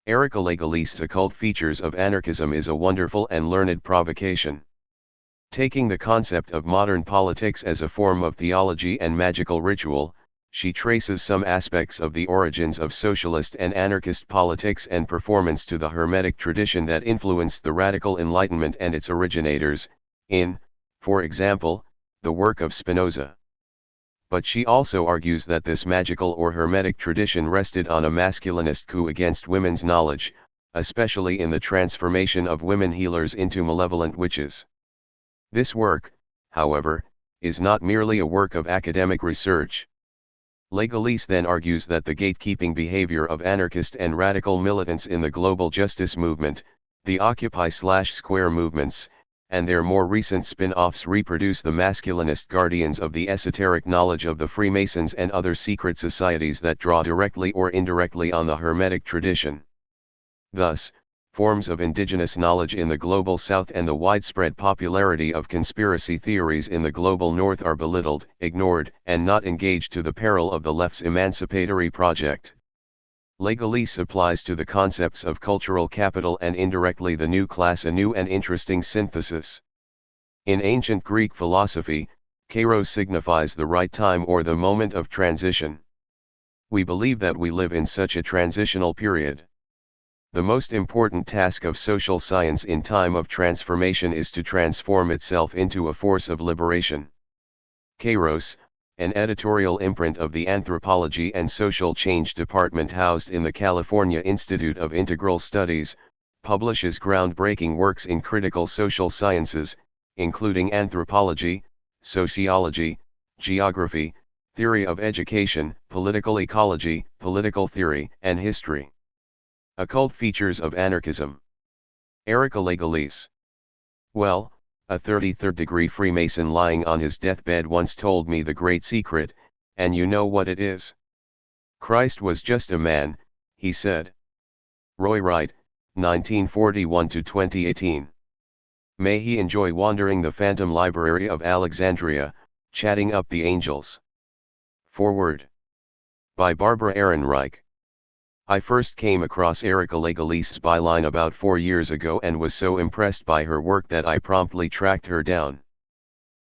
Erika Lagalisse's occult features of anarchism is a wonderful and learned provocation. Taking the concept of modern politics as a form of theology and magical ritual, she traces some aspects of the origins of socialist and anarchist politics and performance to the Hermetic tradition that influenced the Radical Enlightenment and its originators, in, for example, the work of Spinoza. But she also argues that this magical or Hermetic tradition rested on a masculinist coup against women's knowledge, especially in the transformation of women healers into malevolent witches. This work, however, is not merely a work of academic research. Lagalisse then argues that the gatekeeping behavior of anarchist and radical militants in the global justice movement, the Occupy/Square movements, and their more recent spin-offs reproduce the masculinist guardians of the esoteric knowledge of the Freemasons and other secret societies that draw directly or indirectly on the Hermetic tradition. Thus, forms of indigenous knowledge in the global south and the widespread popularity of conspiracy theories in the global north are belittled, ignored, and not engaged to the peril of the left's emancipatory project. Lagalisse applies to the concepts of cultural capital and indirectly the new class a new and interesting synthesis. In ancient Greek philosophy, kairos signifies the right time or the moment of transition. We believe that we live in such a transitional period. The most important task of social science in time of transformation is to transform itself into a force of liberation. Kairos, an editorial imprint of the Anthropology and Social Change Department housed in the California Institute of Integral Studies, publishes groundbreaking works in critical social sciences, including anthropology, sociology, geography, theory of education, political ecology, political theory, and history. Occult features of anarchism. Erika Lagalisse. Well, a 33rd-degree Freemason lying on his deathbed once told me the great secret, and you know what it is? Christ was just a man, he said. Roy Wright, 1941-2018. May he enjoy wandering the phantom library of Alexandria, chatting up the angels. Foreword. By Barbara Ehrenreich. I first came across Erika Lagalisse's byline about 4 years ago and was so impressed by her work that I promptly tracked her down.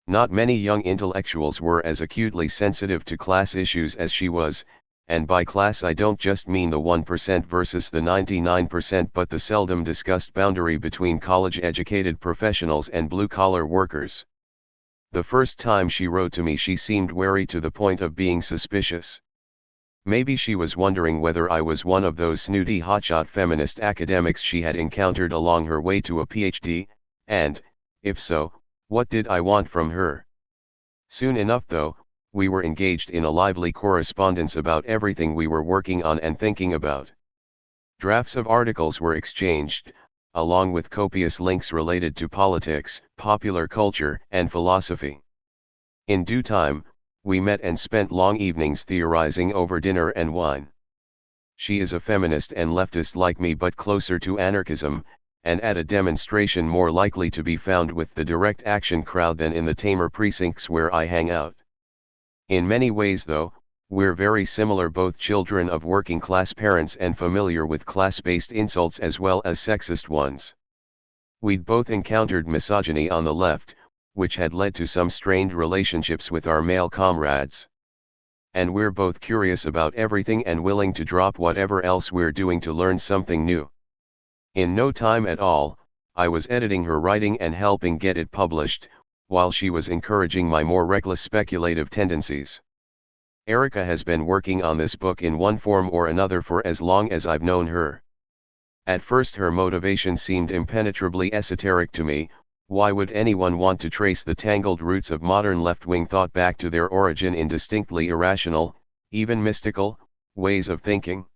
Not many young intellectuals were as acutely sensitive to class issues as she was, and by class I don't just mean the 1% versus the 99% but the seldom discussed boundary between college-educated professionals and blue-collar workers. The first time she wrote to me she seemed wary to the point of being suspicious. Maybe she was wondering whether I was one of those snooty hotshot feminist academics she had encountered along her way to a PhD, and, if so, what did I want from her? Soon enough though, we were engaged in a lively correspondence about everything we were working on and thinking about. Drafts of articles were exchanged, along with copious links related to politics, popular culture, and philosophy. In due time, we met and spent long evenings theorizing over dinner and wine. She is a feminist and leftist like me but closer to anarchism, and at a demonstration more likely to be found with the direct action crowd than in the tamer precincts where I hang out. In many ways though, we're very similar, both children of working class parents and familiar with class-based insults as well as sexist ones. We'd both encountered misogyny on the left, which had led to some strained relationships with our male comrades. And we're both curious about everything and willing to drop whatever else we're doing to learn something new. In no time at all, I was editing her writing and helping get it published, while she was encouraging my more reckless speculative tendencies. Erika has been working on this book in one form or another for as long as I've known her. At first her motivation seemed impenetrably esoteric to me. Why would anyone want to trace the tangled roots of modern left-wing thought back to their origin in distinctly irrational, even mystical, ways of thinking?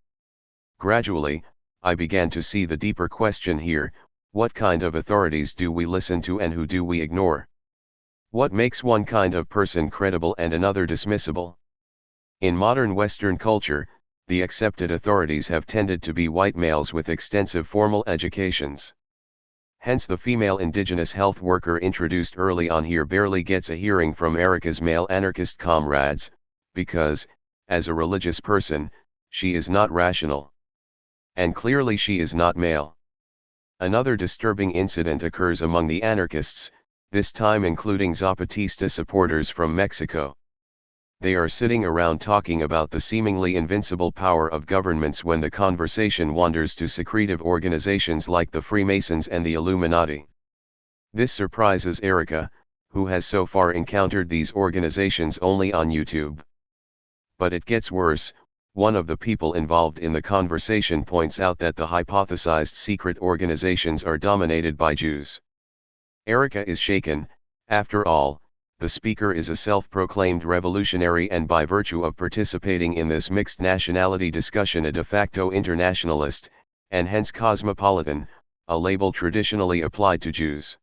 Gradually, I began to see the deeper question here: what kind of authorities do we listen to and who do we ignore? What makes one kind of person credible and another dismissible? In modern Western culture, the accepted authorities have tended to be white males with extensive formal educations. Hence the female indigenous health worker introduced early on here barely gets a hearing from Erika's male anarchist comrades, because, as a religious person, she is not rational. and clearly she is not male. Another disturbing incident occurs among the anarchists, this time including Zapatista supporters from Mexico. They are sitting around talking about the seemingly invincible power of governments when the conversation wanders to secretive organizations like the Freemasons and the Illuminati. This surprises Erica, who has so far encountered these organizations only on YouTube. But it gets worse. One of the people involved in the conversation points out that the hypothesized secret organizations are dominated by Jews. Erica is shaken. After all, the speaker is a self-proclaimed revolutionary and by virtue of participating in this mixed nationality discussion a de facto internationalist, and hence cosmopolitan, a label traditionally applied to Jews.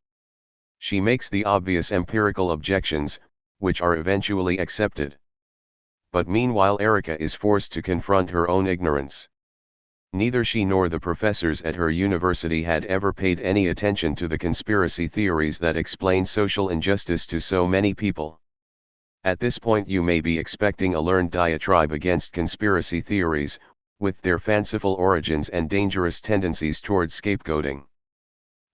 She makes the obvious empirical objections, which are eventually accepted. But meanwhile Erica is forced to confront her own ignorance. Neither she nor the professors at her university had ever paid any attention to the conspiracy theories that explain social injustice to so many people. At this point you may be expecting a learned diatribe against conspiracy theories, with their fanciful origins and dangerous tendencies towards scapegoating.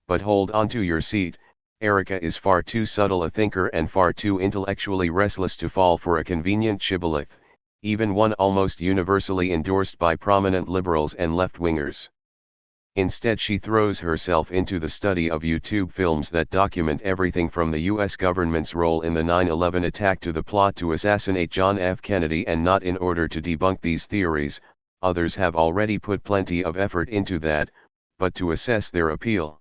But hold on to your seat. Erica is far too subtle a thinker and far too intellectually restless to fall for a convenient shibboleth, even one almost universally endorsed by prominent liberals and left-wingers. Instead she throws herself into the study of YouTube films that document everything from the US government's role in the 9/11 attack to the plot to assassinate John F. Kennedy, and not in order to debunk these theories, others have already put plenty of effort into that, but to assess their appeal.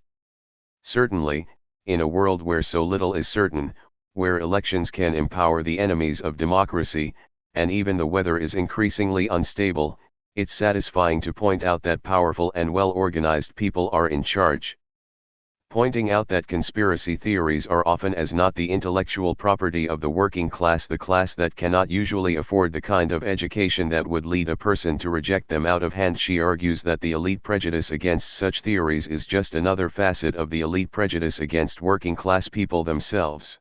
Certainly, in a world where so little is certain, where elections can empower the enemies of democracy, and even the weather is increasingly unstable, it's satisfying to point out that powerful and well-organized people are in charge. Pointing out that conspiracy theories are often as not the intellectual property of the working class, the class that cannot usually afford the kind of education that would lead a person to reject them out of hand. She argues that the elite prejudice against such theories is just another facet of the elite prejudice against working class people themselves.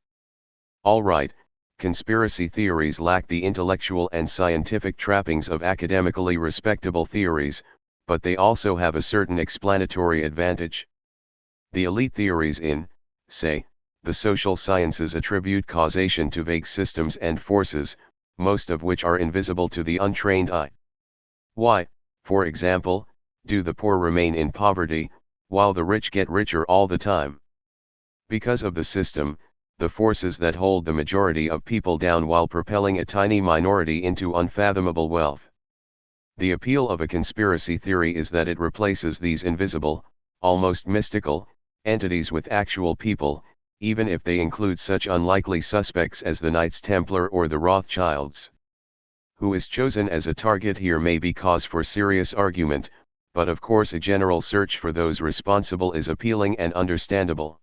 All right, conspiracy theories lack the intellectual and scientific trappings of academically respectable theories, but they also have a certain explanatory advantage. The elite theories in, say, the social sciences attribute causation to vague systems and forces, most of which are invisible to the untrained eye. Why, for example, do the poor remain in poverty, while the rich get richer all the time? Because of the system, the forces that hold the majority of people down while propelling a tiny minority into unfathomable wealth. The appeal of a conspiracy theory is that it replaces these invisible, almost mystical, entities with actual people, even if they include such unlikely suspects as the Knights Templar or the Rothschilds. Who is chosen as a target here may be cause for serious argument, but of course a general search for those responsible is appealing and understandable.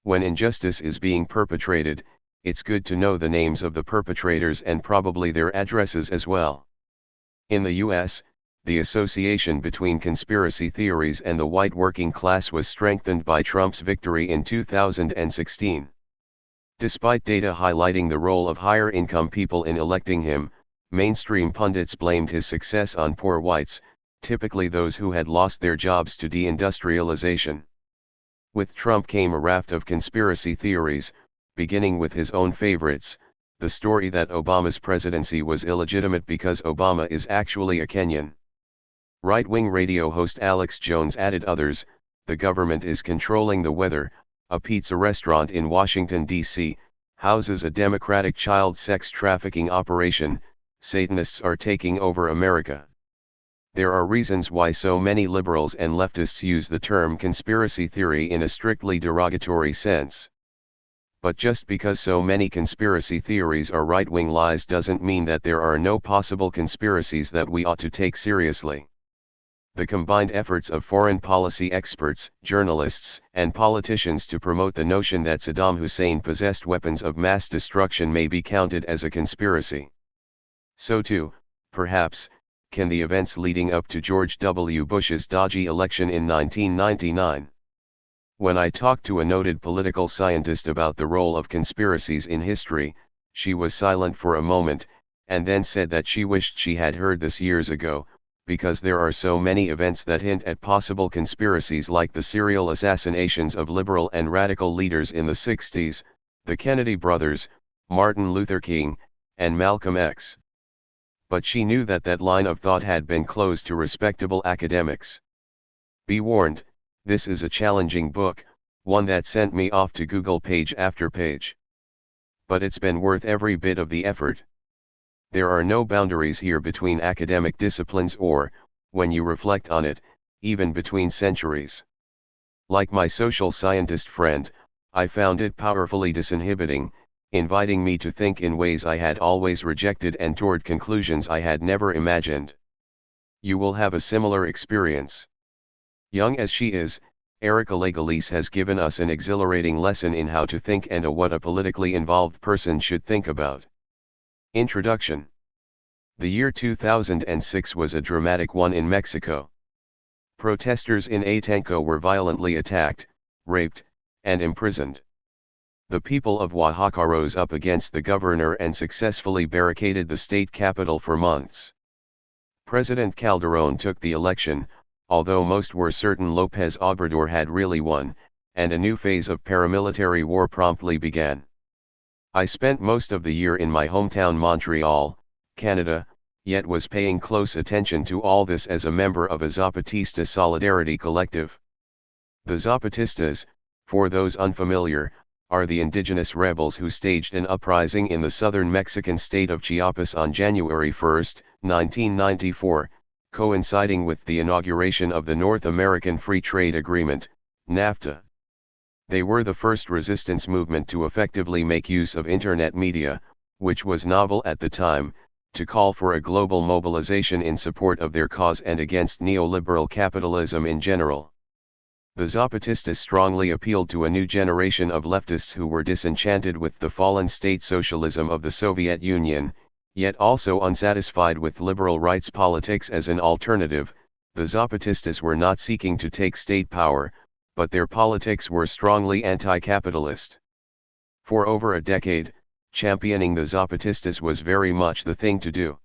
When injustice is being perpetrated, it's good to know the names of the perpetrators and probably their addresses as well. In the US, the association between conspiracy theories and the white working class was strengthened by Trump's victory in 2016. Despite data highlighting the role of higher-income people in electing him, mainstream pundits blamed his success on poor whites, typically those who had lost their jobs to deindustrialization. With Trump came a raft of conspiracy theories, beginning with his own favorites, the story that Obama's presidency was illegitimate because Obama is actually a Kenyan. Right-wing radio host Alex Jones added others. The government is controlling the weather. A pizza restaurant in Washington, D.C., houses a democratic child sex trafficking operation. Satanists are taking over America. There are reasons why so many liberals and leftists use the term conspiracy theory in a strictly derogatory sense. But just because so many conspiracy theories are right-wing lies doesn't mean that there are no possible conspiracies that we ought to take seriously. The combined efforts of foreign policy experts, journalists, and politicians to promote the notion that Saddam Hussein possessed weapons of mass destruction may be counted as a conspiracy. So too, perhaps, can the events leading up to George W. Bush's dodgy election in 1999. When I talked to a noted political scientist about the role of conspiracies in history, she was silent for a moment, and then said that she wished she had heard this years ago, because there are so many events that hint at possible conspiracies, like the serial assassinations of liberal and radical leaders in the 60s, the Kennedy brothers, Martin Luther King, and Malcolm X. But she knew that that line of thought had been closed to respectable academics. Be warned, this is a challenging book, one that sent me off to Google page after page. But it's been worth every bit of the effort. There are no boundaries here between academic disciplines or, when you reflect on it, even between centuries. Like my social scientist friend, I found it powerfully disinhibiting, inviting me to think in ways I had always rejected and toward conclusions I had never imagined. You will have a similar experience. Young as she is, Erica Lagalisse has given us an exhilarating lesson in how to think and what a politically involved person should think about. Introduction. The year 2006 was a dramatic one in Mexico. Protesters in Atenco were violently attacked, raped, and imprisoned. The people of Oaxaca rose up against the governor and successfully barricaded the state capital for months. President Calderón took the election, although most were certain López Obrador had really won, and a new phase of paramilitary war promptly began. I spent most of the year in my hometown Montreal, Canada, yet was paying close attention to all this as a member of a Zapatista solidarity collective. The Zapatistas, for those unfamiliar, are the indigenous rebels who staged an uprising in the southern Mexican state of Chiapas on January 1, 1994, coinciding with the inauguration of the North American Free Trade Agreement, NAFTA. They were the first resistance movement to effectively make use of internet media, which was novel at the time, to call for a global mobilization in support of their cause and against neoliberal capitalism in general. The Zapatistas strongly appealed to a new generation of leftists who were disenchanted with the fallen state socialism of the Soviet Union, yet also unsatisfied with liberal rights politics as an alternative. The Zapatistas were not seeking to take state power, but their politics were strongly anti-capitalist. For over a decade, championing the Zapatistas was very much the thing to do.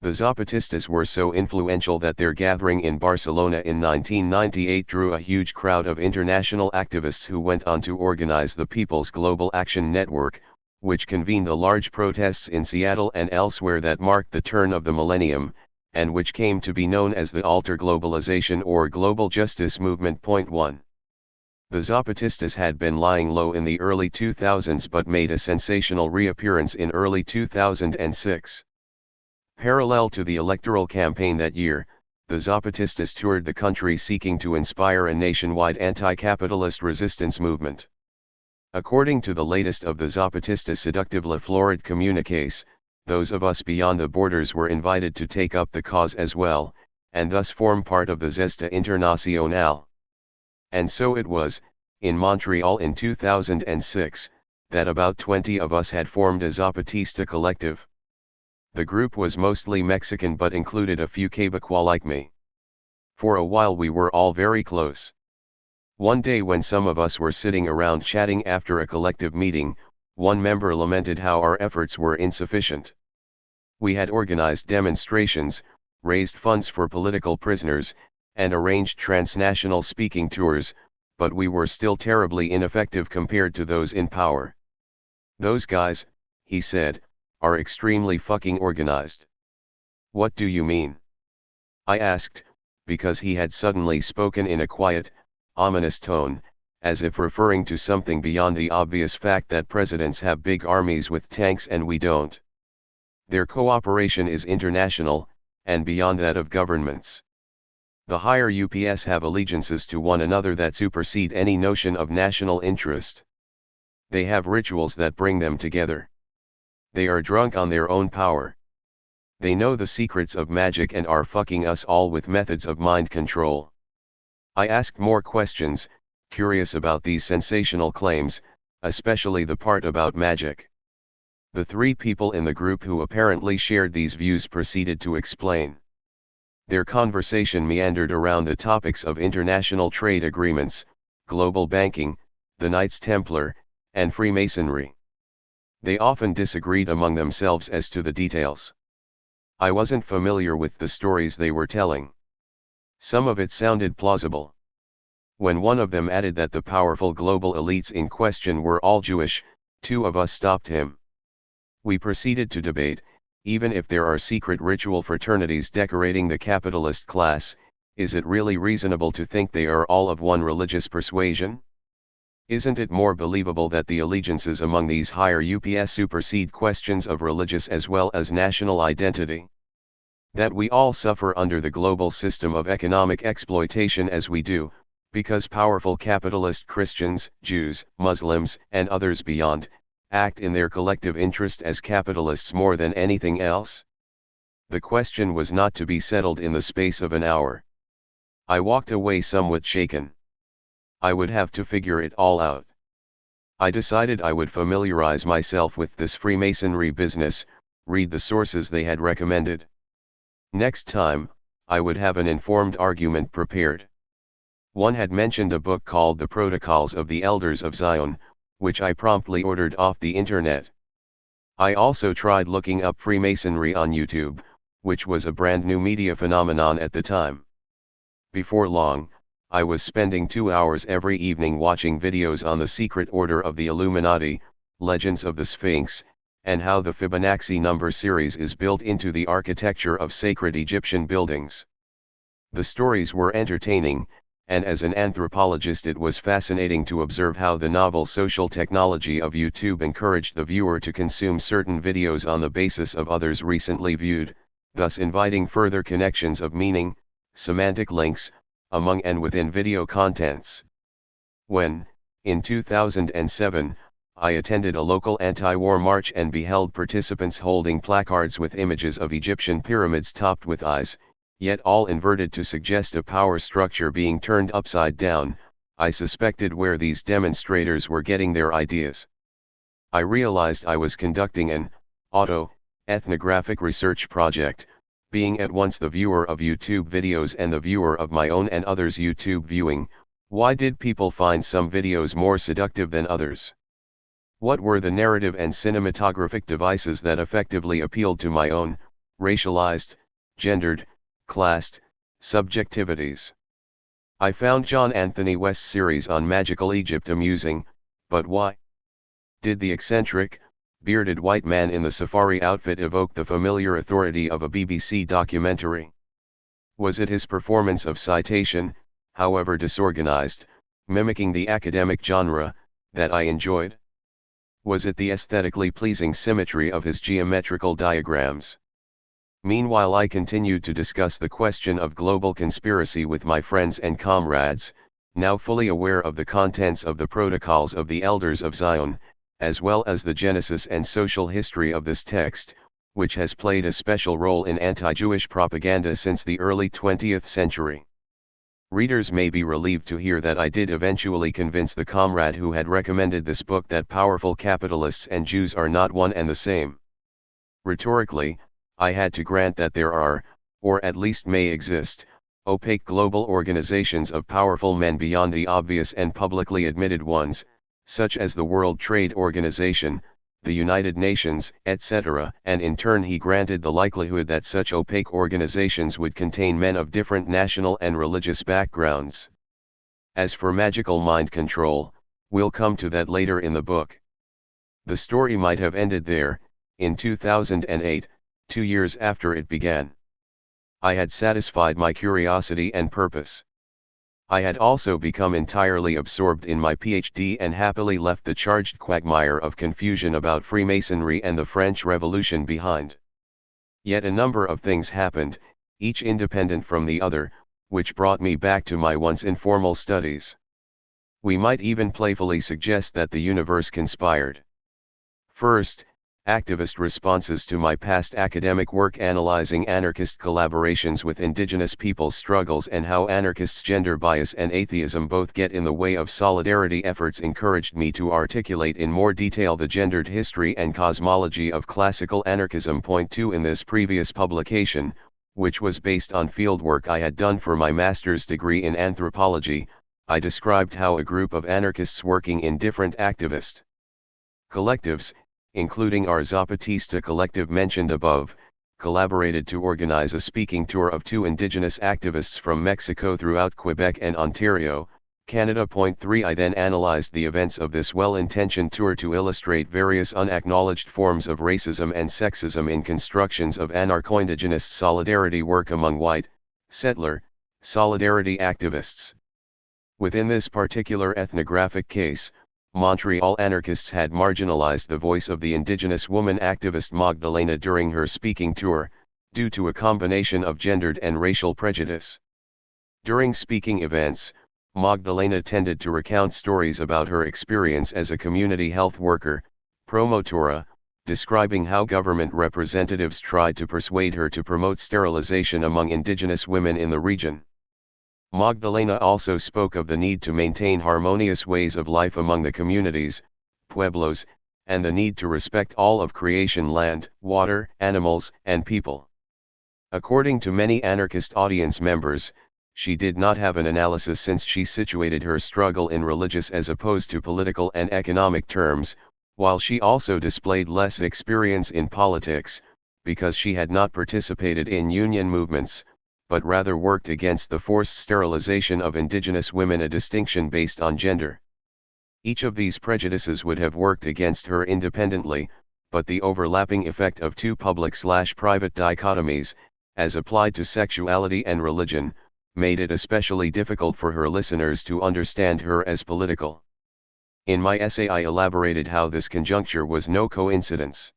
The Zapatistas were so influential that their gathering in Barcelona in 1998 drew a huge crowd of international activists who went on to organize the People's Global Action Network, which convened the large protests in Seattle and elsewhere that marked the turn of the millennium, and which came to be known as the Alter Globalization or Global Justice Movement. 1. The Zapatistas had been lying low in the early 2000s but made a sensational reappearance in early 2006. Parallel to the electoral campaign that year, the Zapatistas toured the country seeking to inspire a nationwide anti-capitalist resistance movement. According to the latest of the Zapatistas' seductive La Florida communiques, those of us beyond the borders were invited to take up the cause as well, and thus form part of the Zesta Internacional. And so it was, in Montreal in 2006, that about 20 of us had formed a Zapatista collective. The group was mostly Mexican but included a few Quebecois like me. For a while we were all very close. One day when some of us were sitting around chatting after a collective meeting, one member lamented how our efforts were insufficient. We had organized demonstrations, raised funds for political prisoners, and arranged transnational speaking tours, but we were still terribly ineffective compared to those in power. Those guys, he said, are extremely fucking organized. What do you mean? I asked, because he had suddenly spoken in a quiet, ominous tone, as if referring to something beyond the obvious fact that presidents have big armies with tanks and we don't. Their cooperation is international, and beyond that of governments. The higher ups have allegiances to one another that supersede any notion of national interest. They have rituals that bring them together. They are drunk on their own power. They know the secrets of magic and are fucking us all with methods of mind control. I asked more questions, curious about these sensational claims, especially the part about magic. The three people in the group who apparently shared these views proceeded to explain. Their conversation meandered around the topics of international trade agreements, global banking, the Knights Templar, and Freemasonry. They often disagreed among themselves as to the details. I wasn't familiar with the stories they were telling. Some of it sounded plausible. When one of them added that the powerful global elites in question were all Jewish, two of us stopped him. We proceeded to debate, even if there are secret ritual fraternities decorating the capitalist class, is it really reasonable to think they are all of one religious persuasion? Isn't it more believable that the allegiances among these higher UPS supersede questions of religious as well as national identity? That we all suffer under the global system of economic exploitation as we do, because powerful capitalist Christians, Jews, Muslims, and others beyond, act in their collective interest as capitalists more than anything else? The question was not to be settled in the space of an hour. I walked away somewhat shaken. I would have to figure it all out. I decided I would familiarize myself with this Freemasonry business, read the sources they had recommended. Next time, I would have an informed argument prepared. One had mentioned a book called The Protocols of the Elders of Zion, which I promptly ordered off the internet. I also tried looking up Freemasonry on YouTube, which was a brand new media phenomenon at the time. Before long, I was spending 2 hours every evening watching videos on the secret order of the Illuminati, legends of the Sphinx, and how the Fibonacci number series is built into the architecture of sacred Egyptian buildings. The stories were entertaining, and as an anthropologist it was fascinating to observe how the novel social technology of YouTube encouraged the viewer to consume certain videos on the basis of others recently viewed, thus inviting further connections of meaning, semantic links, among and within video contents. When, in 2007, I attended a local anti-war march and beheld participants holding placards with images of Egyptian pyramids topped with eyes, yet all inverted to suggest a power structure being turned upside down, I suspected where these demonstrators were getting their ideas. I realized I was conducting an ethnographic research project, being at once the viewer of YouTube videos and the viewer of my own and others' YouTube viewing. Why did people find some videos more seductive than others? What were the narrative and cinematographic devices that effectively appealed to my own, racialized, gendered, classed, subjectivities? I found John Anthony West's series on magical Egypt amusing, but why? Did the eccentric, bearded white man in the safari outfit evoke the familiar authority of a BBC documentary? Was it his performance of citation, however disorganized, mimicking the academic genre, that I enjoyed? Was it the aesthetically pleasing symmetry of his geometrical diagrams? Meanwhile I continued to discuss the question of global conspiracy with my friends and comrades, now fully aware of the contents of the Protocols of the Elders of Zion, as well as the genesis and social history of this text, which has played a special role in anti-Jewish propaganda since the early 20th century. Readers may be relieved to hear that I did eventually convince the comrade who had recommended this book that powerful capitalists and Jews are not one and the same. Rhetorically, I had to grant that there are, or at least may exist, opaque global organizations of powerful men beyond the obvious and publicly admitted ones, such as the World Trade Organization, the United Nations, etc., and in turn he granted the likelihood that such opaque organizations would contain men of different national and religious backgrounds. As for magical mind control, we'll come to that later in the book. The story might have ended there, in 2008, 2 years after it began. I had satisfied my curiosity and purpose. I had also become entirely absorbed in my PhD and happily left the charged quagmire of confusion about Freemasonry and the French Revolution behind. Yet a number of things happened, each independent from the other, which brought me back to my once informal studies. We might even playfully suggest that the universe conspired. First, activist responses to my past academic work analyzing anarchist collaborations with indigenous peoples' struggles and how anarchists' gender bias and atheism both get in the way of solidarity efforts encouraged me to articulate in more detail the gendered history and cosmology of classical anarchism. Point 2 in this previous publication, which was based on fieldwork I had done for my master's degree in anthropology, I described how a group of anarchists working in different activist collectives, including our Zapatista collective mentioned above, collaborated to organize a speaking tour of 2 indigenous activists from Mexico throughout Quebec and Ontario, Canada. 3 I then analyzed the events of this well-intentioned tour to illustrate various unacknowledged forms of racism and sexism in constructions of anarcho-indigenous solidarity work among white, settler, solidarity activists. Within this particular ethnographic case, Montreal anarchists had marginalized the voice of the indigenous woman activist Magdalena during her speaking tour, due to a combination of gendered and racial prejudice. During speaking events, Magdalena tended to recount stories about her experience as a community health worker, promotora, describing how government representatives tried to persuade her to promote sterilization among indigenous women in the region. Magdalena also spoke of the need to maintain harmonious ways of life among the communities, pueblos, and the need to respect all of creation: land, water, animals, and people. According to many anarchist audience members, she did not have an analysis since she situated her struggle in religious as opposed to political and economic terms, while she also displayed less experience in politics, because she had not participated in union movements, but rather worked against the forced sterilization of indigenous women, a distinction based on gender. Each of these prejudices would have worked against her independently, but the overlapping effect of 2 public/private dichotomies, as applied to sexuality and religion, made it especially difficult for her listeners to understand her as political. In my essay I elaborated how this conjuncture was no coincidence.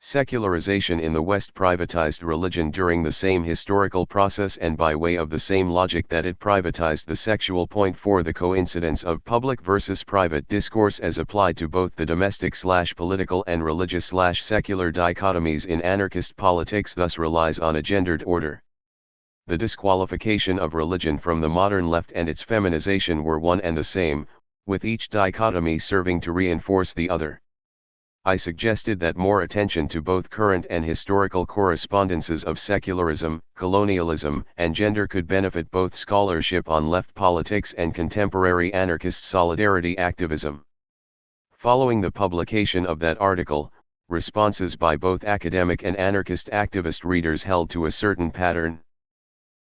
Secularization in the West privatized religion during the same historical process and by way of the same logic that it privatized the sexual. 4 The coincidence of public versus private discourse as applied to both the domestic/political and religious/secular dichotomies in anarchist politics thus relies on a gendered order. The disqualification of religion from the modern left and its feminization were one and the same, with each dichotomy serving to reinforce the other. I suggested that more attention to both current and historical correspondences of secularism, colonialism, and gender could benefit both scholarship on left politics and contemporary anarchist solidarity activism. Following the publication of that article, responses by both academic and anarchist activist readers held to a certain pattern.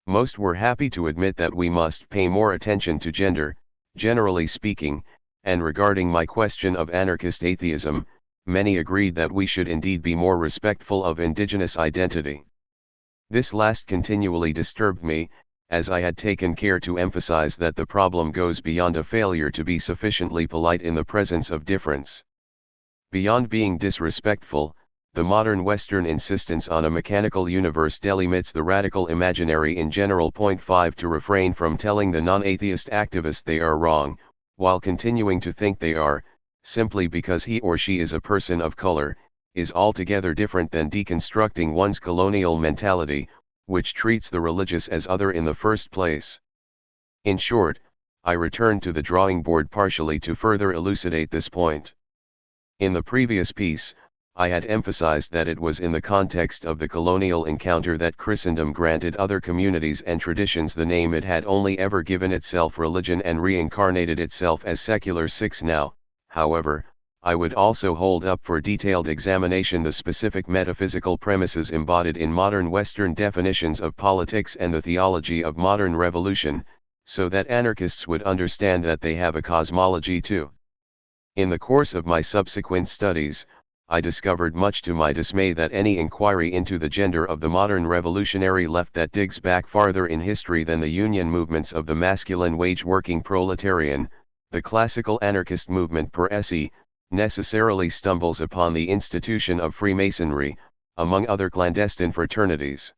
Most were happy to admit that we must pay more attention to gender, generally speaking, and regarding my question of anarchist atheism, many agreed that we should indeed be more respectful of indigenous identity. This last continually disturbed me, as I had taken care to emphasize that the problem goes beyond a failure to be sufficiently polite in the presence of difference. Beyond being disrespectful, the modern Western insistence on a mechanical universe delimits the radical imaginary in general. 5 To refrain from telling the non-atheist activist they are wrong, while continuing to think they are, simply because he or she is a person of color, is altogether different than deconstructing one's colonial mentality, which treats the religious as other in the first place. In short, I returned to the drawing board partially to further elucidate this point. In the previous piece, I had emphasized that it was in the context of the colonial encounter that Christendom granted other communities and traditions the name it had only ever given itself, religion, and reincarnated itself as secular. 6 Now, however, I would also hold up for detailed examination the specific metaphysical premises embodied in modern Western definitions of politics and the theology of modern revolution, so that anarchists would understand that they have a cosmology too. In the course of my subsequent studies, I discovered much to my dismay that any inquiry into the gender of the modern revolutionary left that digs back farther in history than the union movements of the masculine wage-working proletarian, the classical anarchist movement per se, necessarily stumbles upon the institution of Freemasonry, among other clandestine fraternities.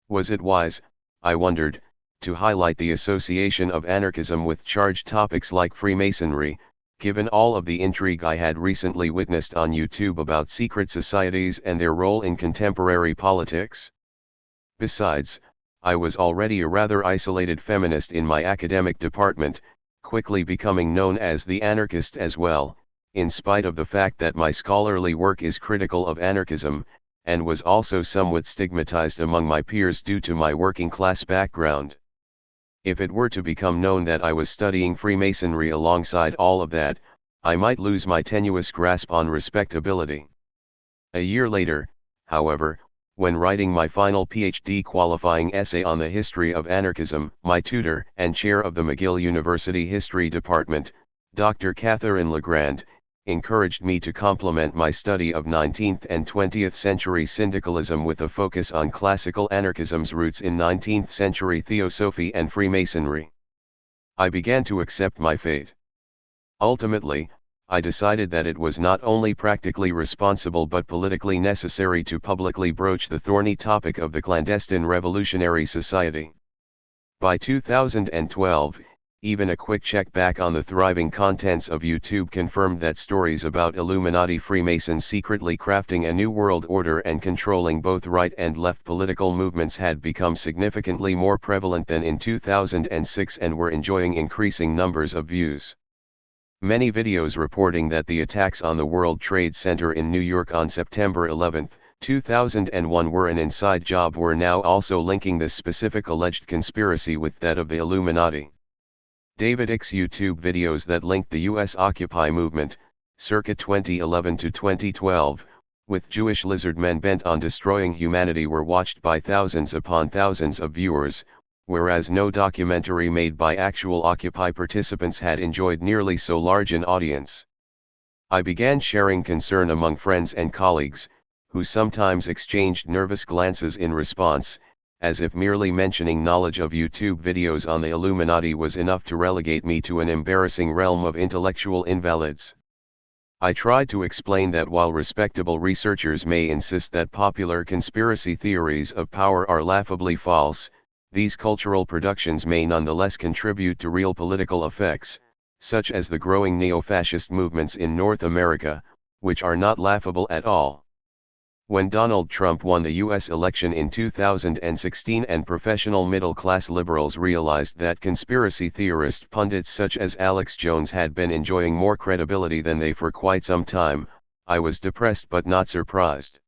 Was it wise, I wondered, to highlight the association of anarchism with charged topics like Freemasonry, given all of the intrigue I had recently witnessed on YouTube about secret societies and their role in contemporary politics? Besides, I was already a rather isolated feminist in my academic department, quickly becoming known as the anarchist as well, in spite of the fact that my scholarly work is critical of anarchism, and was also somewhat stigmatized among my peers due to my working class background. If it were to become known that I was studying Freemasonry alongside all of that, I might lose my tenuous grasp on respectability. A year later, however, When writing my final PhD qualifying essay on the history of anarchism, my tutor and chair of the McGill University History Department, Dr. Catherine Legrand, encouraged me to complement my study of 19th and 20th century syndicalism with a focus on classical anarchism's roots in 19th century theosophy and Freemasonry. I began to accept my fate. Ultimately, I decided that it was not only practically responsible but politically necessary to publicly broach the thorny topic of the clandestine revolutionary society. By 2012, even a quick check back on the thriving contents of YouTube confirmed that stories about Illuminati Freemasons secretly crafting a new world order and controlling both right and left political movements had become significantly more prevalent than in 2006 and were enjoying increasing numbers of views. Many videos reporting that the attacks on the World Trade Center in New York on September 11, 2001 were an inside job were now also linking this specific alleged conspiracy with that of the Illuminati. David Icke's YouTube videos that linked the US Occupy movement, circa 2011 to 2012, with Jewish lizardmen bent on destroying humanity were watched by thousands upon thousands of viewers, whereas no documentary made by actual Occupy participants had enjoyed nearly so large an audience. I began sharing concern among friends and colleagues, who sometimes exchanged nervous glances in response, as if merely mentioning knowledge of YouTube videos on the Illuminati was enough to relegate me to an embarrassing realm of intellectual invalids. I tried to explain that while respectable researchers may insist that popular conspiracy theories of power are laughably false, these cultural productions may nonetheless contribute to real political effects, such as the growing neo-fascist movements in North America, which are not laughable at all. When Donald Trump won the US election in 2016 and professional middle-class liberals realized that conspiracy theorist pundits such as Alex Jones had been enjoying more credibility than they for quite some time, I was depressed but not surprised.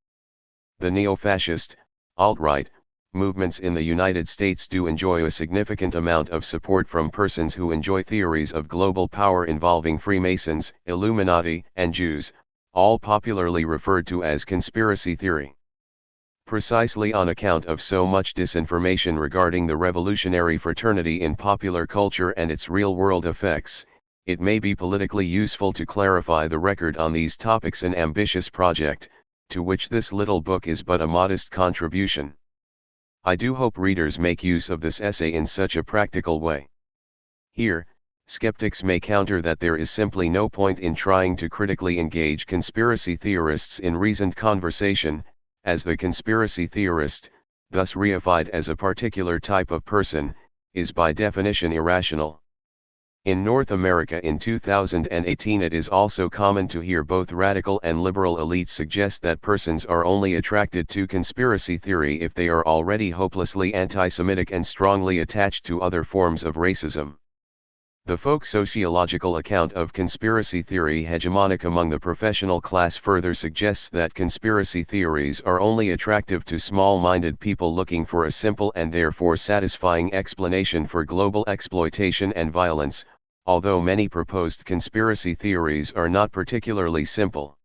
The neo-fascist, alt-right, movements in the United States do enjoy a significant amount of support from persons who enjoy theories of global power involving Freemasons, Illuminati, and Jews, all popularly referred to as conspiracy theory. Precisely on account of so much disinformation regarding the revolutionary fraternity in popular culture and its real-world effects, it may be politically useful to clarify the record on these topics, an ambitious project, to which this little book is but a modest contribution. I do hope readers make use of this essay in such a practical way. Here, skeptics may counter that there is simply no point in trying to critically engage conspiracy theorists in reasoned conversation, as the conspiracy theorist, thus reified as a particular type of person, is by definition irrational. In North America in 2018 it is also common to hear both radical and liberal elites suggest that persons are only attracted to conspiracy theory if they are already hopelessly anti-Semitic and strongly attached to other forms of racism. The folk sociological account of conspiracy theory hegemonic among the professional class further suggests that conspiracy theories are only attractive to small-minded people looking for a simple and therefore satisfying explanation for global exploitation and violence, although many proposed conspiracy theories are not particularly simple.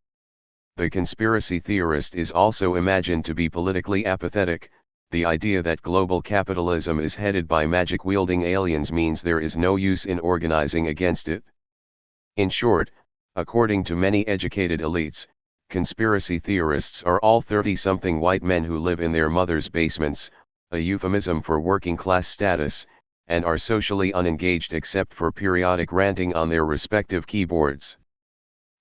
The conspiracy theorist is also imagined to be politically apathetic. The idea that global capitalism is headed by magic-wielding aliens means there is no use in organizing against it. In short, according to many educated elites, conspiracy theorists are all 30-something white men who live in their mothers' basements, a euphemism for working-class status, and are socially unengaged except for periodic ranting on their respective keyboards.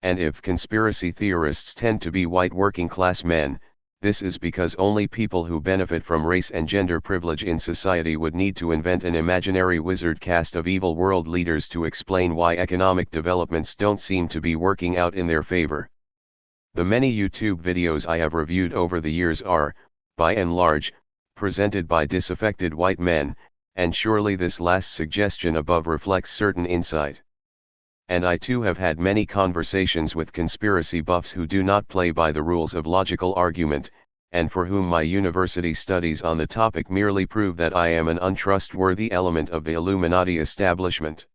And if conspiracy theorists tend to be white working-class men, this is because only people who benefit from race and gender privilege in society would need to invent an imaginary wizard cast of evil world leaders to explain why economic developments don't seem to be working out in their favor. The many YouTube videos I have reviewed over the years are, by and large, presented by disaffected white men, and surely this last suggestion above reflects certain insight. And I too have had many conversations with conspiracy buffs who do not play by the rules of logical argument, and for whom my university studies on the topic merely prove that I am an untrustworthy element of the Illuminati establishment.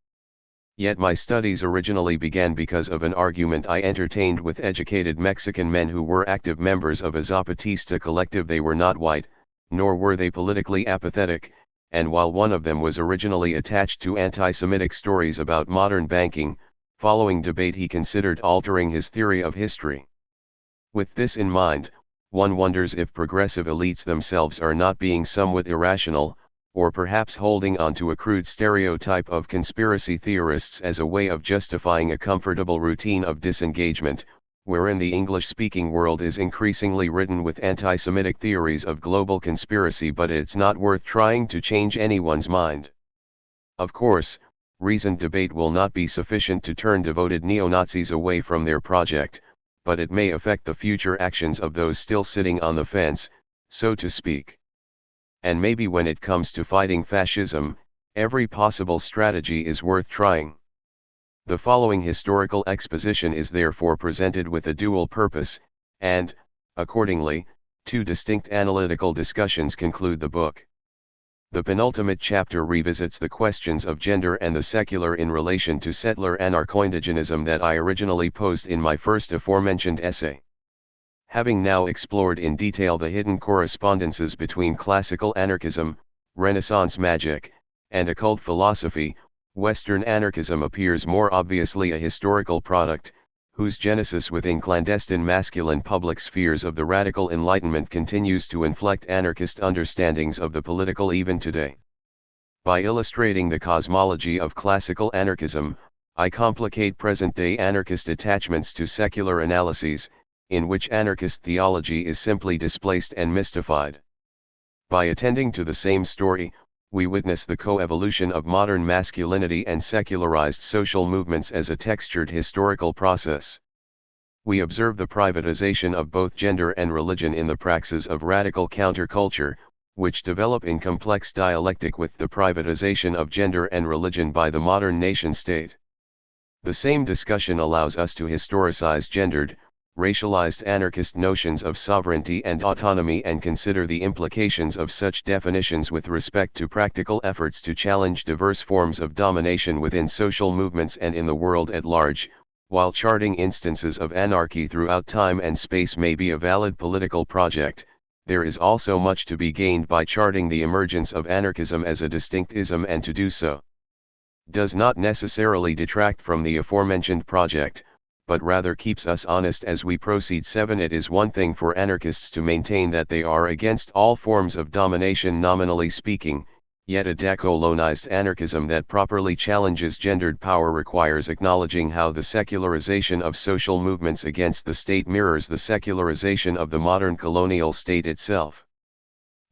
Yet my studies originally began because of an argument I entertained with educated Mexican men who were active members of a Zapatista collective. They were not white, nor were they politically apathetic, and while one of them was originally attached to anti-Semitic stories about modern banking, following debate he considered altering his theory of history. With this in mind, one wonders if progressive elites themselves are not being somewhat irrational, or perhaps holding on to a crude stereotype of conspiracy theorists as a way of justifying a comfortable routine of disengagement, wherein the English-speaking world is increasingly written with anti-Semitic theories of global conspiracy, but it's not worth trying to change anyone's mind. Of course, reasoned debate will not be sufficient to turn devoted neo-Nazis away from their project, but it may affect the future actions of those still sitting on the fence, so to speak. And maybe when it comes to fighting fascism, every possible strategy is worth trying. The following historical exposition is therefore presented with a dual purpose, and, accordingly, two distinct analytical discussions conclude the book. The penultimate chapter revisits the questions of gender and the secular in relation to settler anarcho-indigenism that I originally posed in my first aforementioned essay. Having now explored in detail the hidden correspondences between classical anarchism, Renaissance magic, and occult philosophy, Western anarchism appears more obviously a historical product, whose genesis within clandestine masculine public spheres of the radical Enlightenment continues to inflect anarchist understandings of the political even today. By illustrating the cosmology of classical anarchism, I complicate present-day anarchist attachments to secular analyses, in which anarchist theology is simply displaced and mystified. By attending to the same story, we witness the co-evolution of modern masculinity and secularized social movements as a textured historical process. We observe the privatization of both gender and religion in the praxis of radical counterculture, which develop in complex dialectic with the privatization of gender and religion by the modern nation-state. The same discussion allows us to historicize gendered, racialized anarchist notions of sovereignty and autonomy and consider the implications of such definitions with respect to practical efforts to challenge diverse forms of domination within social movements and in the world at large. While charting instances of anarchy throughout time and space may be a valid political project, there is also much to be gained by charting the emergence of anarchism as a distinct ism, and to do so does not necessarily detract from the aforementioned project, but rather keeps us honest as we proceed. 7. It is one thing for anarchists to maintain that they are against all forms of domination nominally speaking, yet a decolonized anarchism that properly challenges gendered power requires acknowledging how the secularization of social movements against the state mirrors the secularization of the modern colonial state itself,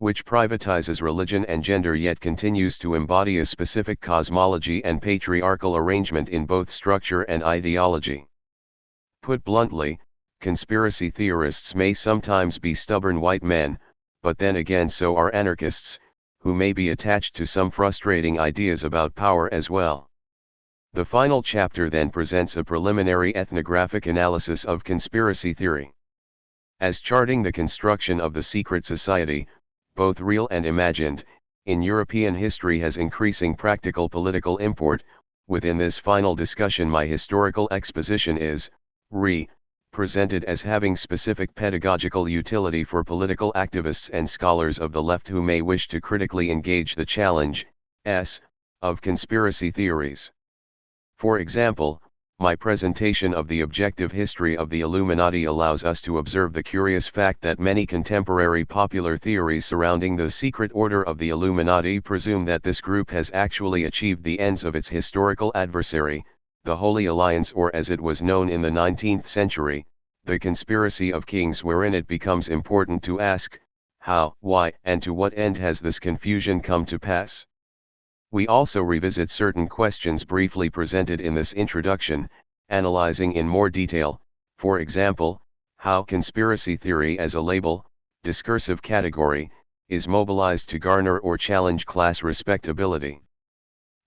which privatizes religion and gender yet continues to embody a specific cosmology and patriarchal arrangement in both structure and ideology. Put bluntly, conspiracy theorists may sometimes be stubborn white men, but then again so are anarchists, who may be attached to some frustrating ideas about power as well. The final chapter then presents a preliminary ethnographic analysis of conspiracy theory. As charting the construction of the secret society, both real and imagined, in European history has increasing practical political import, within this final discussion my historical exposition is, presented as having specific pedagogical utility for political activists and scholars of the left who may wish to critically engage the challenge, of conspiracy theories. For example, my presentation of the objective history of the Illuminati allows us to observe the curious fact that many contemporary popular theories surrounding the secret order of the Illuminati presume that this group has actually achieved the ends of its historical adversary, the Holy Alliance, or as it was known in the 19th century, the conspiracy of kings, wherein it becomes important to ask, how, why, and to what end has this confusion come to pass? We also revisit certain questions briefly presented in this introduction, analyzing in more detail, for example, how conspiracy theory as a label, discursive category, is mobilized to garner or challenge class respectability.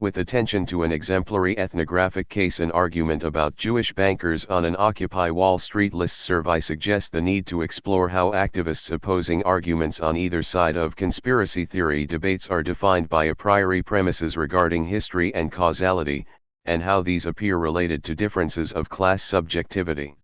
With attention to an exemplary ethnographic case, an argument about Jewish bankers on an Occupy Wall Street listserv, I suggest the need to explore how activists opposing arguments on either side of conspiracy theory debates are defined by a priori premises regarding history and causality, and how these appear related to differences of class subjectivity.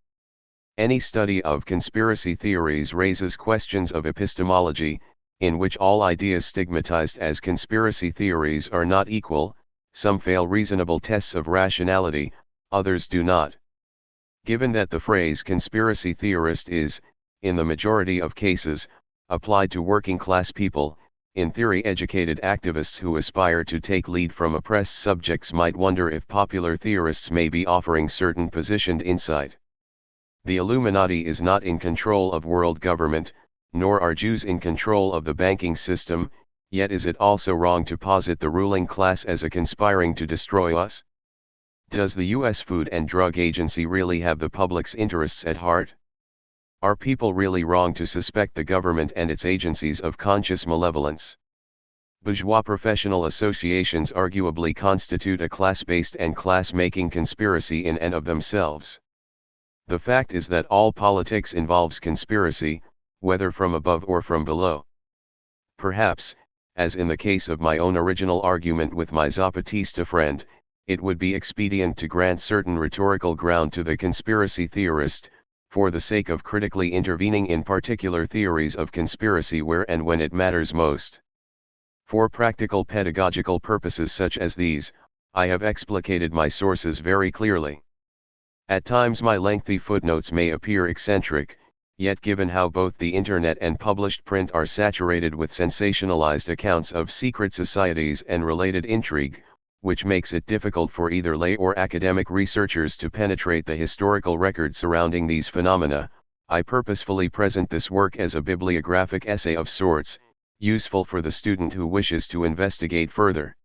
Any study of conspiracy theories raises questions of epistemology, in which all ideas stigmatized as conspiracy theories are not equal. Some fail reasonable tests of rationality, others do not. Given that the phrase conspiracy theorist is, in the majority of cases, applied to working class people, in theory educated activists who aspire to take lead from oppressed subjects might wonder if popular theorists may be offering certain positioned insight. The Illuminati is not in control of world government, nor are Jews in control of the banking system, yet is it also wrong to posit the ruling class as a conspiring to destroy us? Does the U.S. Food and Drug Agency really have the public's interests at heart? Are people really wrong to suspect the government and its agencies of conscious malevolence? Bourgeois professional associations arguably constitute a class-based and class-making conspiracy in and of themselves. The fact is that all politics involves conspiracy, whether from above or from below. Perhaps, as in the case of my own original argument with my Zapatista friend, it would be expedient to grant certain rhetorical ground to the conspiracy theorist, for the sake of critically intervening in particular theories of conspiracy where and when it matters most. For practical pedagogical purposes such as these, I have explicated my sources very clearly. At times my lengthy footnotes may appear eccentric, yet given how both the internet and published print are saturated with sensationalized accounts of secret societies and related intrigue, which makes it difficult for either lay or academic researchers to penetrate the historical record surrounding these phenomena, I purposefully present this work as a bibliographic essay of sorts, useful for the student who wishes to investigate further.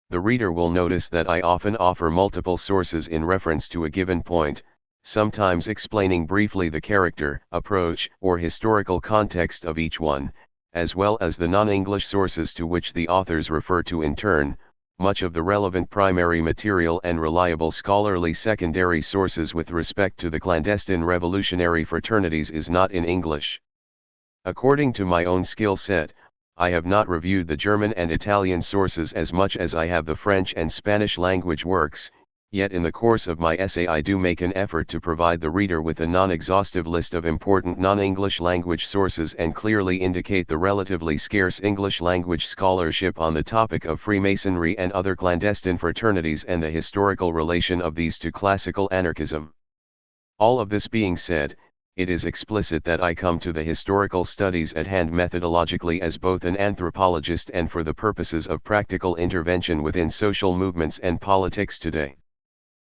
The reader will notice that I often offer multiple sources in reference to a given point, sometimes explaining briefly the character, approach, or historical context of each one, as well as the non-English sources to which the authors refer to in turn. Much of the relevant primary material and reliable scholarly secondary sources with respect to the clandestine revolutionary fraternities is not in English. According to my own skill set, I have not reviewed the German and Italian sources as much as I have the French and Spanish language works, yet in the course of my essay I do make an effort to provide the reader with a non-exhaustive list of important non-English language sources and clearly indicate the relatively scarce English language scholarship on the topic of Freemasonry and other clandestine fraternities and the historical relation of these to classical anarchism. All of this being said, it is explicit that I come to the historical studies at hand methodologically as both an anthropologist and for the purposes of practical intervention within social movements and politics today.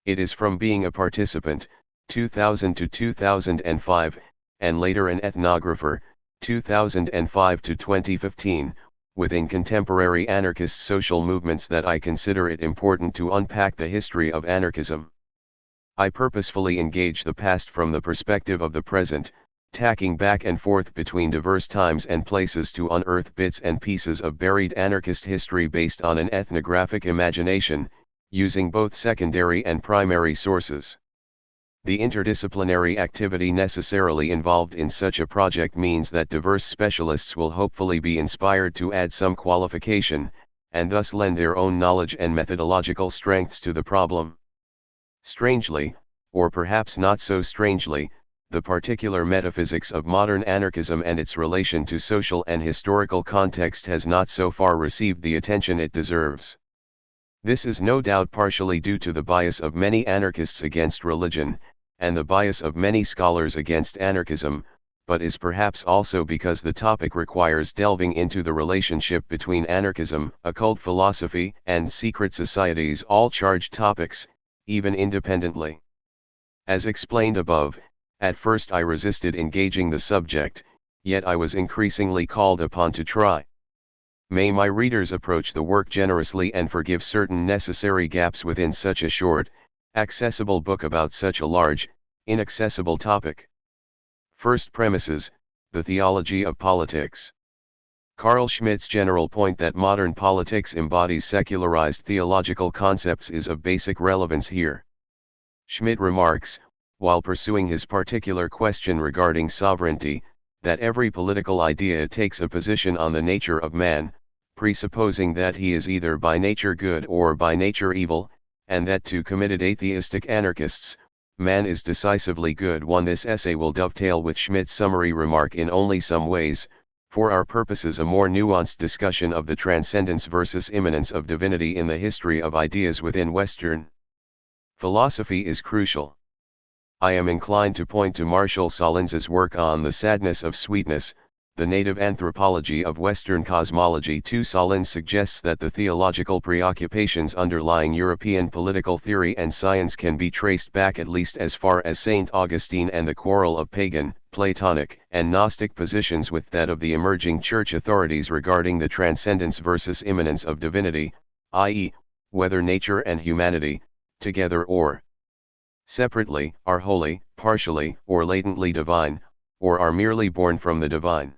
It is from being a participant, 2000 to 2005, and later an ethnographer, 2005 to 2015, within contemporary anarchist social movements that I consider it important to unpack the history of anarchism. I purposefully engage the past from the perspective of the present, tacking back and forth between diverse times and places to unearth bits and pieces of buried anarchist history based on an ethnographic imagination, using both secondary and primary sources. The interdisciplinary activity necessarily involved in such a project means that diverse specialists will hopefully be inspired to add some qualification, and thus lend their own knowledge and methodological strengths to the problem. Strangely, or perhaps not so strangely, the particular metaphysics of modern anarchism and its relation to social and historical context has not so far received the attention it deserves. This is no doubt partially due to the bias of many anarchists against religion, and the bias of many scholars against anarchism, but is perhaps also because the topic requires delving into the relationship between anarchism, occult philosophy, and secret societies, all charged topics, even independently. As explained above, at first I resisted engaging the subject, yet I was increasingly called upon to try. May my readers approach the work generously and forgive certain necessary gaps within such a short, accessible book about such a large, inaccessible topic. First premises, the theology of politics. Carl Schmitt's general point that modern politics embodies secularized theological concepts is of basic relevance here. Schmitt remarks, while pursuing his particular question regarding sovereignty, that every political idea takes a position on the nature of man, presupposing that he is either by nature good or by nature evil, and that to committed atheistic anarchists, man is decisively good. 1. This essay will dovetail with Schmidt's summary remark in only some ways. For our purposes, a more nuanced discussion of the transcendence versus immanence of divinity in the history of ideas within Western philosophy is crucial. I am inclined to point to Marshall Sahlins' work on the sadness of sweetness, the native anthropology of Western cosmology. 2. Sahlins suggests that the theological preoccupations underlying European political theory and science can be traced back at least as far as St. Augustine and the quarrel of pagan, Platonic, and Gnostic positions with that of the emerging church authorities regarding the transcendence versus immanence of divinity, i.e., whether nature and humanity, together or separately, are wholly, partially, or latently divine, or are merely born from the divine.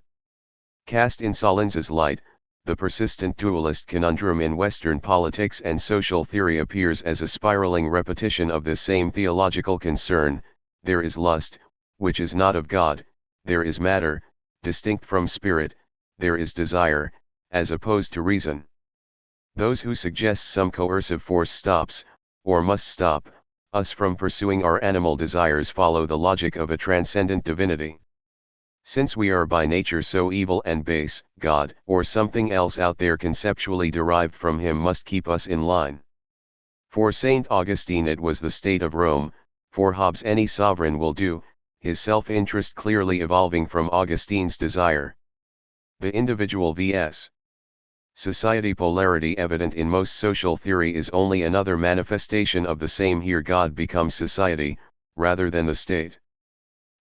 Cast in Sahlins' light, the persistent dualist conundrum in Western politics and social theory appears as a spiraling repetition of this same theological concern. There is lust, which is not of God; there is matter, distinct from spirit; there is desire, as opposed to reason. Those who suggest some coercive force stops, or must stop, us from pursuing our animal desires follow the logic of a transcendent divinity. Since we are by nature so evil and base, God, or something else out there conceptually derived from him, must keep us in line. For St. Augustine it was the state of Rome; for Hobbes any sovereign will do, his self-interest clearly evolving from Augustine's desire. The individual vs. society polarity evident in most social theory is only another manifestation of the same. Here God becomes society, rather than the state.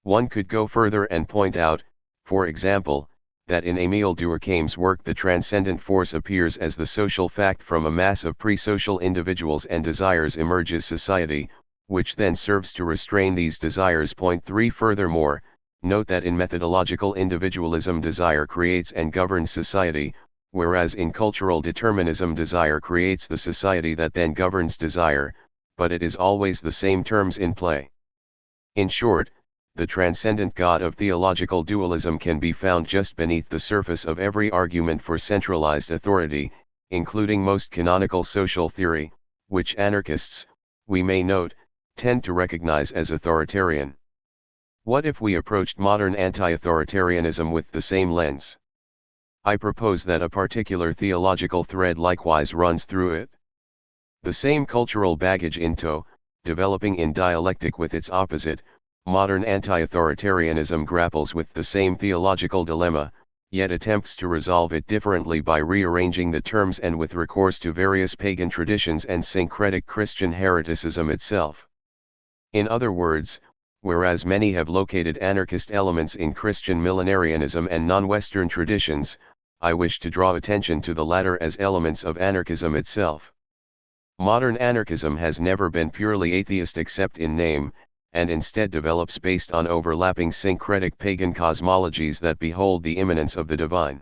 One could go further and point out, for example, that in Émile Durkheim's work the transcendent force appears as the social fact. From a mass of pre-social individuals and desires emerges society, which then serves to restrain these desires. Point 3. Furthermore, note that in methodological individualism desire creates and governs society, whereas in cultural determinism desire creates the society that then governs desire, but it is always the same terms in play. In short, the transcendent God of theological dualism can be found just beneath the surface of every argument for centralized authority, including most canonical social theory, which anarchists, we may note, tend to recognize as authoritarian. What if we approached modern anti-authoritarianism with the same lens? I propose that a particular theological thread likewise runs through it. The same cultural baggage in tow, developing in dialectic with its opposite, modern anti-authoritarianism grapples with the same theological dilemma, yet attempts to resolve it differently by rearranging the terms and with recourse to various pagan traditions and syncretic Christian hereticism itself. In other words, whereas many have located anarchist elements in Christian millenarianism and non-Western traditions, I wish to draw attention to the latter as elements of anarchism itself. Modern anarchism has never been purely atheist except in name, and instead develops based on overlapping syncretic pagan cosmologies that behold the immanence of the divine.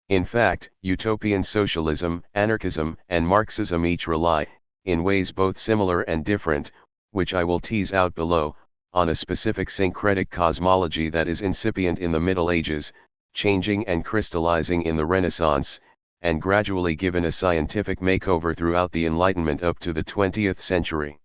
In fact, utopian socialism, anarchism, and Marxism each rely, in ways both similar and different, which I will tease out below, on a specific syncretic cosmology that is incipient in the Middle Ages, changing and crystallizing in the Renaissance, and gradually given a scientific makeover throughout the Enlightenment up to the 20th century.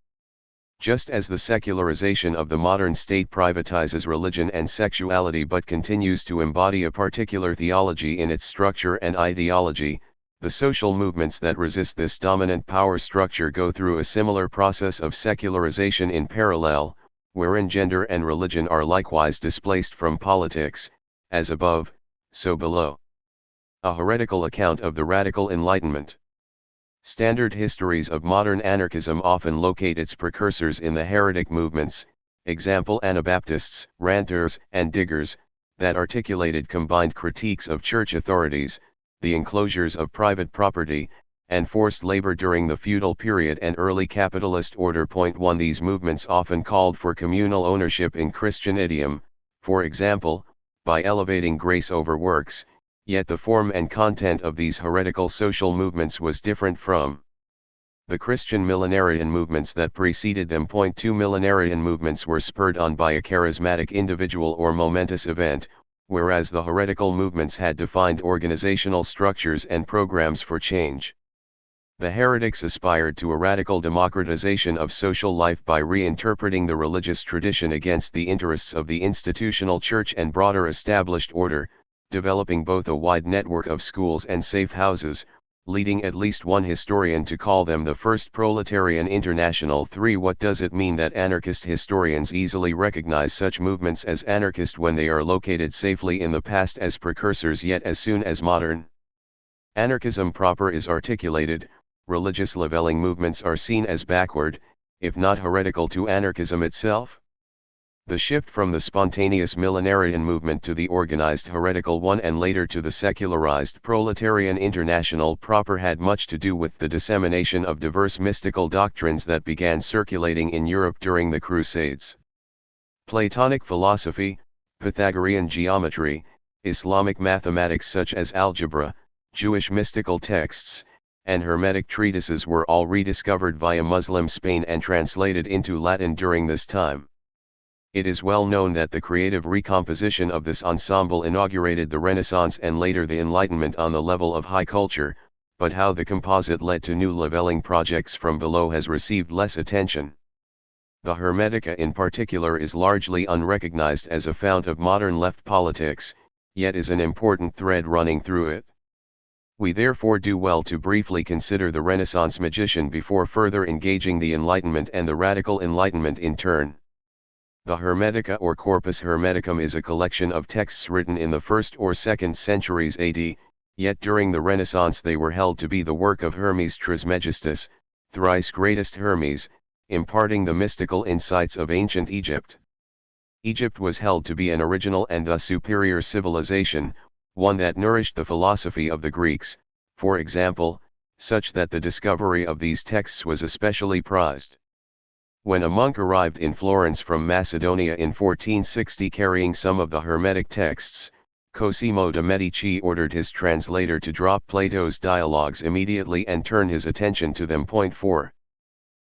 Just as the secularization of the modern state privatizes religion and sexuality but continues to embody a particular theology in its structure and ideology, the social movements that resist this dominant power structure go through a similar process of secularization in parallel, wherein gender and religion are likewise displaced from politics, as above, so below. A heretical account of the radical Enlightenment. Standard histories of modern anarchism often locate its precursors in the heretic movements, example Anabaptists, ranters, and diggers, that articulated combined critiques of church authorities, the enclosures of private property, and forced labor during the feudal period and early capitalist order. Point 1. These movements often called for communal ownership in Christian idiom, for example, by elevating grace over works, yet the form and content of these heretical social movements was different from the Christian millenarian movements that preceded them. Point 2. Millenarian movements were spurred on by a charismatic individual or momentous event, whereas the heretical movements had defined organizational structures and programs for change. The heretics aspired to a radical democratization of social life by reinterpreting the religious tradition against the interests of the institutional church and broader established order, developing both a wide network of schools and safe houses, leading at least one historian to call them the first proletarian international. 3. What does it mean that anarchist historians easily recognize such movements as anarchist when they are located safely in the past as precursors yet as soon as modern? Anarchism proper is articulated, religious leveling movements are seen as backward, if not heretical to anarchism itself. The shift from the spontaneous millenarian movement to the organized heretical one and later to the secularized proletarian international proper had much to do with the dissemination of diverse mystical doctrines that began circulating in Europe during the Crusades. Platonic philosophy, Pythagorean geometry, Islamic mathematics such as algebra, Jewish mystical texts, and Hermetic treatises were all rediscovered via Muslim Spain and translated into Latin during this time. It is well known that the creative recomposition of this ensemble inaugurated the Renaissance and later the Enlightenment on the level of high culture, but how the composite led to new leveling projects from below has received less attention. The Hermetica in particular is largely unrecognized as a fount of modern left politics, yet is an important thread running through it. We therefore do well to briefly consider the Renaissance magician before further engaging the Enlightenment and the Radical Enlightenment in turn. The Hermetica or Corpus Hermeticum is a collection of texts written in the 1st or 2nd centuries AD, yet during the Renaissance they were held to be the work of Hermes Trismegistus, thrice greatest Hermes, imparting the mystical insights of ancient Egypt. Egypt was held to be an original and thus superior civilization, one that nourished the philosophy of the Greeks, for example, such that the discovery of these texts was especially prized. When a monk arrived in Florence from Macedonia in 1460 carrying some of the Hermetic texts, Cosimo de' Medici ordered his translator to drop Plato's dialogues immediately and turn his attention to them. 4.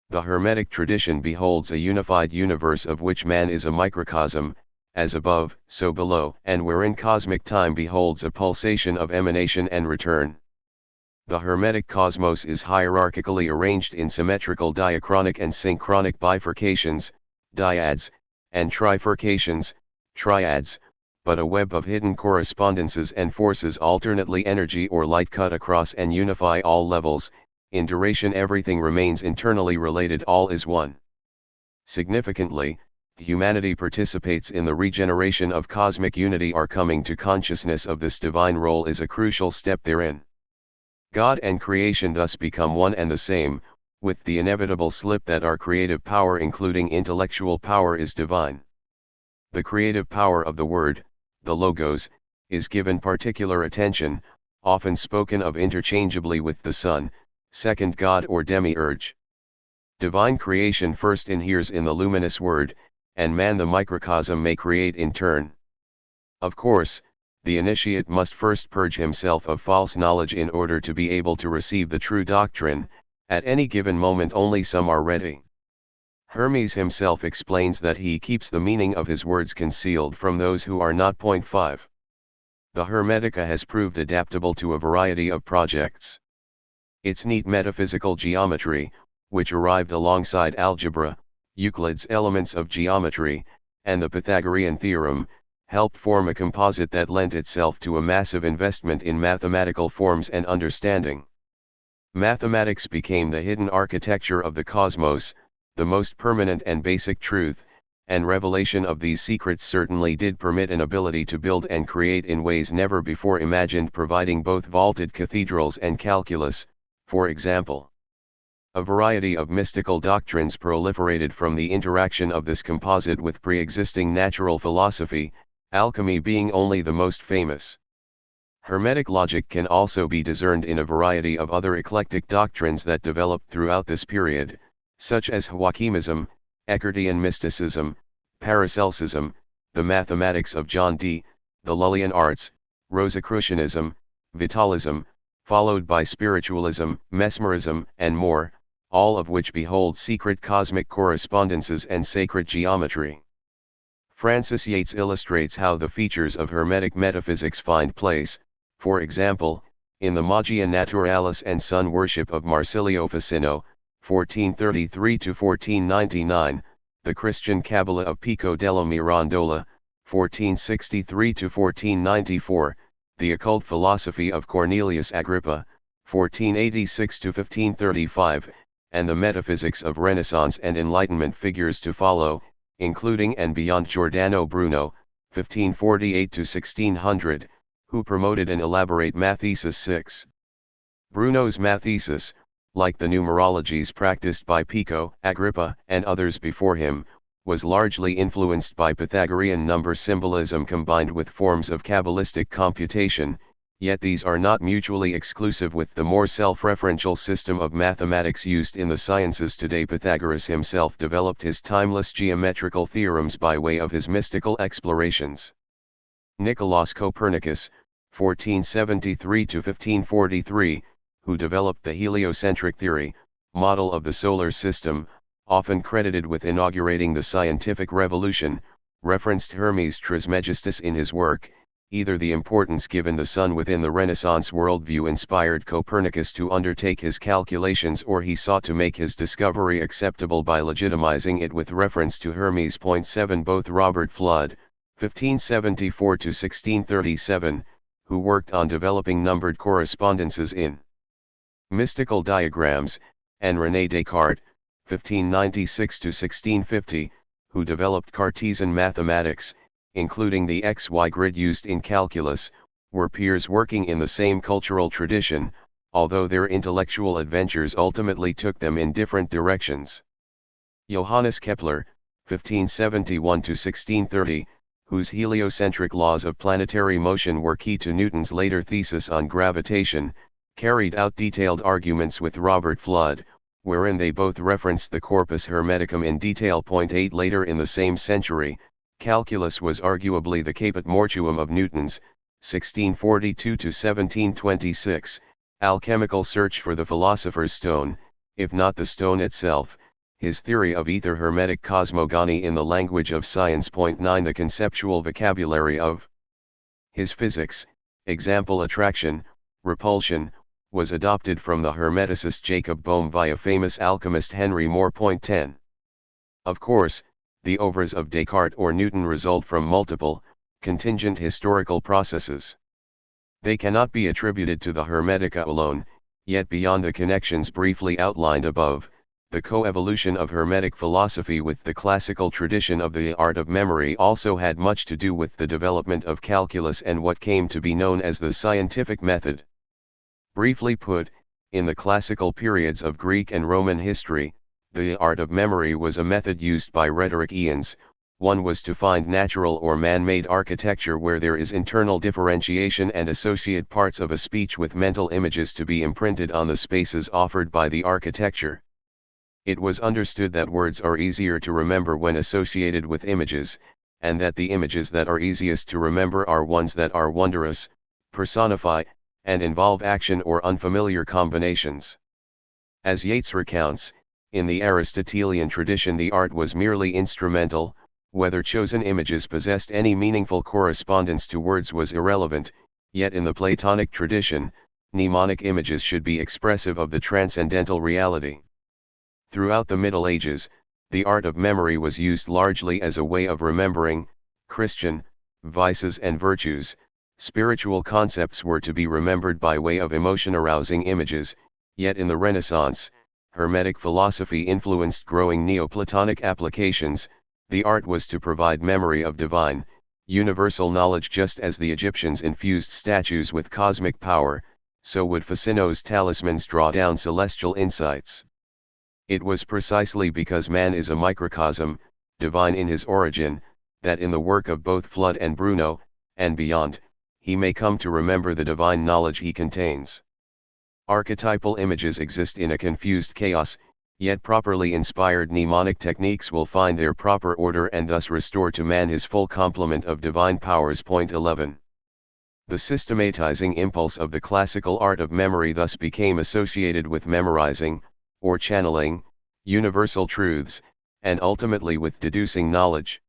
The Hermetic tradition beholds a unified universe of which man is a microcosm, as above, so below, and wherein cosmic time beholds a pulsation of emanation and return. The Hermetic cosmos is hierarchically arranged in symmetrical diachronic and synchronic bifurcations, dyads, and trifurcations, triads, but a web of hidden correspondences and forces alternately energy or light cut across and unify all levels. In duration everything remains internally related, all is one. Significantly, humanity participates in the regeneration of cosmic unity. Our coming to consciousness of this divine role is a crucial step therein. God and creation thus become one and the same, with the inevitable slip that our creative power including intellectual power is divine. The creative power of the Word, the Logos, is given particular attention, often spoken of interchangeably with the Son, second God or demiurge. Divine creation first inheres in the luminous Word, and man the microcosm may create in turn. Of course, the initiate must first purge himself of false knowledge in order to be able to receive the true doctrine. At any given moment only some are ready. Hermes himself explains that he keeps the meaning of his words concealed from those who are not. 5. The Hermetica has proved adaptable to a variety of projects. Its neat metaphysical geometry, which arrived alongside algebra, Euclid's Elements of Geometry, and the Pythagorean theorem, helped form a composite that lent itself to a massive investment in mathematical forms and understanding. Mathematics became the hidden architecture of the cosmos, the most permanent and basic truth, and revelation of these secrets certainly did permit an ability to build and create in ways never before imagined, providing both vaulted cathedrals and calculus, for example. A variety of mystical doctrines proliferated from the interaction of this composite with pre-existing natural philosophy, alchemy being only the most famous. Hermetic logic can also be discerned in a variety of other eclectic doctrines that developed throughout this period, such as Joachimism, Eckartian mysticism, Paracelsusm, the mathematics of John Dee, the Lullian arts, Rosicrucianism, Vitalism, followed by spiritualism, mesmerism, and more, all of which behold secret cosmic correspondences and sacred geometry. Francis Yates illustrates how the features of Hermetic metaphysics find place, for example, in the Magia Naturalis and Sun Worship of Marsilio Ficino, 1433–1499, the Christian Kabbalah of Pico della Mirandola, 1463–1494, the occult philosophy of Cornelius Agrippa, 1486–1535, and the metaphysics of Renaissance and Enlightenment figures to follow, including and beyond Giordano Bruno, 1548–1600, who promoted an elaborate mathesis 6. Bruno's mathesis, like the numerologies practiced by Pico, Agrippa, and others before him, was largely influenced by Pythagorean number symbolism combined with forms of Kabbalistic computation, yet these are not mutually exclusive with the more self-referential system of mathematics used in the sciences today. Pythagoras himself developed his timeless geometrical theorems by way of his mystical explorations. Nicolaus Copernicus, 1473–1543, who developed the heliocentric theory, model of the solar system, often credited with inaugurating the scientific revolution, referenced Hermes Trismegistus in his work. Either the importance given the sun within the Renaissance worldview inspired Copernicus to undertake his calculations, or he sought to make his discovery acceptable by legitimizing it with reference to Hermes. 7 Both Robert Flood, 1574–1637, who worked on developing numbered correspondences in mystical diagrams, and René Descartes, 1596–1650, who developed Cartesian mathematics, including the XY grid used in calculus, were peers working in the same cultural tradition, although their intellectual adventures ultimately took them in different directions. Johannes Kepler, 1571–1630, whose heliocentric laws of planetary motion were key to Newton's later thesis on gravitation, carried out detailed arguments with Robert Flood, wherein they both referenced the Corpus Hermeticum in detail. 8 Later in the same century, calculus was arguably the caput mortuum of Newton's, 1642–1726, alchemical search for the philosopher's stone, if not the stone itself. His theory of ether, Hermetic cosmogony in the language of science. 9 The conceptual vocabulary of his physics, example attraction, repulsion, was adopted from the Hermeticist Jacob Boehme via famous alchemist Henry Moore. 10 Of course, the oeuvres of Descartes or Newton result from multiple, contingent historical processes. They cannot be attributed to the Hermetica alone, yet beyond the connections briefly outlined above, the co-evolution of Hermetic philosophy with the classical tradition of the art of memory also had much to do with the development of calculus and what came to be known as the scientific method. Briefly put, in the classical periods of Greek and Roman history, the art of memory was a method used by rhetoricians. One was to find natural or man-made architecture where there is internal differentiation and associate parts of a speech with mental images to be imprinted on the spaces offered by the architecture. It was understood that words are easier to remember when associated with images, and that the images that are easiest to remember are ones that are wondrous, personify, and involve action or unfamiliar combinations. As Yeats recounts, in the Aristotelian tradition the art was merely instrumental. Whether chosen images possessed any meaningful correspondence to words was irrelevant, yet in the Platonic tradition, mnemonic images should be expressive of the transcendental reality. Throughout the Middle Ages, the art of memory was used largely as a way of remembering Christian vices and virtues. Spiritual concepts were to be remembered by way of emotion-arousing images, yet in the Renaissance, Hermetic philosophy influenced growing Neoplatonic applications. The art was to provide memory of divine, universal knowledge. Just as the Egyptians infused statues with cosmic power, so would Ficino's talismans draw down celestial insights. It was precisely because man is a microcosm, divine in his origin, that in the work of both Flood and Bruno, and beyond, he may come to remember the divine knowledge he contains. Archetypal images exist in a confused chaos, yet properly inspired mnemonic techniques will find their proper order and thus restore to man his full complement of divine powers. 11. The systematizing impulse of the classical art of memory thus became associated with memorizing, or channeling, universal truths, and ultimately with deducing knowledge.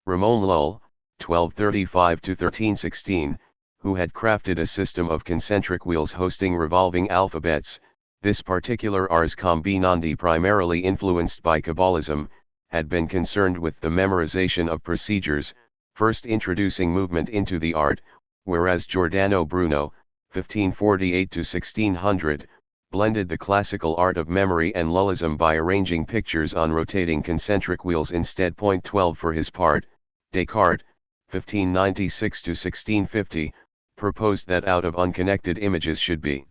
Ramon Lull, 1235–1316, who had crafted a system of concentric wheels hosting revolving alphabets. This particular Ars Combinandi, primarily influenced by Kabbalism, had been concerned with the memorization of procedures, first introducing movement into the art, whereas Giordano Bruno, 1548–1600, blended the classical art of memory and Lullism by arranging pictures on rotating concentric wheels instead. Point 12 For his part, Descartes, 1596–1650, proposed that out of unconnected images should be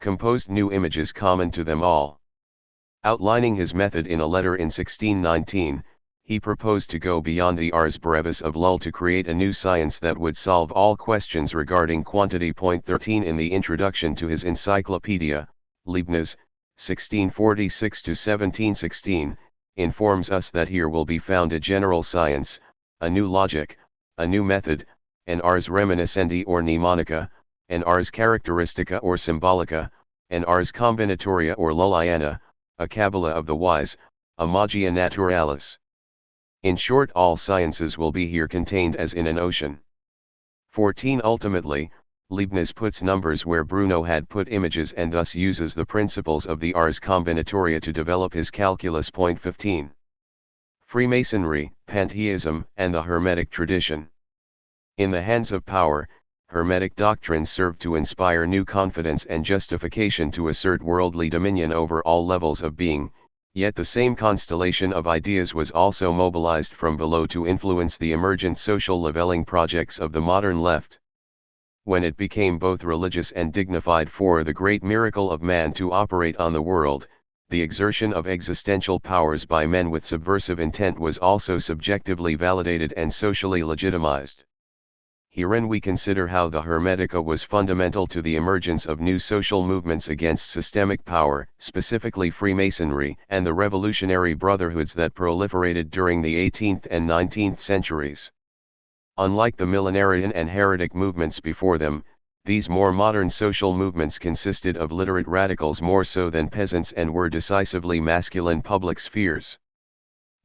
composed new images common to them all. Outlining his method in a letter in 1619, he proposed to go beyond the ars brevis of Lull to create a new science that would solve all questions regarding quantity. Point 13 In the introduction to his encyclopedia, Leibniz, 1646–1716, informs us that here will be found a general science, a new logic, a new method, an ars reminiscendi or mnemonica, an ars characteristica or symbolica, an ars combinatoria or Lulliana, a Kabbalah of the wise, a magia naturalis. In short, all sciences will be here contained as in an ocean. 14 Ultimately, Leibniz puts numbers where Bruno had put images and thus uses the principles of the ars combinatoria to develop his calculus. Point 15. Freemasonry, pantheism, and the Hermetic tradition. In the hands of power, Hermetic doctrines served to inspire new confidence and justification to assert worldly dominion over all levels of being, yet the same constellation of ideas was also mobilized from below to influence the emergent social leveling projects of the modern left. When it became both religious and dignified for the great miracle of man to operate on the world, the exertion of existential powers by men with subversive intent was also subjectively validated and socially legitimized. Herein we consider how the Hermetica was fundamental to the emergence of new social movements against systemic power, specifically Freemasonry, and the revolutionary brotherhoods that proliferated during the 18th and 19th centuries. Unlike the millenarian and heretic movements before them, these more modern social movements consisted of literate radicals more so than peasants and were decisively masculine public spheres.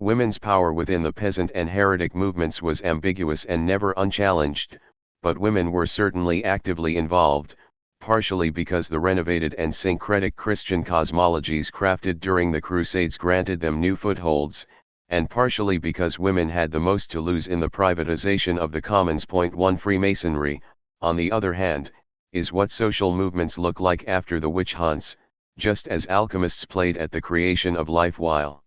Women's power within the peasant and heretic movements was ambiguous and never unchallenged, but women were certainly actively involved, partially because the renovated and syncretic Christian cosmologies crafted during the Crusades granted them new footholds, and partially because women had the most to lose in the privatization of the commons. Point 1 Freemasonry, on the other hand, is what social movements look like after the witch hunts, just as alchemists played at the creation of life while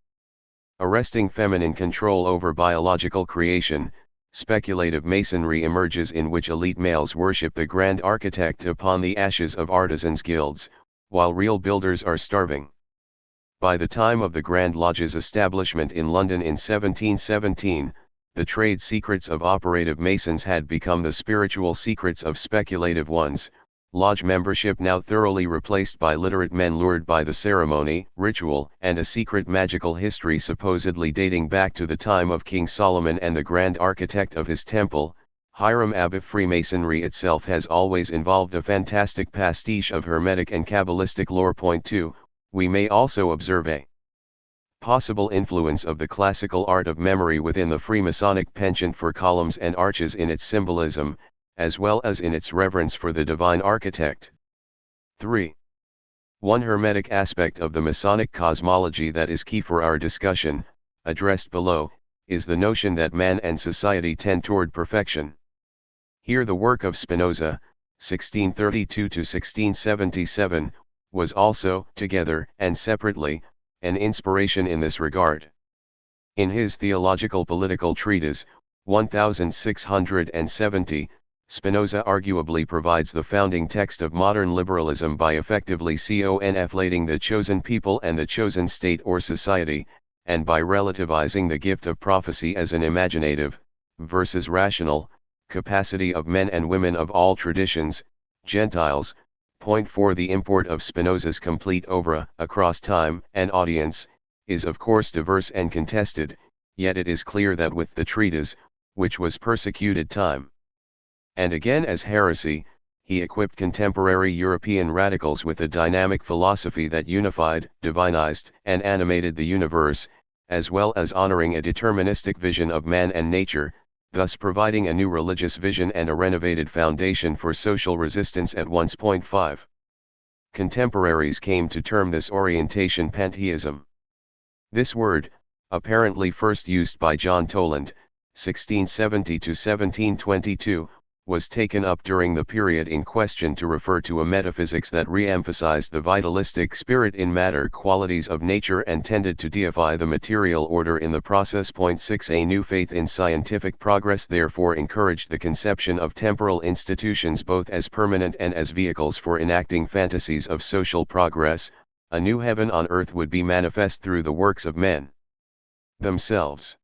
arresting feminine control over biological creation. Speculative masonry emerges in which elite males worship the grand architect upon the ashes of artisans' guilds, while real builders are starving. By the time of the Grand Lodge's establishment in London in 1717, the trade secrets of operative masons had become the spiritual secrets of speculative ones, lodge membership now thoroughly replaced by literate men lured by the ceremony, ritual, and a secret magical history supposedly dating back to the time of King Solomon and the grand architect of his temple, Hiram Abiff. Freemasonry itself has always involved a fantastic pastiche of Hermetic and Kabbalistic lore. Point 2, we may also observe a possible influence of the classical art of memory within the Freemasonic penchant for columns and arches in its symbolism, as well as in its reverence for the divine architect. 3. One Hermetic aspect of the Masonic cosmology that is key for our discussion, addressed below, is the notion that man and society tend toward perfection. Here the work of Spinoza, 1632–1677, was also, together and separately, an inspiration in this regard. In his theological political treatise, 1670, Spinoza arguably provides the founding text of modern liberalism by effectively conflating the chosen people and the chosen state or society, and by relativizing the gift of prophecy as an imaginative, versus rational, capacity of men and women of all traditions, Gentiles. Point 4 The import of Spinoza's complete oeuvre, across time and audience, is of course diverse and contested, yet it is clear that with the treatise, which was persecuted time and again as heresy, he equipped contemporary European radicals with a dynamic philosophy that unified, divinized, and animated the universe, as well as honoring a deterministic vision of man and nature. thus providing a new religious vision and a renovated foundation for social resistance at once. 5. Contemporaries came to term this orientation pantheism. This word, apparently first used by John Toland, 1670 to 1722, was taken up during the period in question to refer to a metaphysics that re-emphasized the vitalistic spirit in matter qualities of nature and tended to deify the material order in the process. 6. A new faith in scientific progress therefore encouraged the conception of temporal institutions both as permanent and as vehicles for enacting fantasies of social progress. A new heaven on earth would be manifest through the works of men themselves.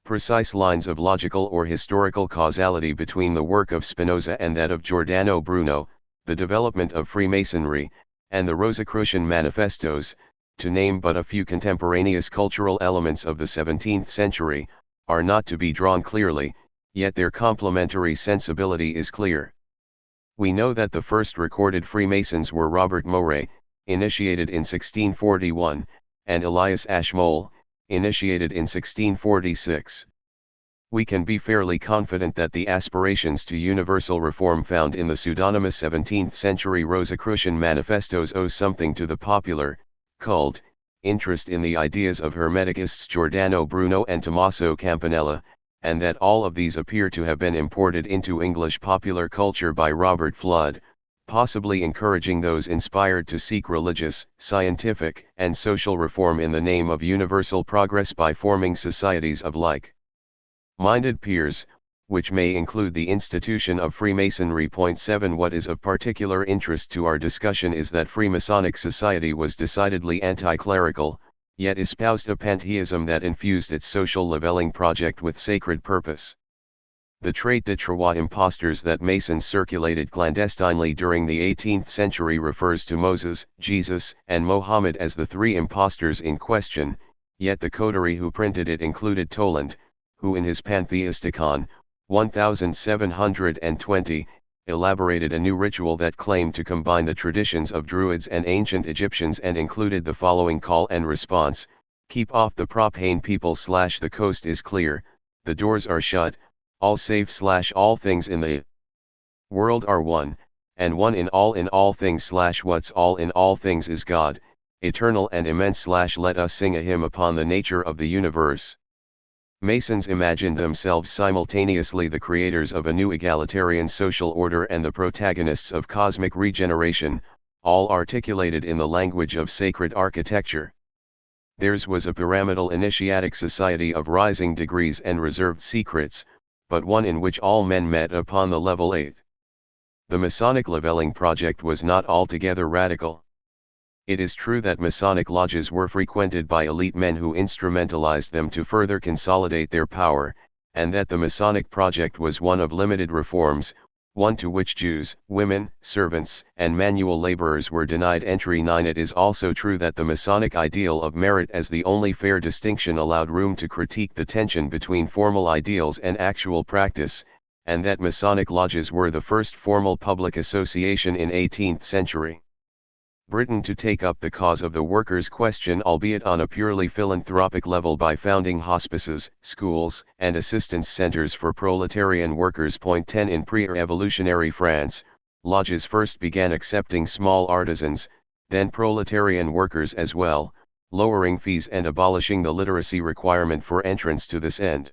Precise lines of logical or historical causality between the work of Spinoza and that of Giordano Bruno, the development of Freemasonry, and the Rosicrucian manifestos, to name but a few contemporaneous cultural elements of the 17th century, are not to be drawn clearly, yet their complementary sensibility is clear. We know that the first recorded Freemasons were Robert Moray, initiated in 1641, and Elias Ashmole, initiated in 1646. We can be fairly confident that the aspirations to universal reform found in the pseudonymous 17th century Rosicrucian manifestos owe something to the popular, cult, interest in the ideas of Hermeticists Giordano Bruno and Tommaso Campanella, and that all of these appear to have been imported into English popular culture by Robert Flood, possibly encouraging those inspired to seek religious, scientific, and social reform in the name of universal progress by forming societies of like-minded peers, which may include the institution of Freemasonry. 7. What is of particular interest to our discussion is that Freemasonic society was decidedly anti-clerical, yet espoused a pantheism that infused its social leveling project with sacred purpose. The trait de trois impostors that Masons circulated clandestinely during the 18th century refers to Moses, Jesus, and Mohammed as the three impostors in question, yet the coterie who printed it included Toland, who in his Pantheisticon, 1720, elaborated a new ritual that claimed to combine the traditions of Druids and ancient Egyptians and included the following call and response: keep off the profane people / the coast is clear, the doors are shut, all safe / all things in the world are one, and one in all things / what's all in all things is God, eternal and immense / let us sing a hymn upon the nature of the universe. Masons imagined themselves simultaneously the creators of a new egalitarian social order and the protagonists of cosmic regeneration, all articulated in the language of sacred architecture. Theirs was a pyramidal initiatic society of rising degrees and reserved secrets, but one in which all men met upon the level 8. The Masonic leveling project was not altogether radical. It is true that Masonic lodges were frequented by elite men who instrumentalized them to further consolidate their power, and that the Masonic project was one of limited reforms, one to which Jews, women, servants, and manual laborers were denied entry. 9. It is also true that the Masonic ideal of merit as the only fair distinction allowed room to critique the tension between formal ideals and actual practice, and that Masonic lodges were the first formal public association in 18th century Britain to take up the cause of the workers' question, albeit on a purely philanthropic level, by founding hospices, schools, and assistance centers for proletarian workers. 10. In pre-revolutionary France, lodges first began accepting small artisans, then proletarian workers as well, lowering fees and abolishing the literacy requirement for entrance to this end.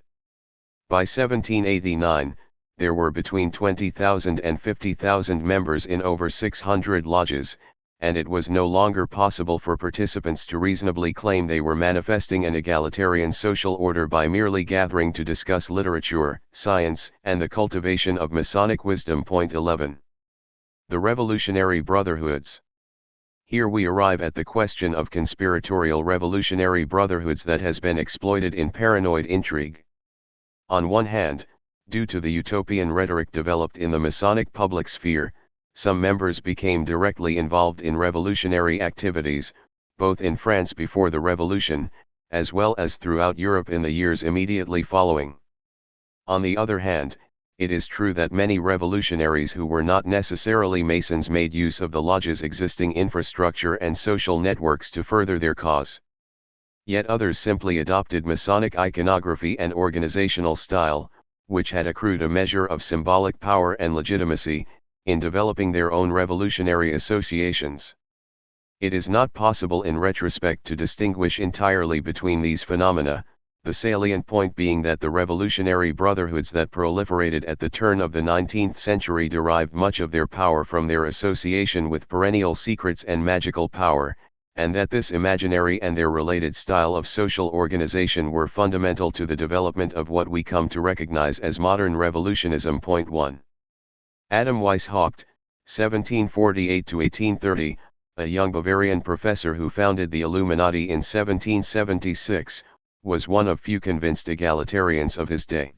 By 1789, there were between 20,000 and 50,000 members in over 600 lodges, and it was no longer possible for participants to reasonably claim they were manifesting an egalitarian social order by merely gathering to discuss literature, science, and the cultivation of Masonic wisdom. 11. The Revolutionary Brotherhoods. Here we arrive at the question of conspiratorial revolutionary brotherhoods that has been exploited in paranoid intrigue. On one hand, due to the utopian rhetoric developed in the Masonic public sphere, some members became directly involved in revolutionary activities, both in France before the Revolution, as well as throughout Europe in the years immediately following. On the other hand, it is true that many revolutionaries who were not necessarily Masons made use of the lodge's existing infrastructure and social networks to further their cause. Yet others simply adopted Masonic iconography and organizational style, which had accrued a measure of symbolic power and legitimacy, in developing their own revolutionary associations. It is not possible in retrospect to distinguish entirely between these phenomena, the salient point being that the revolutionary brotherhoods that proliferated at the turn of the 19th century derived much of their power from their association with perennial secrets and magical power, and that this imaginary and their related style of social organization were fundamental to the development of what we come to recognize as modern revolutionism. Point 1. Adam Weishaupt, 1748–1830, a young Bavarian professor who founded the Illuminati in 1776, was one of few convinced egalitarians of his day.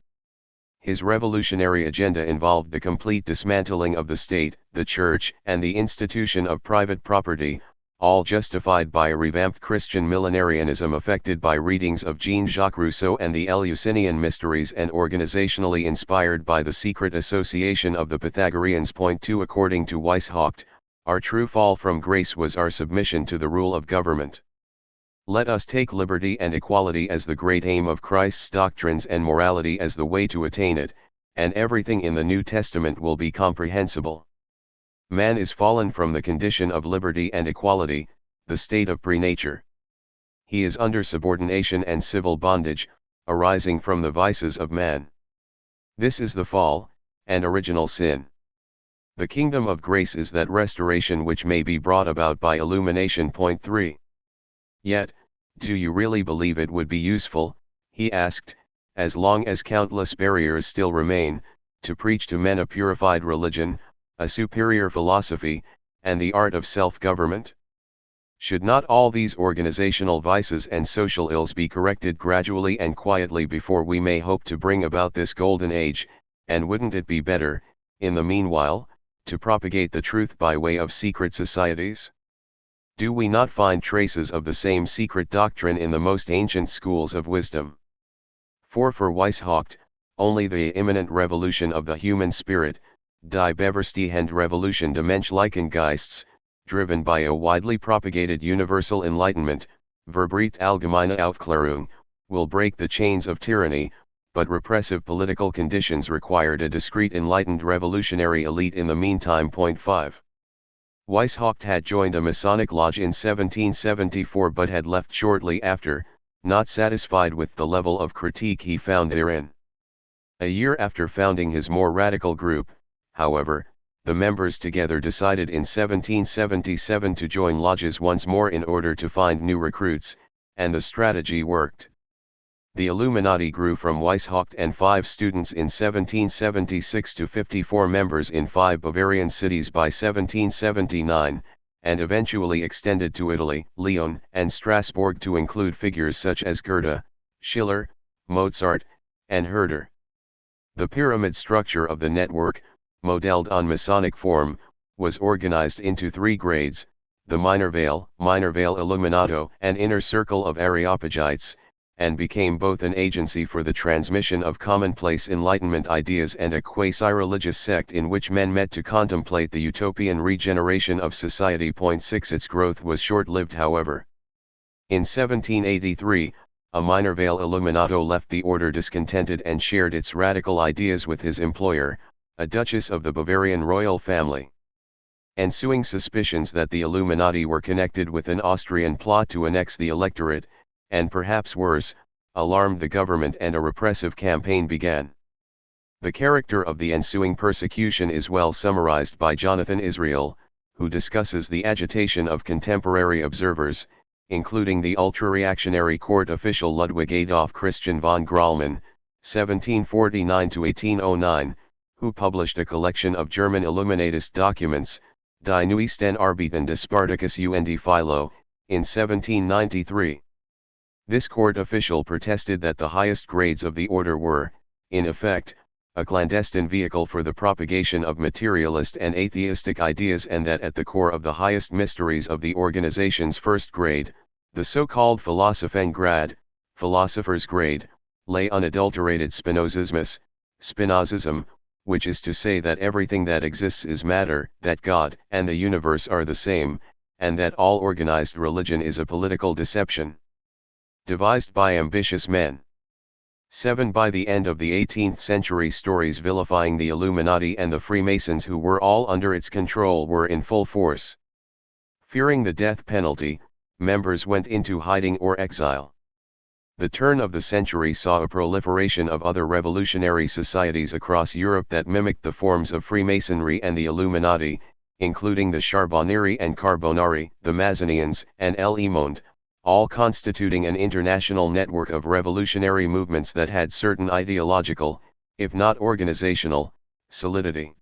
His revolutionary agenda involved the complete dismantling of the state, the church, and the institution of private property, all justified by a revamped Christian millenarianism affected by readings of Jean-Jacques Rousseau and the Eleusinian Mysteries and organizationally inspired by the secret association of the Pythagoreans. Point 2. According to Weishaupt, our true fall from grace was our submission to the rule of government. Let us take liberty and equality as the great aim of Christ's doctrines and morality as the way to attain it, and everything in the New Testament will be comprehensible. Man is fallen from the condition of liberty and equality, the state of pre-nature. He is under subordination and civil bondage, arising from the vices of man. This is the fall, and original sin. The kingdom of grace is that restoration which may be brought about by illumination. Point 3. Yet, do you really believe it would be useful, he asked, as long as countless barriers still remain, to preach to men a purified religion, a superior philosophy, and the art of self-government? Should not all these organizational vices and social ills be corrected gradually and quietly before we may hope to bring about this golden age, and wouldn't it be better, in the meanwhile, to propagate the truth by way of secret societies? Do we not find traces of the same secret doctrine in the most ancient schools of wisdom? For Weishaupt, only the imminent revolution of the human spirit, die bevorstehende Revolution des menschlichen Geists, driven by a widely propagated universal enlightenment, verbreite allgemeine Aufklärung, will break the chains of tyranny, but repressive political conditions required a discreet enlightened revolutionary elite in the meantime. Point 5. Weishaupt had joined a Masonic lodge in 1774 but had left shortly after, not satisfied with the level of critique he found therein. A year after founding his more radical group, however, the members together decided in 1777 to join lodges once more in order to find new recruits, and the strategy worked. The Illuminati grew from Weishaupt and 5 students in 1776 to 54 members in 5 Bavarian cities by 1779, and eventually extended to Italy, Lyon, and Strasbourg to include figures such as Goethe, Schiller, Mozart, and Herder. The pyramid structure of the network, modeled on Masonic form, was organized into 3 grades: the Minor Veil Illuminato, and Inner Circle of Areopagites, and became both an agency for the transmission of commonplace Enlightenment ideas and a quasi-religious sect in which men met to contemplate the utopian regeneration of society. Point 6. Its growth was short-lived, however. In 1783, a Minor Veil Illuminato left the order discontented and shared its radical ideas with his employer, a duchess of the Bavarian royal family. Ensuing suspicions that the Illuminati were connected with an Austrian plot to annex the electorate, and perhaps worse, alarmed the government and a repressive campaign began. The character of the ensuing persecution is well summarized by Jonathan Israel, who discusses the agitation of contemporary observers, including the ultra-reactionary court official Ludwig Adolf Christian von Grallmann, 1749–1809, who published a collection of German Illuminatist documents, Die neuesten Arbeiten des Spartacus und Philo, in 1793. This court official protested that the highest grades of the order were, in effect, a clandestine vehicle for the propagation of materialist and atheistic ideas, and that at the core of the highest mysteries of the organization's first grade, the so-called Philosophengrad, philosopher's grade, lay unadulterated Spinozism, which is to say that everything that exists is matter, that God and the universe are the same, and that all organized religion is a political deception devised by ambitious men. 7. By the end of the 18th century, stories vilifying the Illuminati and the Freemasons, who were all under its control, were in full force. Fearing the death penalty, members went into hiding or exile. The turn of the century saw a proliferation of other revolutionary societies across Europe that mimicked the forms of Freemasonry and the Illuminati, including the Charbonnieri and Carbonari, the Mazzinians, and El Monde, all constituting an international network of revolutionary movements that had certain ideological, if not organizational, solidity.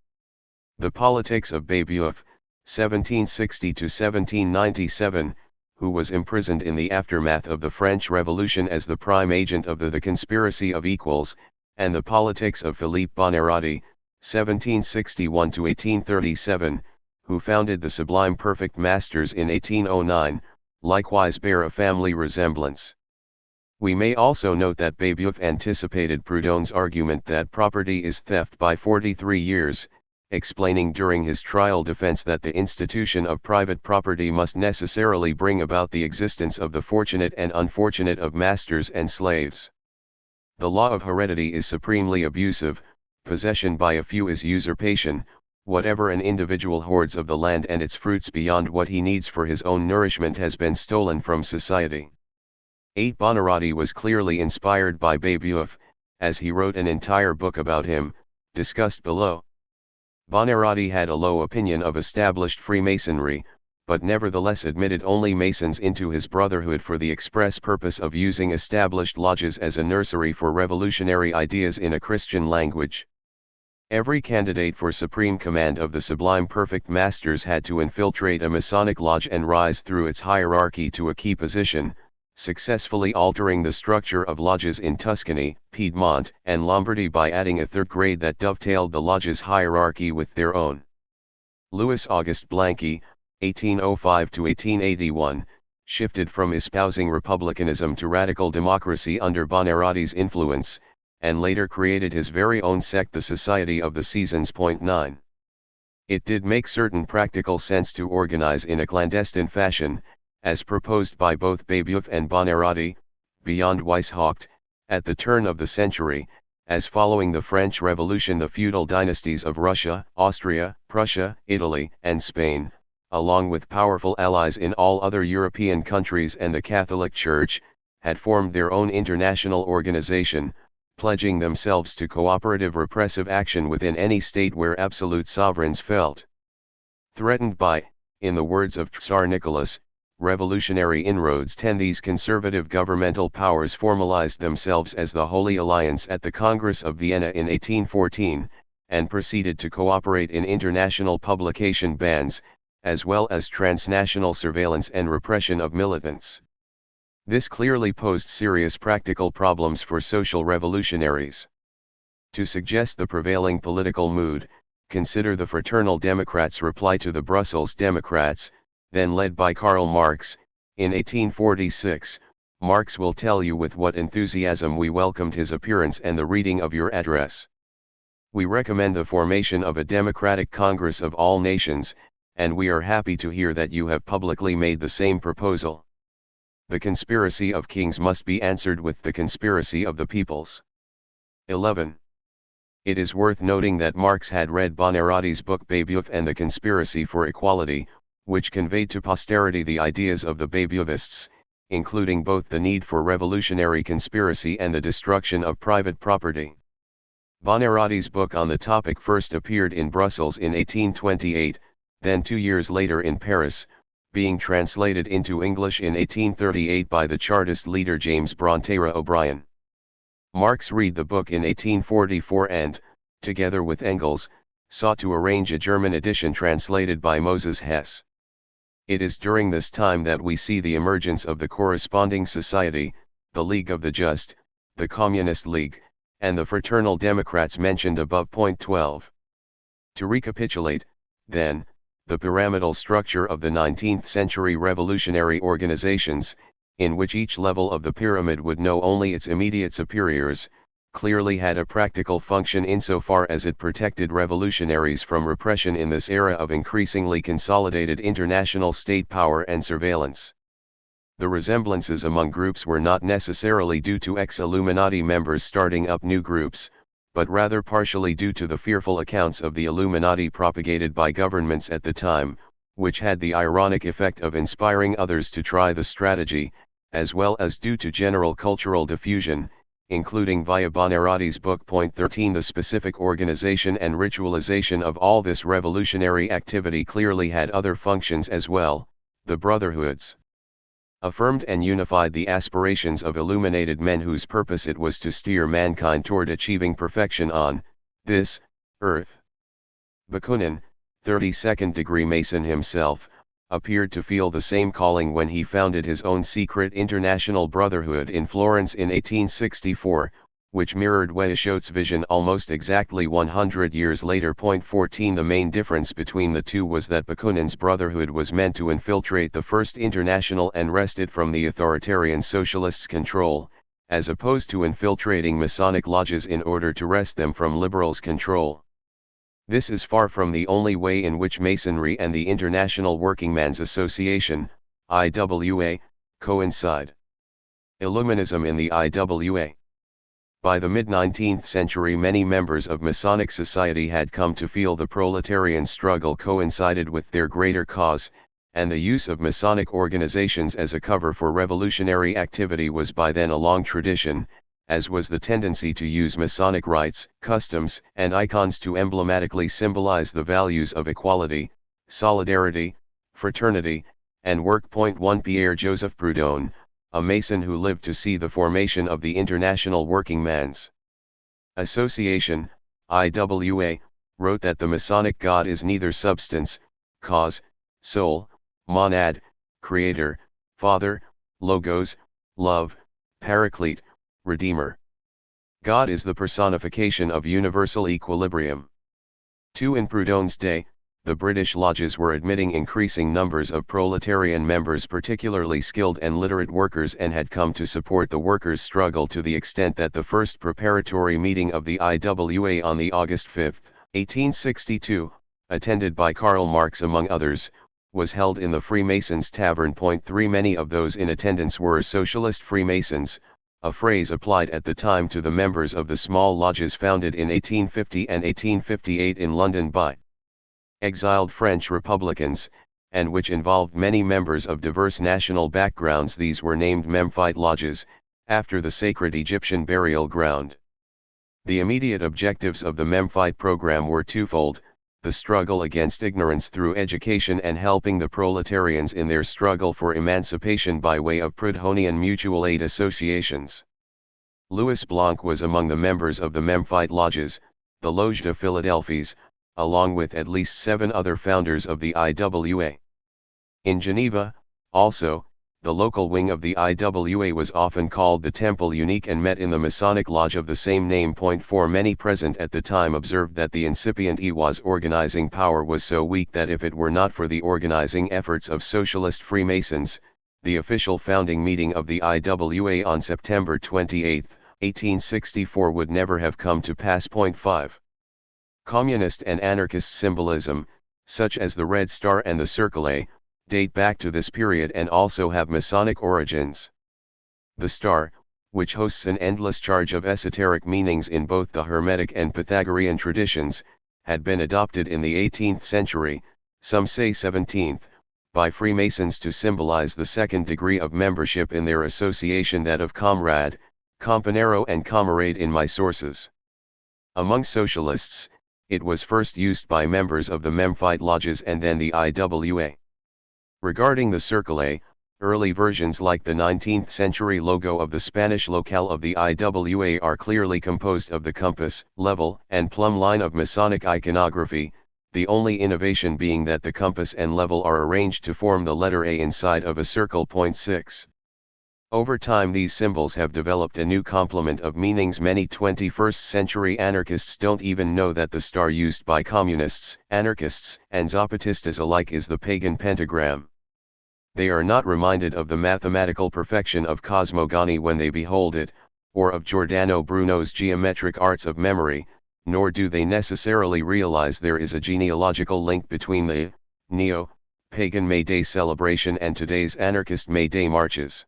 The politics of Babeuf, 1760 to 1797, who was imprisoned in the aftermath of the French Revolution as the prime agent of the conspiracy of equals, and the politics of Philippe Buonarroti, 1761 to 1837, who founded the Sublime Perfect Masters in 1809, likewise bear a family resemblance. We may also note that Babeuf anticipated Proudhon's argument that property is theft by 43 years, explaining during his trial defense that the institution of private property must necessarily bring about the existence of the fortunate and unfortunate, of masters and slaves. The law of heredity is supremely abusive. Possession by a few is usurpation. Whatever an individual hoards of the land and its fruits beyond what he needs for his own nourishment has been stolen from society. 8. Buonarroti was clearly inspired by Babeuf, as he wrote an entire book about him, discussed below. Buonarroti had a low opinion of established Freemasonry, but nevertheless admitted only Masons into his brotherhood for the express purpose of using established lodges as a nursery for revolutionary ideas in a Christian language. Every candidate for supreme command of the Sublime Perfect Masters had to infiltrate a Masonic lodge and rise through its hierarchy to a key position, successfully altering the structure of lodges in Tuscany, Piedmont, and Lombardy by adding a third grade that dovetailed the lodge's hierarchy with their own. Louis Auguste Blanqui, 1805 to 1881, shifted from espousing republicanism to radical democracy under Buonarroti's influence, and later created his very own sect, the Society of the Seasons. 9. It did make certain practical sense to organize in a clandestine fashion, as proposed by both Babeuf and Buonarroti, beyond Weishaupt, at the turn of the century, as following the French Revolution the feudal dynasties of Russia, Austria, Prussia, Italy, and Spain, along with powerful allies in all other European countries and the Catholic Church, had formed their own international organization, pledging themselves to cooperative repressive action within any state where absolute sovereigns felt threatened by, in the words of Tsar Nicholas, revolutionary inroads. 10. These conservative governmental powers formalized themselves as the Holy Alliance at the Congress of Vienna in 1814, and proceeded to cooperate in international publication bans, as well as transnational surveillance and repression of militants. This clearly posed serious practical problems for social revolutionaries. To suggest the prevailing political mood, consider the Fraternal Democrats' reply to the Brussels Democrats, then led by Karl Marx, in 1846. Marx will tell you with what enthusiasm we welcomed his appearance and the reading of your address. We recommend the formation of a democratic Congress of all nations, and we are happy to hear that you have publicly made the same proposal. The conspiracy of kings must be answered with the conspiracy of the peoples. 11. It is worth noting that Marx had read Buonarroti's book Babeuf and the Conspiracy for Equality, which conveyed to posterity the ideas of the Babeuvists, including both the need for revolutionary conspiracy and the destruction of private property. Buonarroti's book on the topic first appeared in Brussels in 1828, then 2 years later in Paris, being translated into English in 1838 by the Chartist leader James Bronterra O'Brien. Marx read the book in 1844 and, together with Engels, sought to arrange a German edition translated by Moses Hess. It is during this time that we see the emergence of the corresponding society, the League of the Just, the Communist League, and the Fraternal Democrats mentioned above. 12. To recapitulate, then, the pyramidal structure of the 19th century revolutionary organizations, in which each level of the pyramid would know only its immediate superiors, clearly had a practical function insofar as it protected revolutionaries from repression in this era of increasingly consolidated international state power and surveillance. The resemblances among groups were not necessarily due to ex-Illuminati members starting up new groups, but rather partially due to the fearful accounts of the Illuminati propagated by governments at the time, which had the ironic effect of inspiring others to try the strategy, as well as due to general cultural diffusion, including via Buonarroti's book Point 13. The specific organization and ritualization of all this revolutionary activity clearly had other functions as well. The brotherhoods affirmed and unified the aspirations of illuminated men whose purpose it was to steer mankind toward achieving perfection on this earth. Bakunin, 32nd degree Mason himself, appeared to feel the same calling when he founded his own secret international brotherhood in Florence in 1864, which mirrored Weishaukt's vision almost exactly 100 years later. Point 14. The main difference between the two was that Bakunin's brotherhood was meant to infiltrate the First International and wrest it from the authoritarian socialists' control, as opposed to infiltrating Masonic lodges in order to wrest them from liberals' control. This is far from the only way in which Masonry and the International Workingmen's Association, IWA, coincide. Illuminism in the IWA. By the mid-19th century, many members of Masonic society had come to feel the proletarian struggle coincided with their greater cause, and the use of Masonic organizations as a cover for revolutionary activity was by then a long tradition, as was the tendency to use Masonic rites, customs, and icons to emblematically symbolize the values of equality, solidarity, fraternity, and work. Point 1. Pierre-Joseph Proudhon, a Mason who lived to see the formation of the International Workingmen's Association, IWA, wrote that the Masonic God is neither substance, cause, soul, monad, creator, father, logos, love, paraclete, Redeemer. God is the personification of universal equilibrium. 2. In Proudhon's day, the British lodges were admitting increasing numbers of proletarian members, particularly skilled and literate workers, and had come to support the workers' struggle to the extent that the first preparatory meeting of the IWA on the August 5, 1862, attended by Karl Marx among others, was held in the Freemasons' Tavern. Point 3. Many of those in attendance were Socialist Freemasons, a phrase applied at the time to the members of the small lodges founded in 1850 and 1858 in London by exiled French Republicans, and which involved many members of diverse national backgrounds. These were named Memphite lodges, after the sacred Egyptian burial ground. The immediate objectives of the Memphite program were twofold: the struggle against ignorance through education and helping the proletarians in their struggle for emancipation by way of Proudhonian mutual aid associations. Louis Blanc was among the members of the Memphite lodges, the Loge de Philadelphie, along with at least 7 other founders of the IWA. In Geneva, also, the local wing of the IWA was often called the Temple Unique and met in the Masonic lodge of the same name. Point 4. Many present at the time observed that the incipient IWA's organizing power was so weak that if it were not for the organizing efforts of Socialist Freemasons, the official founding meeting of the IWA on September 28, 1864 would never have come to pass. Point 5. Communist and anarchist symbolism, such as the Red Star and the Circle A, date back to this period and also have Masonic origins. The star, which hosts an endless charge of esoteric meanings in both the Hermetic and Pythagorean traditions, had been adopted in the 18th century, some say 17th, by Freemasons to symbolize the second degree of membership in their association, that of comrade, companero and camarade in my sources. Among socialists, it was first used by members of the Memphite lodges and then the IWA. Regarding the Circle A, early versions like the 19th century logo of the Spanish locale of the IWA are clearly composed of the compass, level, and plumb line of Masonic iconography, the only innovation being that the compass and level are arranged to form the letter A inside of a circle. Point 6. Over time these symbols have developed a new complement of meanings. Many 21st century anarchists don't even know that the star used by communists, anarchists, and Zapatistas alike is the pagan pentagram. They are not reminded of the mathematical perfection of cosmogony when they behold it, or of Giordano Bruno's geometric arts of memory, nor do they necessarily realize there is a genealogical link between the neo pagan May Day celebration and today's anarchist May Day marches.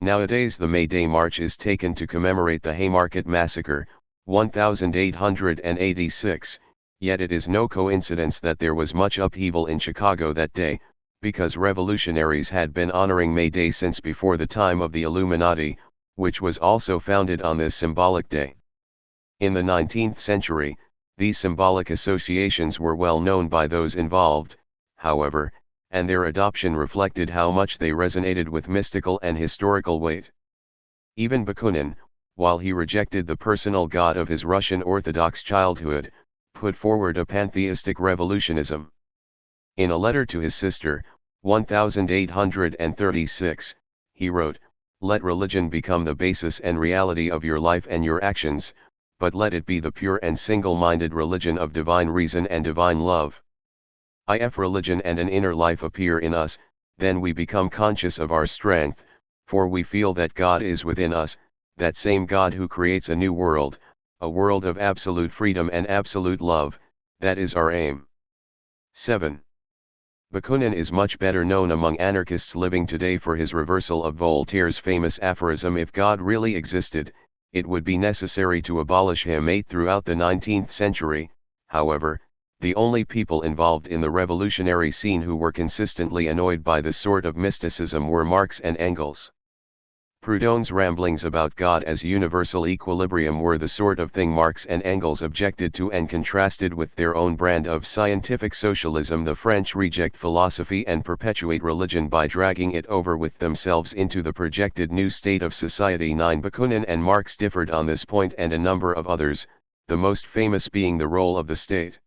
Nowadays the May Day march is taken to commemorate the Haymarket Massacre, 1886, yet it is no coincidence that there was much upheaval in Chicago that day, because revolutionaries had been honoring May Day since before the time of the Illuminati, which was also founded on this symbolic day. In the 19th century, these symbolic associations were well known by those involved, however, and their adoption reflected how much they resonated with mystical and historical weight. Even Bakunin, while he rejected the personal God of his Russian Orthodox childhood, put forward a pantheistic revolutionism. In a letter to his sister, 1836, he wrote, "Let religion become the basis and reality of your life and your actions, but let it be the pure and single-minded religion of divine reason and divine love. If religion and an inner life appear in us, then we become conscious of our strength, for we feel that God is within us, that same God who creates a new world, a world of absolute freedom and absolute love, that is our aim." 7. Bakunin is much better known among anarchists living today for his reversal of Voltaire's famous aphorism, "If God really existed, it would be necessary to abolish him." Throughout the 19th century, however, the only people involved in the revolutionary scene who were consistently annoyed by this sort of mysticism were Marx and Engels. Proudhon's ramblings about God as universal equilibrium were the sort of thing Marx and Engels objected to and contrasted with their own brand of scientific socialism. The French reject philosophy and perpetuate religion by dragging it over with themselves into the projected new state of society. 9. Bakunin and Marx differed on this point and a number of others, the most famous being the role of the state.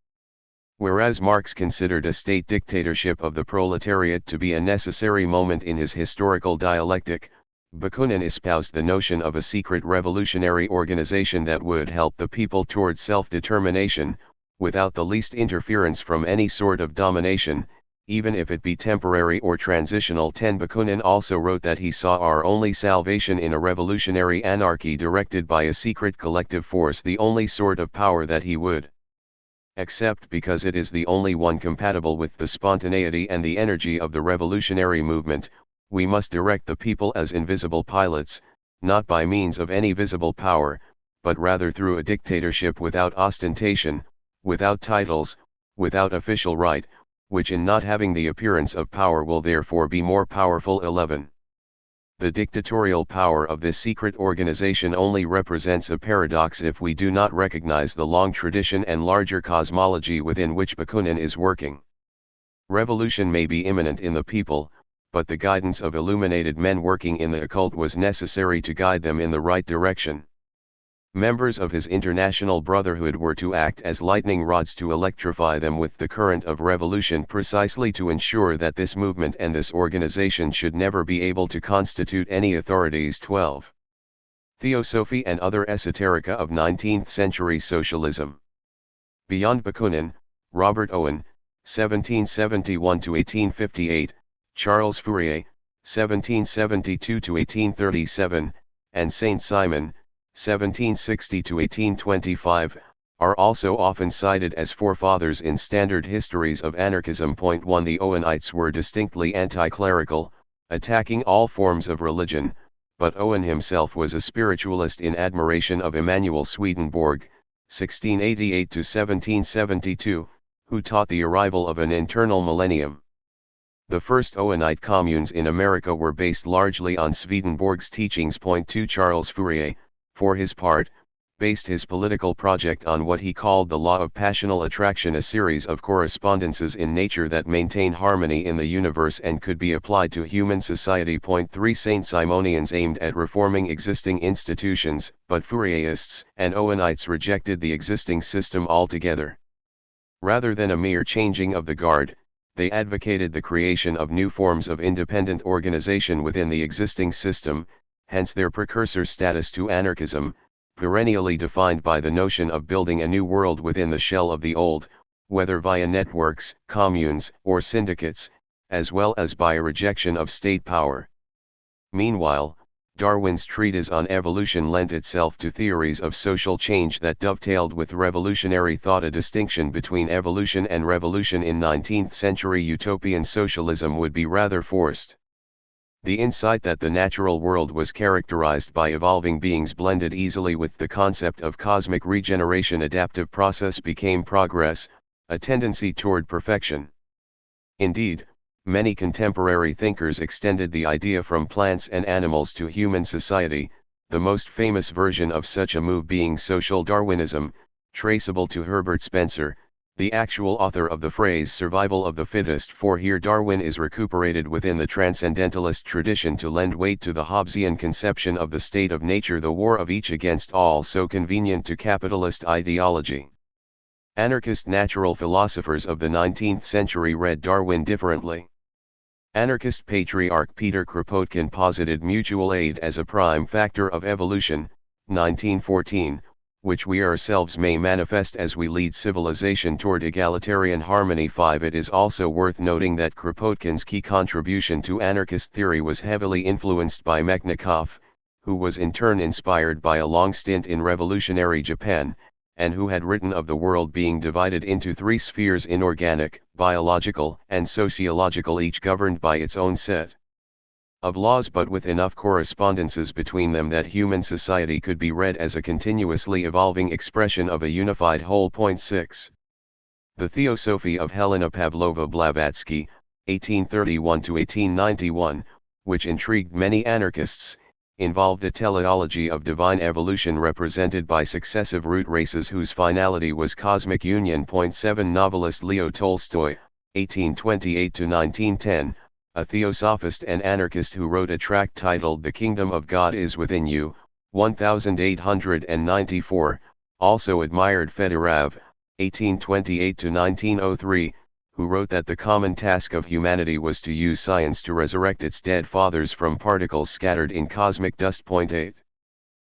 Whereas Marx considered a state dictatorship of the proletariat to be a necessary moment in his historical dialectic, Bakunin espoused the notion of a secret revolutionary organization that would help the people toward self-determination, without the least interference from any sort of domination, even if it be temporary or transitional. 10. Bakunin also wrote that he saw our only salvation in a revolutionary anarchy directed by a secret collective force, the only sort of power that he would accept because it is the only one compatible with the spontaneity and the energy of the revolutionary movement. We must direct the people as invisible pilots, not by means of any visible power, but rather through a dictatorship without ostentation, without titles, without official right, which in not having the appearance of power will therefore be more powerful. 11. The dictatorial power of this secret organization only represents a paradox if we do not recognize the long tradition and larger cosmology within which Bakunin is working. Revolution may be imminent in the people, but the guidance of illuminated men working in the occult was necessary to guide them in the right direction. Members of his international brotherhood were to act as lightning rods to electrify them with the current of revolution, precisely to ensure that this movement and this organization should never be able to constitute any authorities. 12. Theosophy and other esoterica of 19th century socialism. Beyond Bakunin, Robert Owen, 1771–1858, Charles Fourier, 1772–1837, and Saint Simon, 1760–1825, are also often cited as forefathers in standard histories of anarchism. 1. The Owenites were distinctly anti-clerical, attacking all forms of religion, but Owen himself was a spiritualist in admiration of Emanuel Swedenborg, 1688–1772, who taught the arrival of an internal millennium. The first Owenite communes in America were based largely on Swedenborg's teachings. 2. Charles Fourier, for his part, based his political project on what he called the law of passional attraction, a series of correspondences in nature that maintain harmony in the universe and could be applied to human society. 3. Saint Simonians aimed at reforming existing institutions, but Fourierists and Owenites rejected the existing system altogether. Rather than a mere changing of the guard, they advocated the creation of new forms of independent organization within the existing system, hence their precursor status to anarchism, perennially defined by the notion of building a new world within the shell of the old, whether via networks, communes, or syndicates, as well as by a rejection of state power. Meanwhile, Darwin's treatise on evolution lent itself to theories of social change that dovetailed with revolutionary thought. A distinction between evolution and revolution in 19th-century utopian socialism would be rather forced. The insight that the natural world was characterized by evolving beings blended easily with the concept of cosmic regeneration adaptive process became progress, a tendency toward perfection. Indeed, many contemporary thinkers extended the idea from plants and animals to human society, the most famous version of such a move being social Darwinism, traceable to Herbert Spencer, the actual author of the phrase survival of the fittest, for here Darwin is recuperated within the transcendentalist tradition to lend weight to the Hobbesian conception of the state of nature, the war of each against all so convenient to capitalist ideology. Anarchist natural philosophers of the 19th century read Darwin differently. Anarchist patriarch Peter Kropotkin posited mutual aid as a prime factor of evolution, 1914, which we ourselves may manifest as we lead civilization toward egalitarian harmony. 5. It is also worth noting that Kropotkin's key contribution to anarchist theory was heavily influenced by Mechnikov, who was in turn inspired by a long stint in revolutionary Japan, and who had written of the world being divided into three spheres: inorganic, biological, and sociological, each governed by its own set of laws but with enough correspondences between them that human society could be read as a continuously evolving expression of a unified whole. 6. The Theosophy of Helena Pavlova Blavatsky, 1831–1891, which intrigued many anarchists, involved a teleology of divine evolution represented by successive root races whose finality was cosmic union. 7. Novelist Leo Tolstoy, 1828–1910, a theosophist and anarchist who wrote a tract titled The Kingdom of God is Within You, 1894, also admired Fedorov, 1828–1903, who wrote that the common task of humanity was to use science to resurrect its dead fathers from particles scattered in cosmic dust. 8.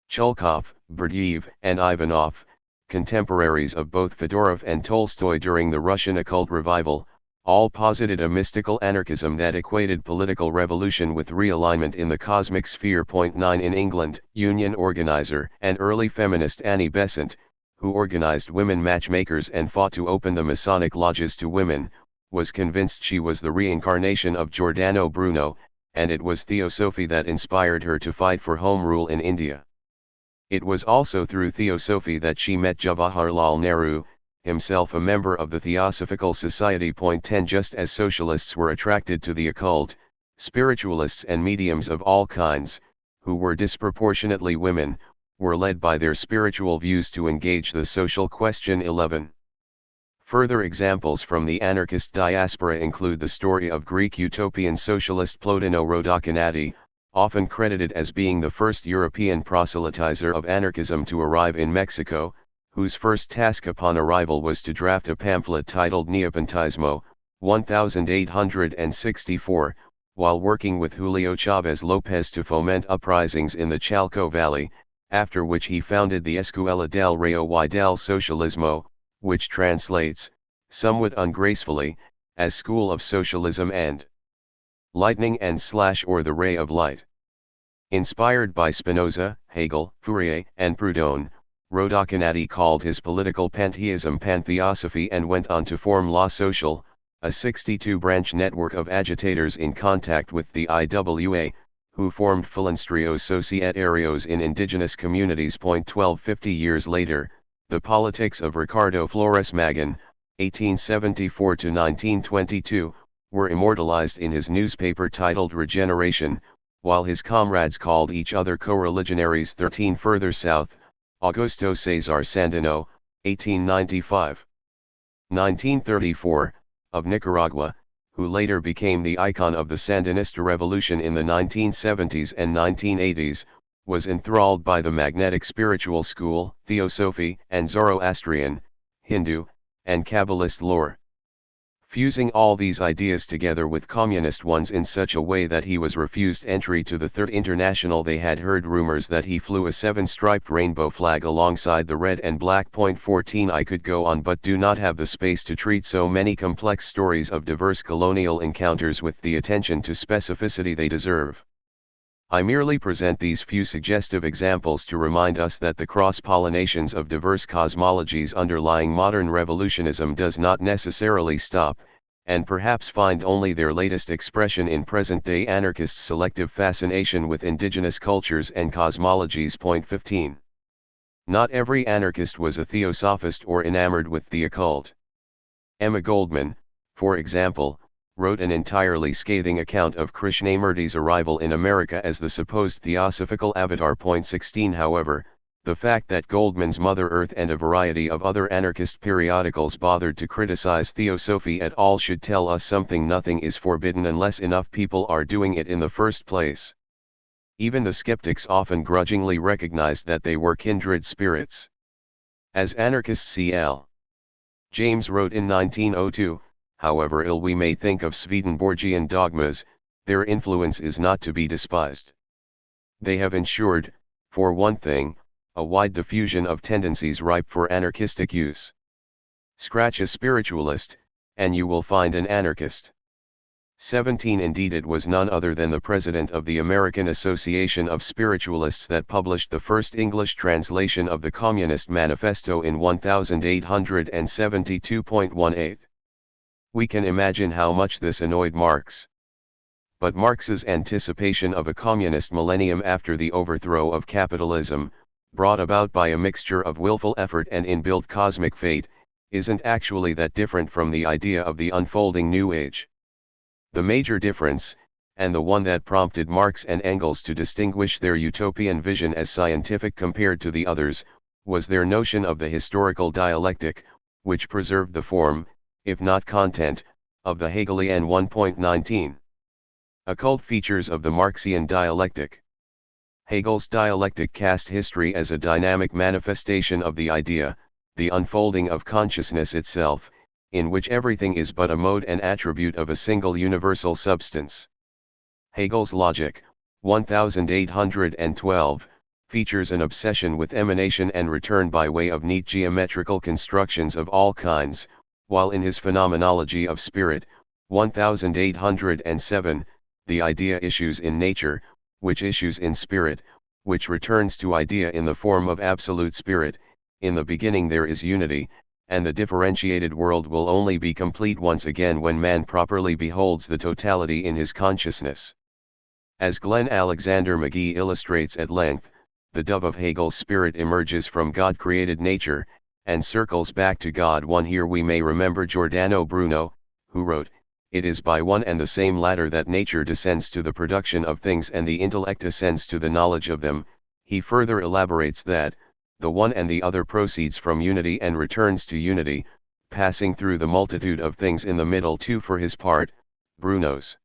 Chulkov, Berdyaev, and Ivanov, contemporaries of both Fedorov and Tolstoy during the Russian occult revival, all posited a mystical anarchism that equated political revolution with realignment in the cosmic sphere. 9. In England, union organizer and early feminist Annie Besant, who organized women matchmakers and fought to open the Masonic lodges to women, was convinced she was the reincarnation of Giordano Bruno, and it was Theosophy that inspired her to fight for home rule in India. It was also through Theosophy that she met Jawaharlal Nehru, himself a member of the Theosophical Society. 10. Just as socialists were attracted to the occult, spiritualists and mediums of all kinds, who were disproportionately women, were led by their spiritual views to engage the social question. 11. Further examples from the anarchist diaspora include the story of Greek utopian socialist Plotino Rodokinati, often credited as being the first European proselytizer of anarchism to arrive in Mexico, whose first task upon arrival was to draft a pamphlet titled Neopantismo, 1864, while working with Julio Chavez Lopez to foment uprisings in the Chalco Valley, after which he founded the Escuela del Rayo y del Socialismo, which translates, somewhat ungracefully, as School of Socialism and Lightning and or the Ray of Light. Inspired by Spinoza, Hegel, Fourier, and Proudhon, Rodokinati called his political pantheism pantheosophy and went on to form La Social, a 62-branch network of agitators in contact with the IWA, who formed Filanstrios Societarios in indigenous communities. 12. 50 years later, the politics of Ricardo Flores Magón, 1874–1922, were immortalized in his newspaper titled Regeneration, while his comrades called each other co-religionaries. 13. Further south, Augusto César Sandino, 1895. 1934, of Nicaragua, who later became the icon of the Sandinista revolution in the 1970s and 1980s, was enthralled by the magnetic spiritual school, Theosophy, and Zoroastrian, Hindu, and Kabbalist lore. Fusing all these ideas together with communist ones in such a way that he was refused entry to the Third International. They had heard rumors that he flew a 7-striped rainbow flag alongside the red and black. 14. I could go on but do not have the space to treat so many complex stories of diverse colonial encounters with the attention to specificity they deserve. I merely present these few suggestive examples to remind us that the cross-pollinations of diverse cosmologies underlying modern revolutionism does not necessarily stop, and perhaps find only their latest expression in present-day anarchist selective fascination with indigenous cultures and cosmologies. Point 15. Not every anarchist was a theosophist or enamored with the occult. Emma Goldman, for example, wrote an entirely scathing account of Krishnamurti's arrival in America as the supposed theosophical avatar. Point 16. However, the fact that Goldman's Mother Earth and a variety of other anarchist periodicals bothered to criticize theosophy at all should tell us something. Nothing is forbidden unless enough people are doing it in the first place. Even the skeptics often grudgingly recognized that they were kindred spirits. As anarchist C.L. James wrote in 1902, however ill we may think of Swedenborgian dogmas, their influence is not to be despised. They have ensured, for one thing, a wide diffusion of tendencies ripe for anarchistic use. Scratch a spiritualist, and you will find an anarchist. 17. Indeed, it was none other than the president of the American Association of Spiritualists that published the first English translation of the Communist Manifesto in 1872.18. We can imagine how much this annoyed Marx. But Marx's anticipation of a communist millennium after the overthrow of capitalism, brought about by a mixture of willful effort and inbuilt cosmic fate, isn't actually that different from the idea of the unfolding New Age. The major difference, and the one that prompted Marx and Engels to distinguish their utopian vision as scientific compared to the others, was their notion of the historical dialectic, which preserved the form, if not content, of the Hegelian 1.19. Occult features of the Marxian dialectic. Hegel's dialectic cast history as a dynamic manifestation of the idea, the unfolding of consciousness itself, in which everything is but a mode and attribute of a single universal substance. Hegel's logic, 1812, features an obsession with emanation and return by way of neat geometrical constructions of all kinds, while in his phenomenology of spirit, 1807, the idea issues in nature, which issues in spirit, which returns to idea in the form of absolute spirit. In the beginning there is unity, and the differentiated world will only be complete once again when man properly beholds the totality in his consciousness. As Glenn Alexander Magee illustrates at length, the dove of Hegel's spirit emerges from God-created nature, and circles back to God. One here we may remember Giordano Bruno, who wrote, "It is by one and the same ladder that nature descends to the production of things and the intellect ascends to the knowledge of them." He further elaborates that, the one and the other proceeds from unity and returns to unity, passing through the multitude of things in the middle too. For his part, Bruno's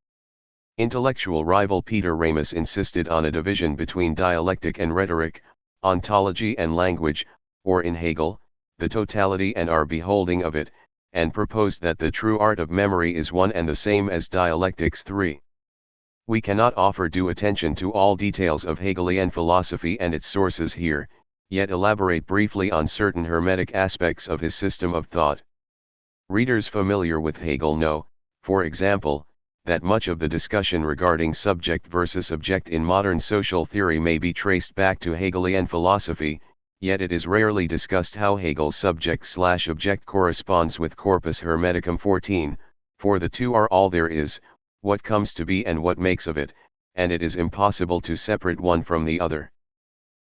intellectual rival Peter Ramus insisted on a division between dialectic and rhetoric, ontology and language, or in Hegel, the totality and our beholding of it, and proposed that the true art of memory is one and the same as dialectics. 3. We cannot offer due attention to all details of Hegelian philosophy and its sources here, yet elaborate briefly on certain hermetic aspects of his system of thought. Readers familiar with Hegel know, for example, that much of the discussion regarding subject versus object in modern social theory may be traced back to Hegelian philosophy, yet it is rarely discussed how Hegel's subject/object corresponds with corpus hermeticum. 14, for the two are all there is, what comes to be and what makes of it, and it is impossible to separate one from the other.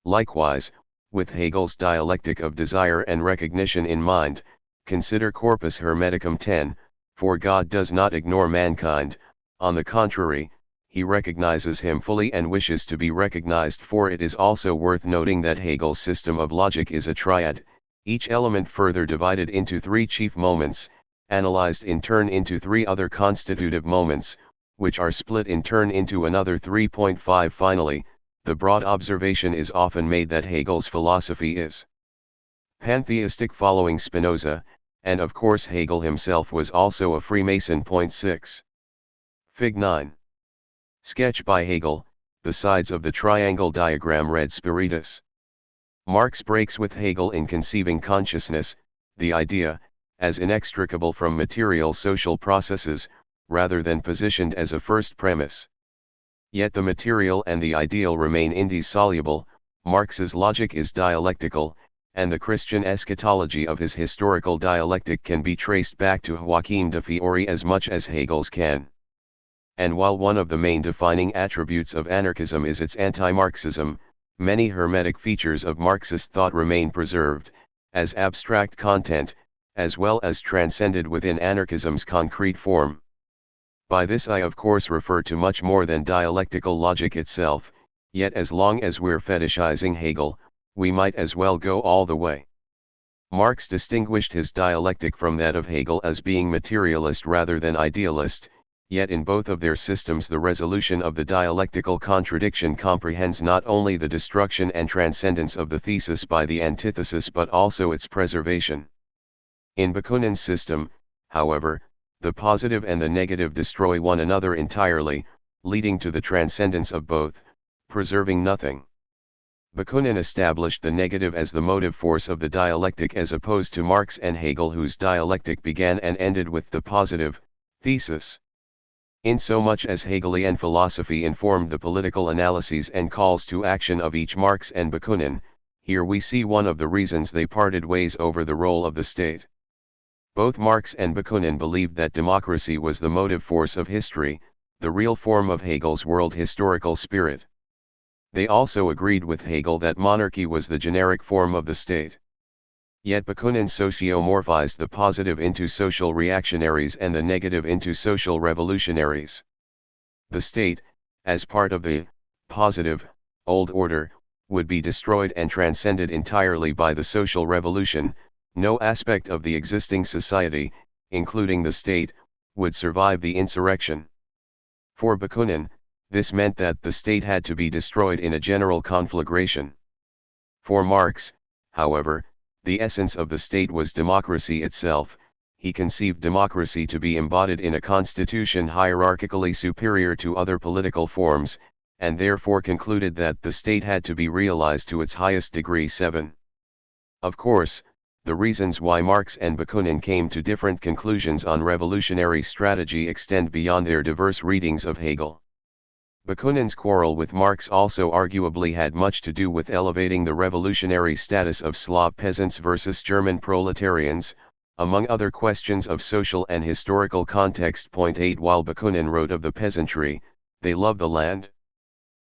Likewise, with Hegel's dialectic of desire and recognition in mind, consider corpus hermeticum. 10, for God does not ignore mankind, on the contrary, he recognizes him fully and wishes to be recognized. For it is also worth noting that Hegel's system of logic is a triad, each element further divided into three chief moments, analyzed in turn into three other constitutive moments, which are split in turn into another 3.5. Finally, the broad observation is often made that Hegel's philosophy is pantheistic following Spinoza, and of course Hegel himself was also a Freemason. 6. Fig. 9. Sketch by Hegel, the sides of the triangle diagram read Spiritus. Marx breaks with Hegel in conceiving consciousness, the idea, as inextricable from material social processes, rather than positioned as a first premise. Yet the material and the ideal remain indissoluble. Marx's logic is dialectical, and the Christian eschatology of his historical dialectic can be traced back to Joachim de Fiori as much as Hegel's can. And while one of the main defining attributes of anarchism is its anti-Marxism, many hermetic features of Marxist thought remain preserved, as abstract content, as well as transcended within anarchism's concrete form. By this I of course refer to much more than dialectical logic itself, yet as long as we're fetishizing Hegel, we might as well go all the way. Marx distinguished his dialectic from that of Hegel as being materialist rather than idealist, yet in both of their systems the resolution of the dialectical contradiction comprehends not only the destruction and transcendence of the thesis by the antithesis but also its preservation. In Bakunin's system, however, the positive and the negative destroy one another entirely, leading to the transcendence of both, preserving nothing. Bakunin established the negative as the motive force of the dialectic as opposed to Marx and Hegel, whose dialectic began and ended with the positive thesis. Insomuch as Hegelian philosophy informed the political analyses and calls to action of each Marx and Bakunin, here we see one of the reasons they parted ways over the role of the state. Both Marx and Bakunin believed that democracy was the motive force of history, the real form of Hegel's world historical spirit. They also agreed with Hegel that monarchy was the generic form of the state. Yet Bakunin sociomorphized the positive into social reactionaries and the negative into social revolutionaries. The state, as part of the positive, old order, would be destroyed and transcended entirely by the social revolution. No aspect of the existing society, including the state, would survive the insurrection. For Bakunin, this meant that the state had to be destroyed in a general conflagration. For Marx, however, the essence of the state was democracy itself. He conceived democracy to be embodied in a constitution hierarchically superior to other political forms, and therefore concluded that the state had to be realized to its highest degree. 7. Of course, the reasons why Marx and Bakunin came to different conclusions on revolutionary strategy extend beyond their diverse readings of Hegel. Bakunin's quarrel with Marx also arguably had much to do with elevating the revolutionary status of Slav peasants versus German proletarians, among other questions of social and historical context. 8 While Bakunin wrote of the peasantry, they love the land.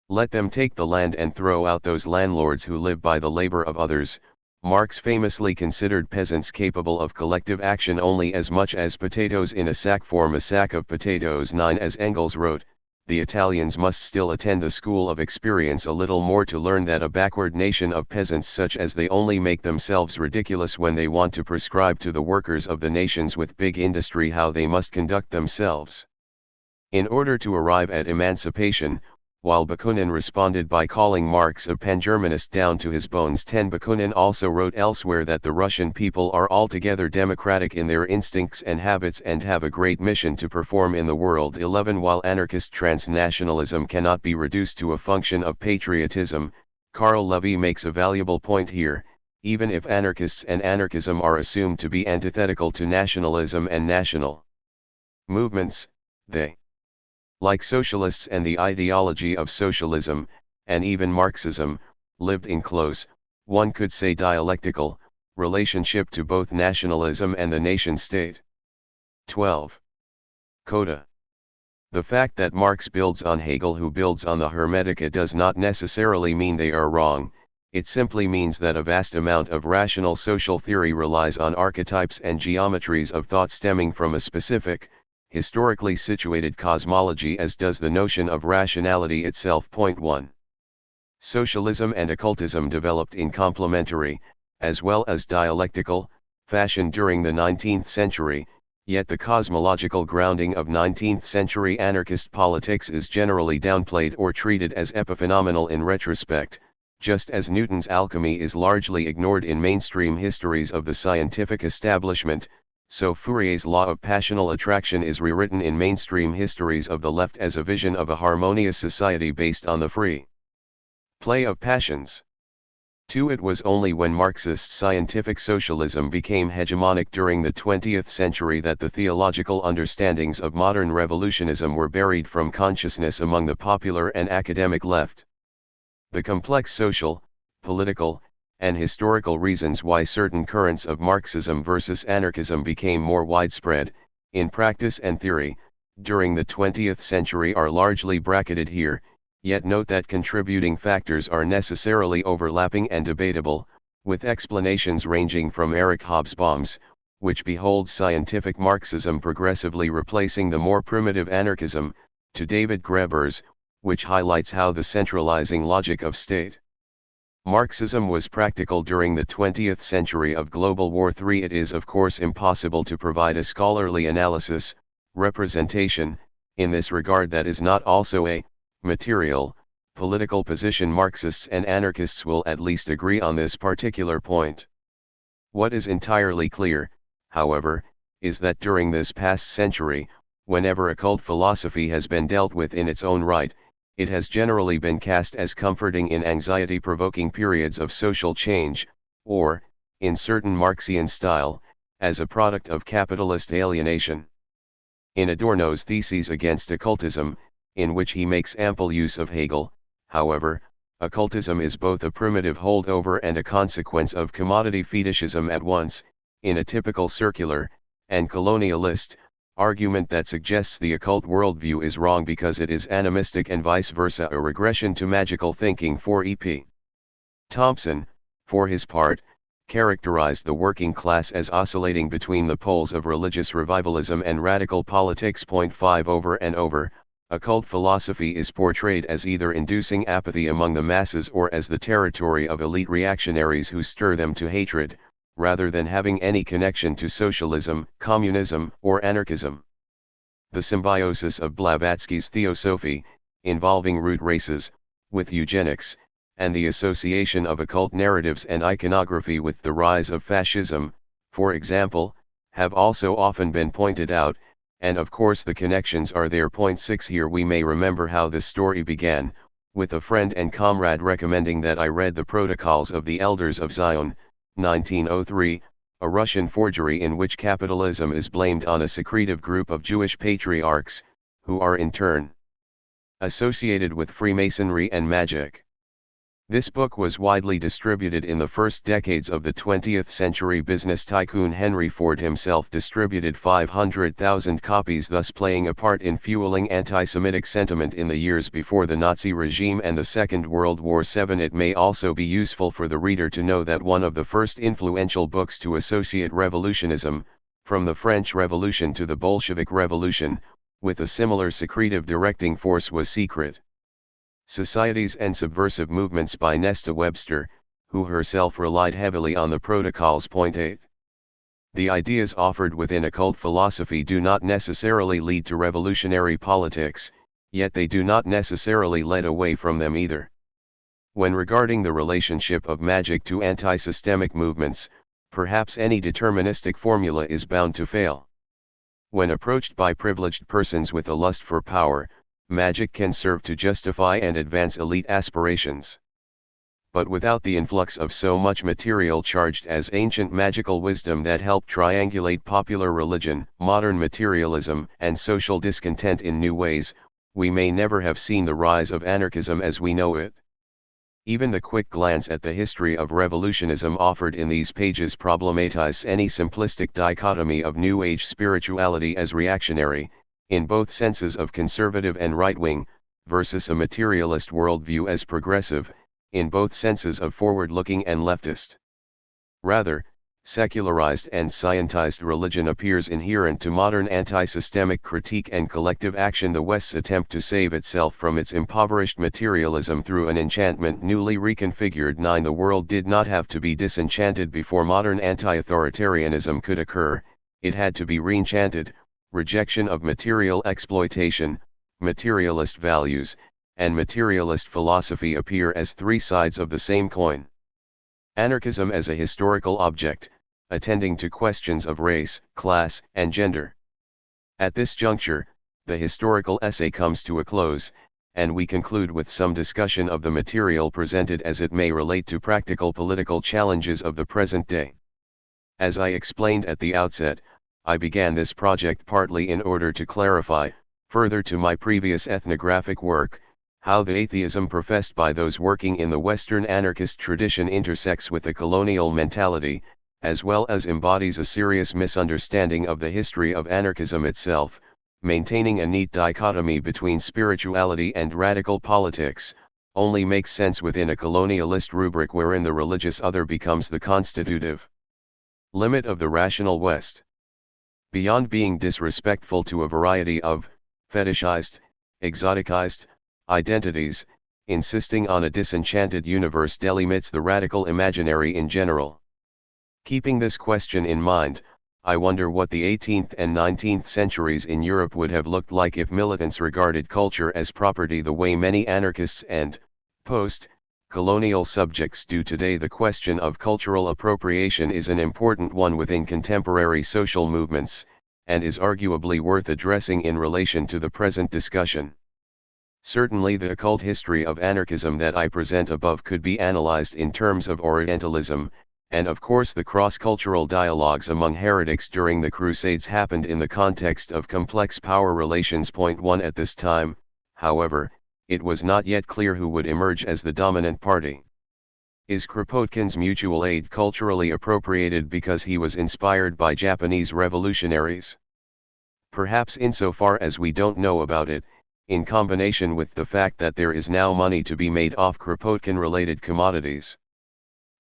Let them take the land and throw out those landlords who live by the labor of others. Marx famously considered peasants capable of collective action only as much as potatoes in a sack form a sack of potatoes. 9 As Engels wrote, the Italians must still attend the school of experience a little more to learn that a backward nation of peasants such as they only make themselves ridiculous when they want to prescribe to the workers of the nations with big industry how they must conduct themselves. In order to arrive at emancipation, while Bakunin responded by calling Marx a pan-Germanist down to his bones. 10 Bakunin also wrote elsewhere that the Russian people are altogether democratic in their instincts and habits and have a great mission to perform in the world. 11 While anarchist transnationalism cannot be reduced to a function of patriotism, Karl Levy makes a valuable point here. Even if anarchists and anarchism are assumed to be antithetical to nationalism and national movements, they, like socialists and the ideology of socialism, and even Marxism, lived in close, one could say dialectical, relationship to both nationalism and the nation-state. 12. Coda. The fact that Marx builds on Hegel who builds on the Hermetica does not necessarily mean they are wrong, it simply means that a vast amount of rational social theory relies on archetypes and geometries of thought stemming from a specific, historically situated cosmology, as does the notion of rationality itself. 1. Socialism and occultism developed in complementary, as well as dialectical, fashion during the 19th century, yet the cosmological grounding of 19th century anarchist politics is generally downplayed or treated as epiphenomenal in retrospect, just as Newton's alchemy is largely ignored in mainstream histories of the scientific establishment. So Fourier's law of passional attraction is rewritten in mainstream histories of the left as a vision of a harmonious society based on the free play of passions. 2. It was only when Marxist scientific socialism became hegemonic during the 20th century that the theological understandings of modern revolutionism were buried from consciousness among the popular and academic left. The complex social, political, and historical reasons why certain currents of Marxism versus anarchism became more widespread, in practice and theory, during the 20th century are largely bracketed here, yet note that contributing factors are necessarily overlapping and debatable, with explanations ranging from Eric Hobsbawm's, which beholds scientific Marxism progressively replacing the more primitive anarchism, to David Graeber's, which highlights how the centralizing logic of state Marxism was practical during the 20th century of Global War III. It is of course impossible to provide a scholarly analysis, representation, in this regard that is not also a material, political position. Marxists and anarchists will at least agree on this particular point. What is entirely clear, however, is that during this past century, whenever occult philosophy has been dealt with in its own right, it has generally been cast as comforting in anxiety-provoking periods of social change, or, in certain Marxian style, as a product of capitalist alienation. In Adorno's Theses Against Occultism, in which he makes ample use of Hegel, however, occultism is both a primitive holdover and a consequence of commodity fetishism at once, in a typical circular, and colonialist, argument that suggests the occult worldview is wrong because it is animistic and vice versa, a regression to magical thinking. For E.P. Thompson, for his part, characterized the working class as oscillating between the poles of religious revivalism and radical politics. 5 Over and over, occult philosophy is portrayed as either inducing apathy among the masses or as the territory of elite reactionaries who stir them to hatred, rather than having any connection to socialism, communism, or anarchism. The symbiosis of Blavatsky's theosophy, involving root races, with eugenics, and the association of occult narratives and iconography with the rise of fascism, for example, have also often been pointed out, and of course the connections are there. 6 Here we may remember how this story began, with a friend and comrade recommending that I read the Protocols of the Elders of Zion, 1903, a Russian forgery in which capitalism is blamed on a secretive group of Jewish patriarchs, who are in turn associated with Freemasonry and magic. This book was widely distributed in the first decades of the 20th century. Business tycoon Henry Ford himself distributed 500,000 copies, thus playing a part in fueling anti-Semitic sentiment in the years before the Nazi regime and the Second World War. 7 It may also be useful for the reader to know that one of the first influential books to associate revolutionism, from the French Revolution to the Bolshevik Revolution, with a similar secretive directing force was Secret Societies and Subversive Movements by Nesta Webster, who herself relied heavily on the Protocols. 8. The ideas offered within occult philosophy do not necessarily lead to revolutionary politics, yet they do not necessarily lead away from them either. When regarding the relationship of magic to anti-systemic movements, perhaps any deterministic formula is bound to fail. When approached by privileged persons with a lust for power, magic can serve to justify and advance elite aspirations. But without the influx of so much material charged as ancient magical wisdom that helped triangulate popular religion, modern materialism, and social discontent in new ways, we may never have seen the rise of anarchism as we know it. Even the quick glance at the history of revolutionism offered in these pages problematizes any simplistic dichotomy of New Age spirituality as reactionary, in both senses of conservative and right-wing, versus a materialist worldview as progressive, in both senses of forward-looking and leftist. Rather, secularized and scientized religion appears inherent to modern anti-systemic critique and collective action. The West's attempt to save itself from its impoverished materialism through an enchantment newly reconfigured. 9 The world did not have to be disenchanted before modern anti-authoritarianism could occur, it had to be re-enchanted. Rejection of material exploitation, materialist values, and materialist philosophy appear as three sides of the same coin. Anarchism as a historical object, attending to questions of race, class, and gender. At this juncture, the historical essay comes to a close, and we conclude with some discussion of the material presented as it may relate to practical political challenges of the present day. As I explained at the outset, I began this project partly in order to clarify, further to my previous ethnographic work, how the atheism professed by those working in the Western anarchist tradition intersects with the colonial mentality, as well as embodies a serious misunderstanding of the history of anarchism itself, maintaining a neat dichotomy between spirituality and radical politics, only makes sense within a colonialist rubric wherein the religious other becomes the constitutive limit of the rational West. Beyond being disrespectful to a variety of fetishized, exoticized identities, insisting on a disenchanted universe delimits the radical imaginary in general. Keeping this question in mind, I wonder what the 18th and 19th centuries in Europe would have looked like if militants regarded culture as property the way many anarchists and post-colonial subjects do today. The question of cultural appropriation is an important one within contemporary social movements, and is arguably worth addressing in relation to the present discussion. Certainly the occult history of anarchism that I present above could be analyzed in terms of Orientalism, and of course the cross-cultural dialogues among heretics during the Crusades happened in the context of complex power relations. Point 1. At this time, however, it was not yet clear who would emerge as the dominant party. Is Kropotkin's mutual aid culturally appropriated because he was inspired by Japanese revolutionaries? Perhaps insofar as we don't know about it, in combination with the fact that there is now money to be made off Kropotkin-related commodities.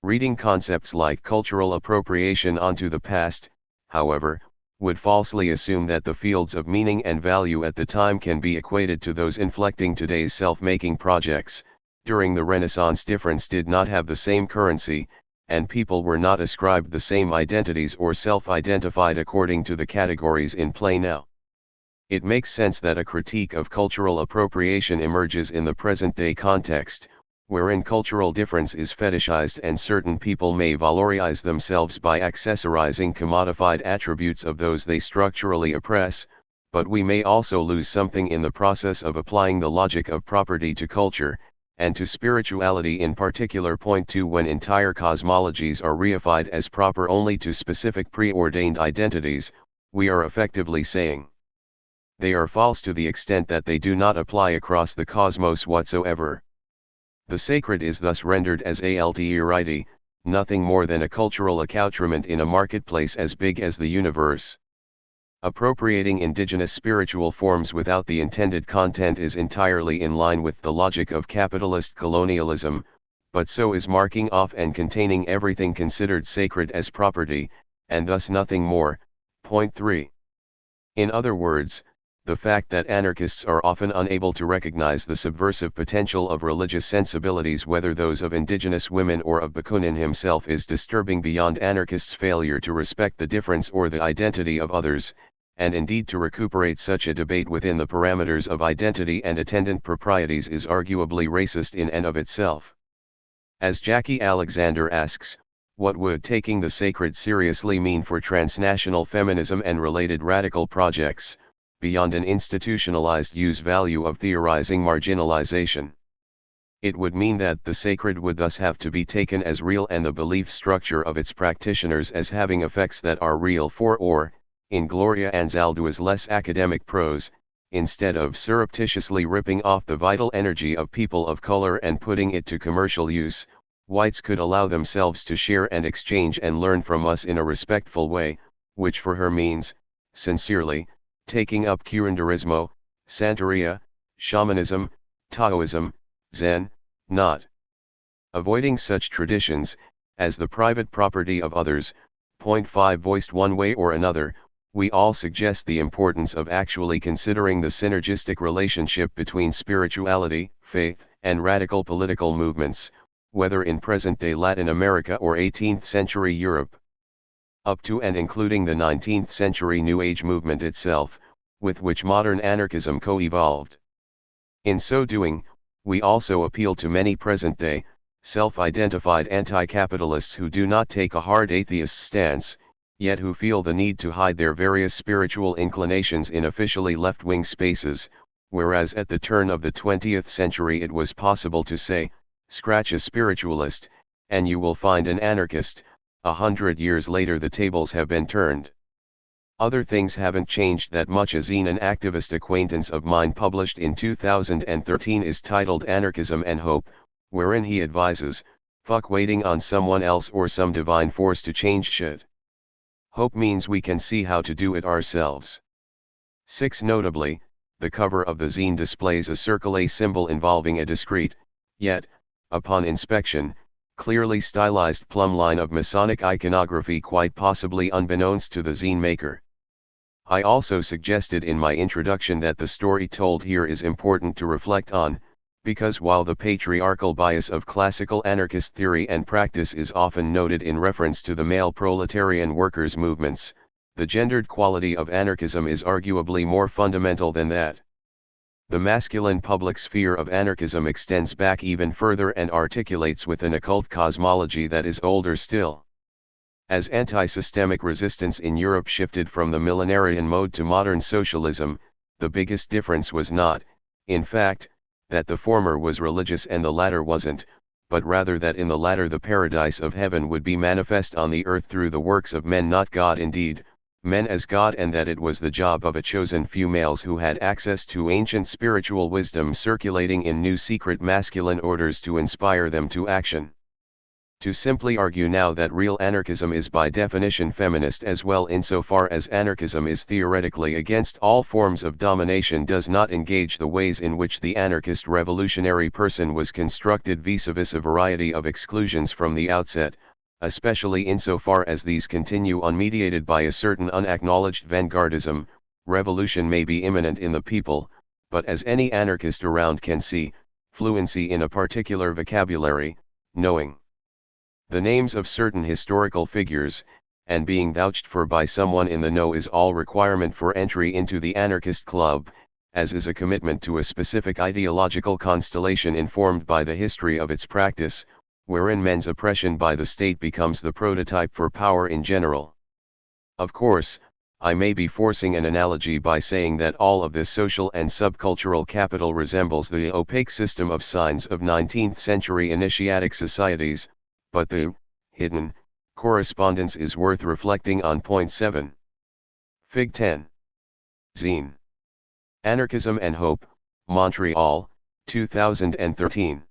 Reading concepts like cultural appropriation onto the past, however, would falsely assume that the fields of meaning and value at the time can be equated to those inflecting today's self-making projects. During the Renaissance, difference did not have the same currency, and people were not ascribed the same identities or self-identified according to the categories in play now. It makes sense that a critique of cultural appropriation emerges in the present-day context, wherein cultural difference is fetishized and certain people may valorize themselves by accessorizing commodified attributes of those they structurally oppress, but we may also lose something in the process of applying the logic of property to culture, and to spirituality in particular. Point 2. When entire cosmologies are reified as proper only to specific preordained identities, we are effectively saying they are false to the extent that they do not apply across the cosmos whatsoever. The sacred is thus rendered as altruity, nothing more than a cultural accoutrement in a marketplace as big as the universe. Appropriating indigenous spiritual forms without the intended content is entirely in line with the logic of capitalist colonialism, but so is marking off and containing everything considered sacred as property, and thus nothing more. Point 3. In other words, the fact that anarchists are often unable to recognize the subversive potential of religious sensibilities, whether those of indigenous women or of Bakunin himself, is disturbing beyond anarchists' failure to respect the difference or the identity of others, and indeed to recuperate such a debate within the parameters of identity and attendant proprieties is arguably racist in and of itself. As Jackie Alexander asks, what would taking the sacred seriously mean for transnational feminism and related radical projects, beyond an institutionalized use value of theorizing marginalization? It would mean that the sacred would thus have to be taken as real and the belief structure of its practitioners as having effects that are real for, or, in Gloria Anzaldua's less academic prose, instead of surreptitiously ripping off the vital energy of people of color and putting it to commercial use, whites could allow themselves to share and exchange and learn from us in a respectful way, which for her means, sincerely, taking up curanderismo, Santeria, shamanism, Taoism, Zen, not avoiding such traditions, as the private property of others. Point 5. Voiced one way or another, we all suggest the importance of actually considering the synergistic relationship between spirituality, faith, and radical political movements, whether in present-day Latin America or 18th century Europe. Up to and including the 19th century New Age movement itself, with which modern anarchism co-evolved. In so doing, we also appeal to many present-day, self-identified anti-capitalists who do not take a hard atheist stance, yet who feel the need to hide their various spiritual inclinations in officially left-wing spaces, whereas at the turn of the 20th century it was possible to say, scratch a spiritualist, and you will find an anarchist. 100 years later the tables have been turned. Other things haven't changed that much. A zine an activist acquaintance of mine published in 2013 is titled Anarchism and Hope, wherein he advises, fuck waiting on someone else or some divine force to change shit. Hope means we can see how to do it ourselves. 6. Notably, the cover of the zine displays a circle, a symbol involving a discrete, yet, upon inspection, clearly stylized plumb line of Masonic iconography, quite possibly unbeknownst to the zine maker. I also suggested in my introduction that the story told here is important to reflect on, because while the patriarchal bias of classical anarchist theory and practice is often noted in reference to the male proletarian workers' movements, the gendered quality of anarchism is arguably more fundamental than that. The masculine public sphere of anarchism extends back even further and articulates with an occult cosmology that is older still. As anti-systemic resistance in Europe shifted from the millenarian mode to modern socialism, the biggest difference was not, in fact, that the former was religious and the latter wasn't, but rather that in the latter the paradise of heaven would be manifest on the earth through the works of men, not God indeed, men as God, and that it was the job of a chosen few males who had access to ancient spiritual wisdom circulating in new secret masculine orders to inspire them to action. To simply argue now that real anarchism is by definition feminist as well insofar as anarchism is theoretically against all forms of domination does not engage the ways in which the anarchist revolutionary person was constructed vis-a-vis a variety of exclusions from the outset, especially insofar as these continue unmediated by a certain unacknowledged vanguardism. Revolution may be imminent in the people, but as any anarchist around can see, fluency in a particular vocabulary, knowing the names of certain historical figures, and being vouched for by someone in the know is all requirement for entry into the anarchist club, as is a commitment to a specific ideological constellation informed by the history of its practice, wherein men's oppression by the state becomes the prototype for power in general. Of course, I may be forcing an analogy by saying that all of this social and subcultural capital resembles the opaque system of signs of 19th century initiatic societies, but the hidden correspondence is worth reflecting on. Point 7. Fig 10. Zine. Anarchism and Hope, Montreal, 2013.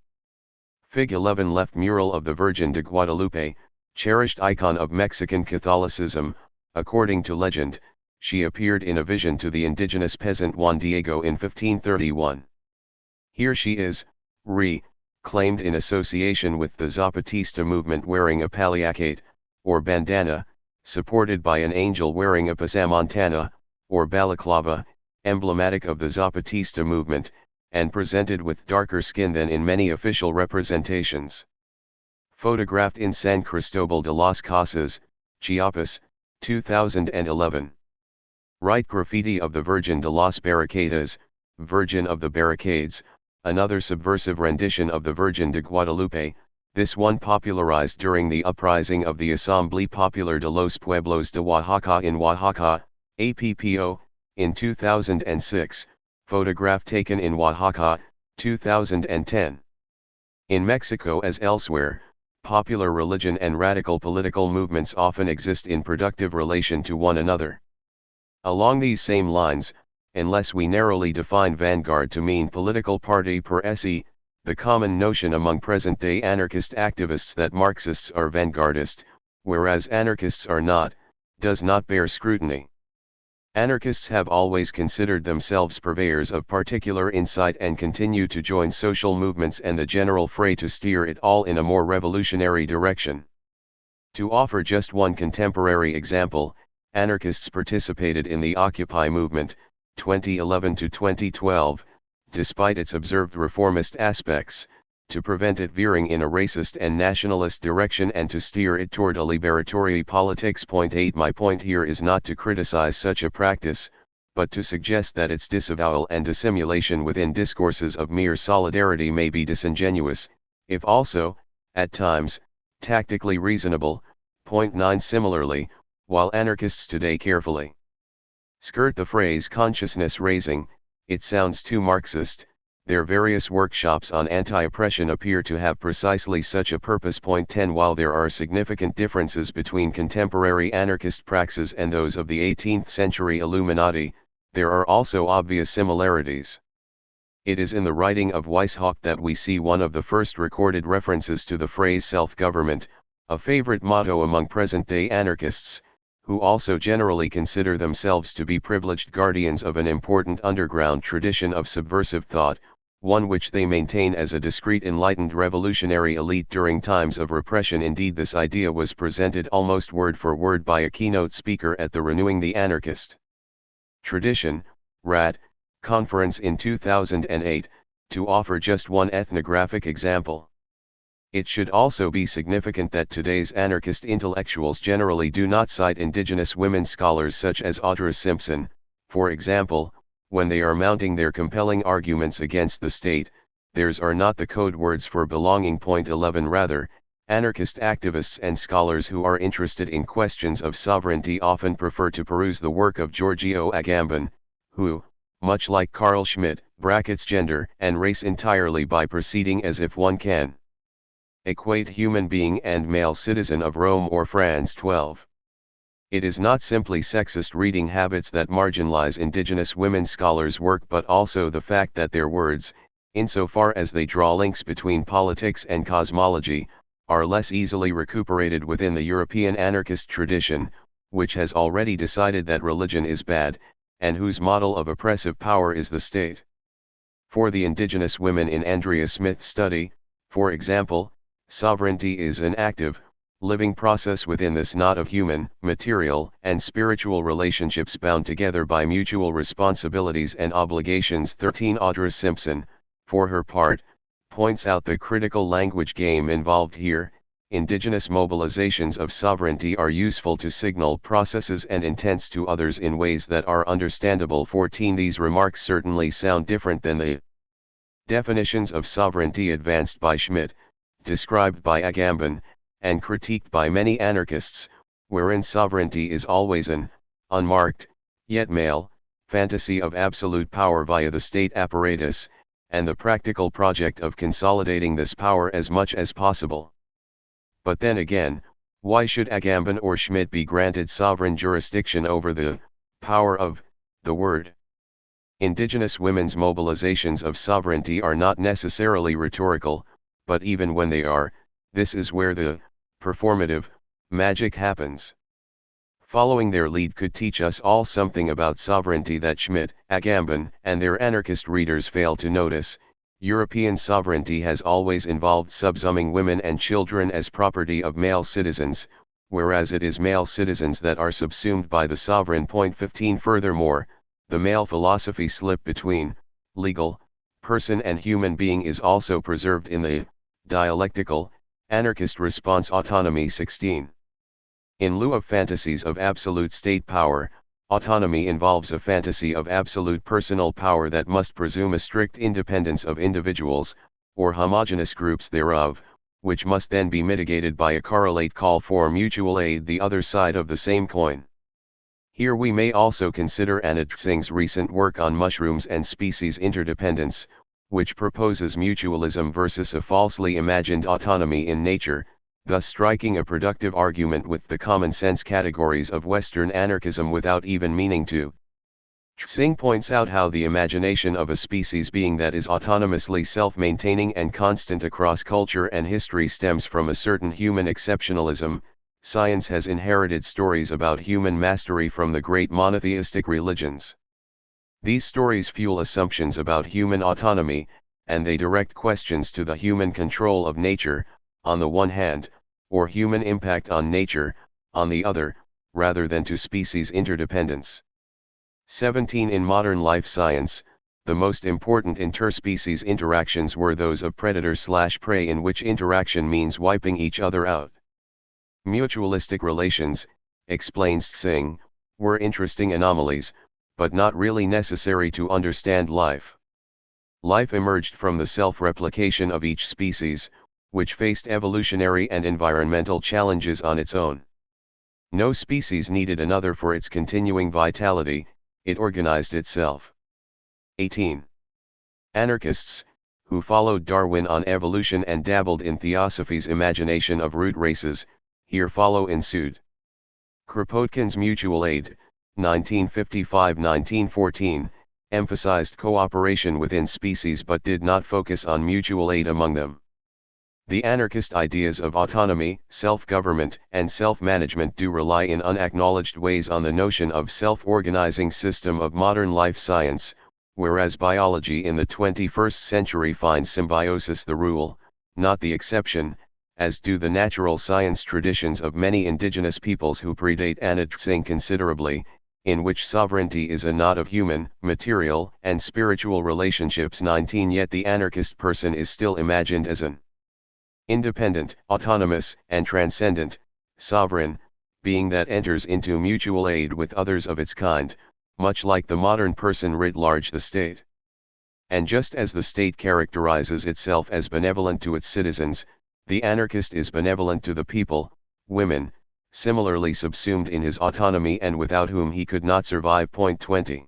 Fig 11. Left mural of the Virgin de Guadalupe, cherished icon of Mexican Catholicism. According to legend, she appeared in a vision to the indigenous peasant Juan Diego in 1531. Here she is, claimed in association with the Zapatista movement, wearing a paliacate, or bandana, supported by an angel wearing a pasamontana, or balaclava, emblematic of the Zapatista movement, and presented with darker skin than in many official representations. Photographed in San Cristobal de las Casas, Chiapas, 2011. Right. Graffiti of the Virgin de las Barricadas, Virgin of the Barricades, another subversive rendition of the Virgin de Guadalupe, this one popularized during the uprising of the Asamblea Popular de los Pueblos de Oaxaca in Oaxaca, APPO, in 2006, photograph taken in Oaxaca, 2010. In Mexico as elsewhere, popular religion and radical political movements often exist in productive relation to one another. Along these same lines, unless we narrowly define vanguard to mean political party per se, the common notion among present-day anarchist activists that Marxists are vanguardist, whereas anarchists are not, does not bear scrutiny. Anarchists have always considered themselves purveyors of particular insight and continue to join social movements and the general fray to steer it all in a more revolutionary direction. To offer just one contemporary example, anarchists participated in the Occupy movement, 2011 to 2012, despite its observed reformist aspects, to prevent it veering in a racist and nationalist direction and to steer it toward a liberatory politics. Point 8. My point here is not to criticize such a practice, but to suggest that its disavowal and dissimulation within discourses of mere solidarity may be disingenuous, if also, at times, tactically reasonable. Point 9. Similarly, while anarchists today carefully skirt the phrase consciousness raising, It sounds too Marxist. Their various workshops on anti-oppression appear to have precisely such a purpose. 10 While there are significant differences between contemporary anarchist praxis and those of the 18th century Illuminati, there are also obvious similarities. It is in the writing of Weishaupt that we see one of the first recorded references to the phrase self-government, a favorite motto among present-day anarchists, who also generally consider themselves to be privileged guardians of an important underground tradition of subversive thought, one which they maintain as a discrete enlightened revolutionary elite during times of repression. Indeed, this idea was presented almost word for word by a keynote speaker at the Renewing the Anarchist Tradition, RAT, conference in 2008, to offer just one ethnographic example. It should also be significant that today's anarchist intellectuals generally do not cite indigenous women scholars such as Audra Simpson, for example, when they are mounting their compelling arguments against the state. Theirs are not the code words for belonging. 11 Rather, anarchist activists and scholars who are interested in questions of sovereignty often prefer to peruse the work of Giorgio Agamben, who, much like Carl Schmitt, brackets gender and race entirely by proceeding as if one can equate human being and male citizen of Rome or France. 12. It is not simply sexist reading habits that marginalize indigenous women scholars' work, but also the fact that their words, insofar as they draw links between politics and cosmology, are less easily recuperated within the European anarchist tradition, which has already decided that religion is bad, and whose model of oppressive power is the state. For the indigenous women in Andrea Smith's study, for example, sovereignty is an active, living process within this knot of human, material, and spiritual relationships bound together by mutual responsibilities and obligations. 13 Audra Simpson, for her part, points out the critical language game involved here. Indigenous mobilizations of sovereignty are useful to signal processes and intents to others in ways that are understandable. 14 These remarks certainly sound different than the definitions of sovereignty advanced by Schmitt, described by Agamben, and critiqued by many anarchists, wherein sovereignty is always an unmarked, yet male, fantasy of absolute power via the state apparatus, and the practical project of consolidating this power as much as possible. But then again, why should Agamben or Schmitt be granted sovereign jurisdiction over the power of the word? Indigenous women's mobilizations of sovereignty are not necessarily rhetorical, but even when they are, this is where the performative magic happens. Following their lead could teach us all something about sovereignty that Schmitt, Agamben, and their anarchist readers fail to notice. European sovereignty has always involved subsuming women and children as property of male citizens, whereas it is male citizens that are subsumed by the sovereign. 15 Furthermore, the male philosophy slip between legal person and human being is also preserved in the dialectical anarchist response. Autonomy. 16. In lieu of fantasies of absolute state power, autonomy involves a fantasy of absolute personal power that must presume a strict independence of individuals, or homogeneous groups thereof, which must then be mitigated by a correlate call for mutual aid, the other side of the same coin. Here we may also consider Anand Singh's recent work on mushrooms and species interdependence, which proposes mutualism versus a falsely imagined autonomy in nature, thus striking a productive argument with the common-sense categories of Western anarchism without even meaning to. Singh points out how the imagination of a species being that is autonomously self-maintaining and constant across culture and history stems from a certain human exceptionalism. Science has inherited stories about human mastery from the great monotheistic religions. These stories fuel assumptions about human autonomy, and they direct questions to the human control of nature, on the one hand, or human impact on nature, on the other, rather than to species interdependence. 17 In modern life science, the most important interspecies interactions were those of predator/prey, in which interaction means wiping each other out. Mutualistic relations, explains Singh, were interesting anomalies, but not really necessary to understand life. Life emerged from the self-replication of each species, which faced evolutionary and environmental challenges on its own. No species needed another for its continuing vitality, it organized itself. 18. Anarchists, who followed Darwin on evolution and dabbled in Theosophy's imagination of root races, here follow in suit. Kropotkin's Mutual Aid, 1955-1914, emphasized cooperation within species but did not focus on mutual aid among them. The anarchist ideas of autonomy, self-government, and self-management do rely in unacknowledged ways on the notion of self-organizing system of modern life science, whereas biology in the 21st century finds symbiosis the rule, not the exception, as do the natural science traditions of many indigenous peoples who predate Anarchism considerably, in which sovereignty is a knot of human, material, and spiritual relationships. 19. Yet the anarchist person is still imagined as an independent, autonomous, and transcendent, sovereign, being that enters into mutual aid with others of its kind, much like the modern person writ large the state. And just as the state characterizes itself as benevolent to its citizens, the anarchist is benevolent to the people, women, similarly subsumed in his autonomy and without whom he could not survive. 20.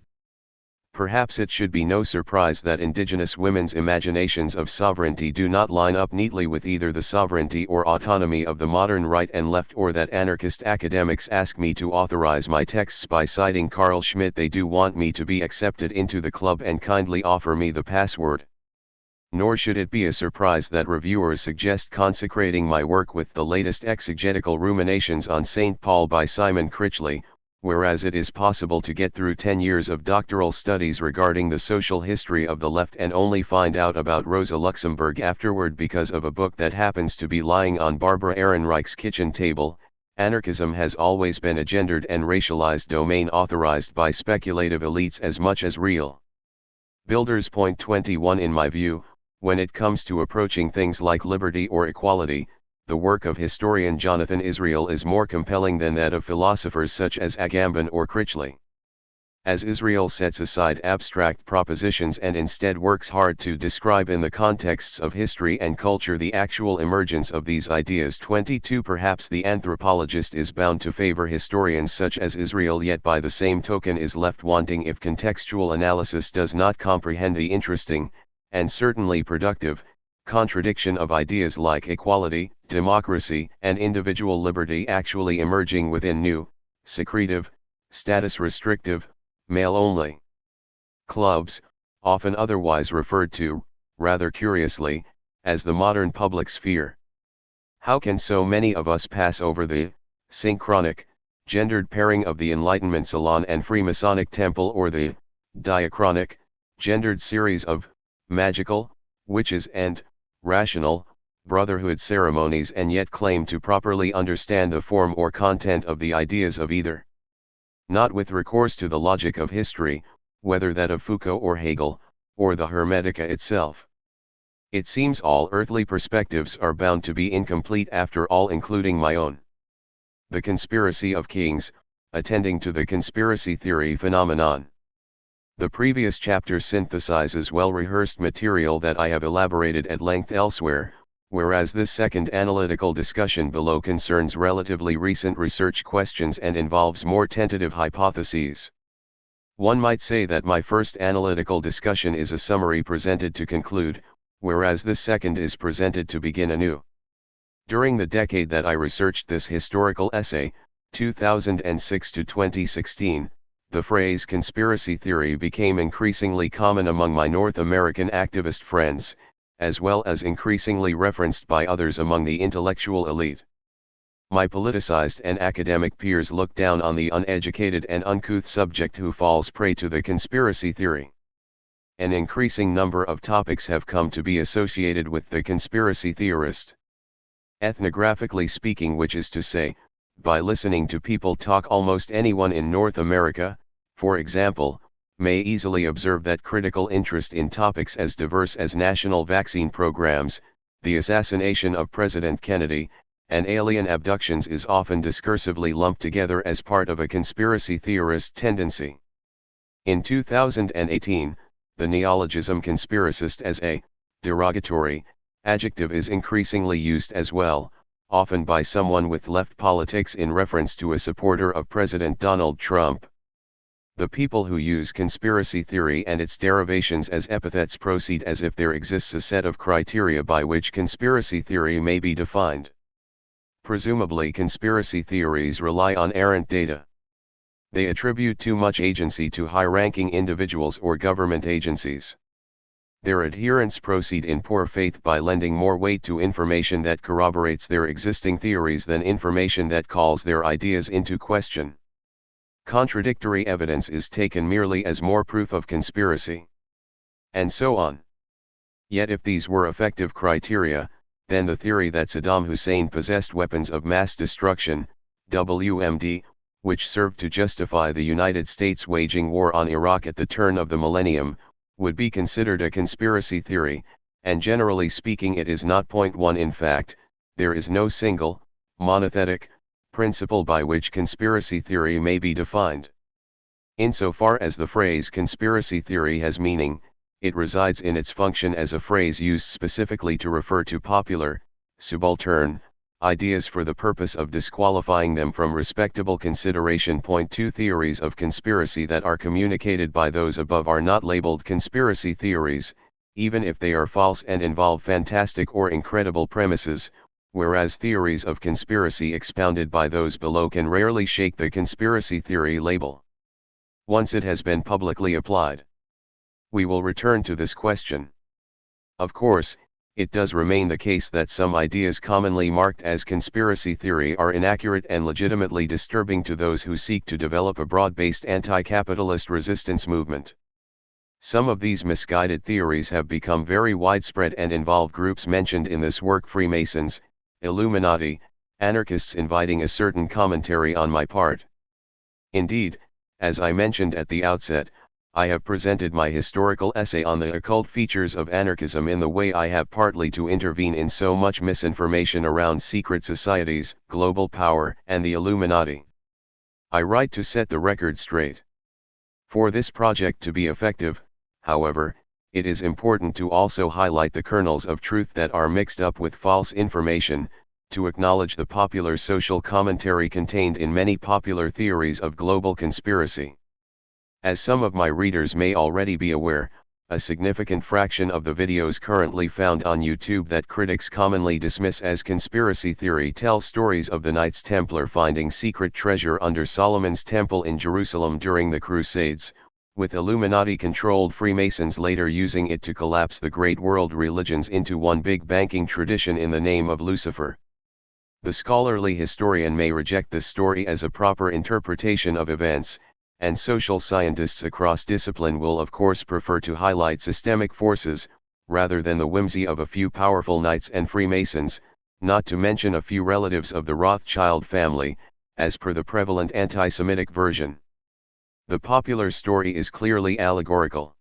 Perhaps it should be no surprise that indigenous women's imaginations of sovereignty do not line up neatly with either the sovereignty or autonomy of the modern right and left, or that anarchist academics ask me to authorize my texts by citing Carl Schmitt. They do want me to be accepted into the club and kindly offer me the password. Nor should it be a surprise that reviewers suggest consecrating my work with the latest exegetical ruminations on St. Paul by Simon Critchley, whereas it is possible to get through 10 years of doctoral studies regarding the social history of the left and only find out about Rosa Luxemburg afterward because of a book that happens to be lying on Barbara Ehrenreich's kitchen table. Anarchism has always been a gendered and racialized domain authorized by speculative elites as much as real builders. 21. In my view, when it comes to approaching things like liberty or equality, the work of historian Jonathan Israel is more compelling than that of philosophers such as Agamben or Critchley. As Israel sets aside abstract propositions and instead works hard to describe in the contexts of history and culture the actual emergence of these ideas. 22. Perhaps the anthropologist is bound to favor historians such as Israel, yet by the same token is left wanting if contextual analysis does not comprehend the interesting, and certainly productive, contradiction of ideas like equality, democracy, and individual liberty actually emerging within new, secretive, status-restrictive, male-only clubs, often otherwise referred to, rather curiously, as the modern public sphere. How can so many of us pass over the synchronic, gendered pairing of the Enlightenment Salon and Freemasonic Temple, or the diachronic, gendered series of magical, witches and rational, brotherhood ceremonies, and yet claim to properly understand the form or content of the ideas of either? Not with recourse to the logic of history, whether that of Foucault or Hegel, or the Hermetica itself. It seems all earthly perspectives are bound to be incomplete after all, including my own. The Conspiracy of Kings, attending to the conspiracy theory phenomenon. The previous chapter synthesizes well-rehearsed material that I have elaborated at length elsewhere, whereas this second analytical discussion below concerns relatively recent research questions and involves more tentative hypotheses. One might say that my first analytical discussion is a summary presented to conclude, whereas this second is presented to begin anew. During the decade that I researched this historical essay, 2006 to 2016, the phrase conspiracy theory became increasingly common among my North American activist friends, as well as increasingly referenced by others among the intellectual elite. My politicized and academic peers look down on the uneducated and uncouth subject who falls prey to the conspiracy theory. An increasing number of topics have come to be associated with the conspiracy theorist. Ethnographically speaking, which is to say, by listening to people talk, almost anyone in North America, for example, may easily observe that critical interest in topics as diverse as national vaccine programs, the assassination of President Kennedy, and alien abductions is often discursively lumped together as part of a conspiracy theorist tendency. In 2018, the neologism conspiracist as a derogatory adjective is increasingly used as well, often by someone with left politics in reference to a supporter of President Donald Trump. The people who use conspiracy theory and its derivations as epithets proceed as if there exists a set of criteria by which conspiracy theory may be defined. Presumably conspiracy theories rely on errant data. They attribute too much agency to high-ranking individuals or government agencies. Their adherents proceed in poor faith by lending more weight to information that corroborates their existing theories than information that calls their ideas into question. Contradictory evidence is taken merely as more proof of conspiracy. And so on. Yet if these were effective criteria, then the theory that Saddam Hussein possessed weapons of mass destruction, WMD, which served to justify the United States waging war on Iraq at the turn of the millennium, would be considered a conspiracy theory, and generally speaking it is not. 1 In fact, there is no single, monothetic, principle by which conspiracy theory may be defined. Insofar as the phrase conspiracy theory has meaning, it resides in its function as a phrase used specifically to refer to popular, subaltern, ideas for the purpose of disqualifying them from respectable consideration. 2 Theories of conspiracy that are communicated by those above are not labeled conspiracy theories, even if they are false and involve fantastic or incredible premises, whereas theories of conspiracy expounded by those below can rarely shake the conspiracy theory label, once it has been publicly applied. We will return to this question. Of course, it does remain the case that some ideas commonly marked as conspiracy theory are inaccurate and legitimately disturbing to those who seek to develop a broad-based anti-capitalist resistance movement. Some of these misguided theories have become very widespread and involve groups mentioned in this work: Freemasons, Illuminati, anarchists, inviting a certain commentary on my part. Indeed, as I mentioned at the outset, I have presented my historical essay on the occult features of anarchism in the way I have, partly to intervene in so much misinformation around secret societies, global power, and the Illuminati. I write to set the record straight. For this project to be effective, however, it is important to also highlight the kernels of truth that are mixed up with false information, to acknowledge the popular social commentary contained in many popular theories of global conspiracy. As some of my readers may already be aware, a significant fraction of the videos currently found on YouTube that critics commonly dismiss as conspiracy theory tell stories of the Knights Templar finding secret treasure under Solomon's Temple in Jerusalem during the Crusades, with Illuminati-controlled Freemasons later using it to collapse the great world religions into one big banking tradition in the name of Lucifer. The scholarly historian may reject this story as a proper interpretation of events, and social scientists across discipline will of course prefer to highlight systemic forces, rather than the whimsy of a few powerful knights and Freemasons, not to mention a few relatives of the Rothschild family, as per the prevalent anti-Semitic version. The popular story is clearly allegorical.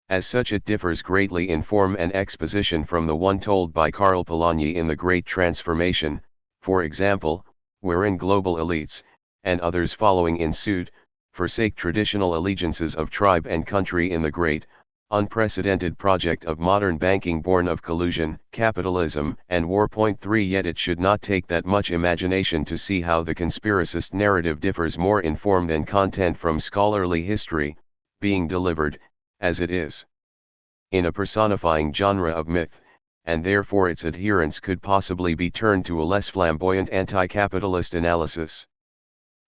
As such, it differs greatly in form and exposition from the one told by Karl Polanyi in The Great Transformation, for example, wherein global elites, and others following in suit, forsake traditional allegiances of tribe and country in the great, unprecedented project of modern banking born of collusion, capitalism, and war. 3 Yet it should not take that much imagination to see how the conspiracist narrative differs more in form than content from scholarly history, being delivered, as it is, in a personifying genre of myth, and therefore its adherents could possibly be turned to a less flamboyant anti-capitalist analysis.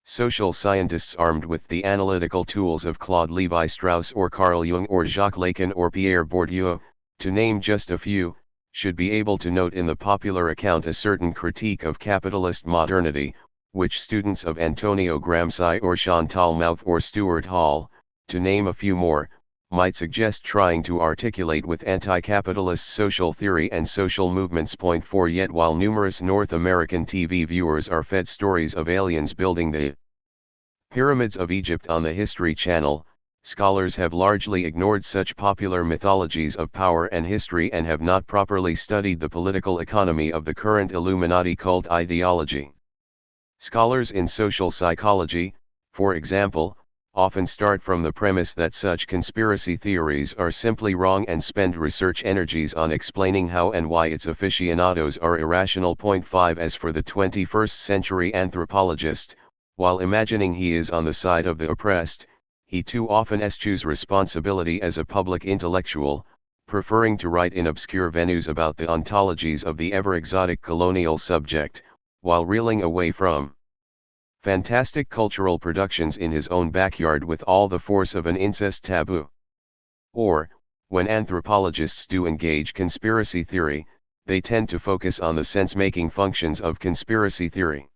Social scientists armed with the analytical tools of Claude Lévi-Strauss or Carl Jung or Jacques Lacan or Pierre Bourdieu, to name just a few, should be able to note in the popular account a certain critique of capitalist modernity, which students of Antonio Gramsci or Chantal Mouffe or Stuart Hall, to name a few more, might suggest trying to articulate with anti-capitalist social theory and social movements. 4 Yet while numerous North American TV viewers are fed stories of aliens building the pyramids of Egypt on the History Channel, scholars have largely ignored such popular mythologies of power and history and have not properly studied the political economy of the current Illuminati cult ideology. Scholars in social psychology, for example, often start from the premise that such conspiracy theories are simply wrong and spend research energies on explaining how and why its aficionados are irrational. 5 As for the 21st century anthropologist, while imagining he is on the side of the oppressed, he too often eschews responsibility as a public intellectual, preferring to write in obscure venues about the ontologies of the ever-exotic colonial subject, while reeling away from fantastic cultural productions in his own backyard with all the force of an incest taboo. Or, when anthropologists do engage conspiracy theory, they tend to focus on the sense-making functions of conspiracy theory.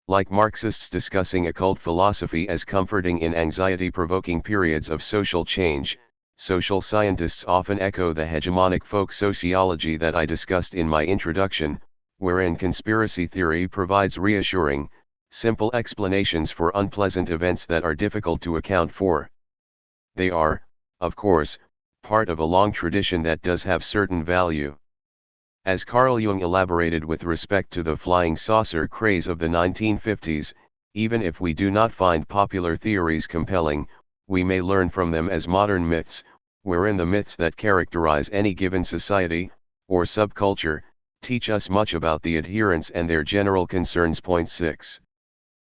Like Marxists discussing occult philosophy as comforting in anxiety-provoking periods of social change, social scientists often echo the hegemonic folk sociology that I discussed in my introduction, wherein conspiracy theory provides reassuring, simple explanations for unpleasant events that are difficult to account for. They are, of course, part of a long tradition that does have certain value. As Carl Jung elaborated with respect to the flying saucer craze of the 1950s, even if we do not find popular theories compelling, we may learn from them as modern myths, wherein the myths that characterize any given society, or subculture, teach us much about the adherents and their general concerns. Point 6.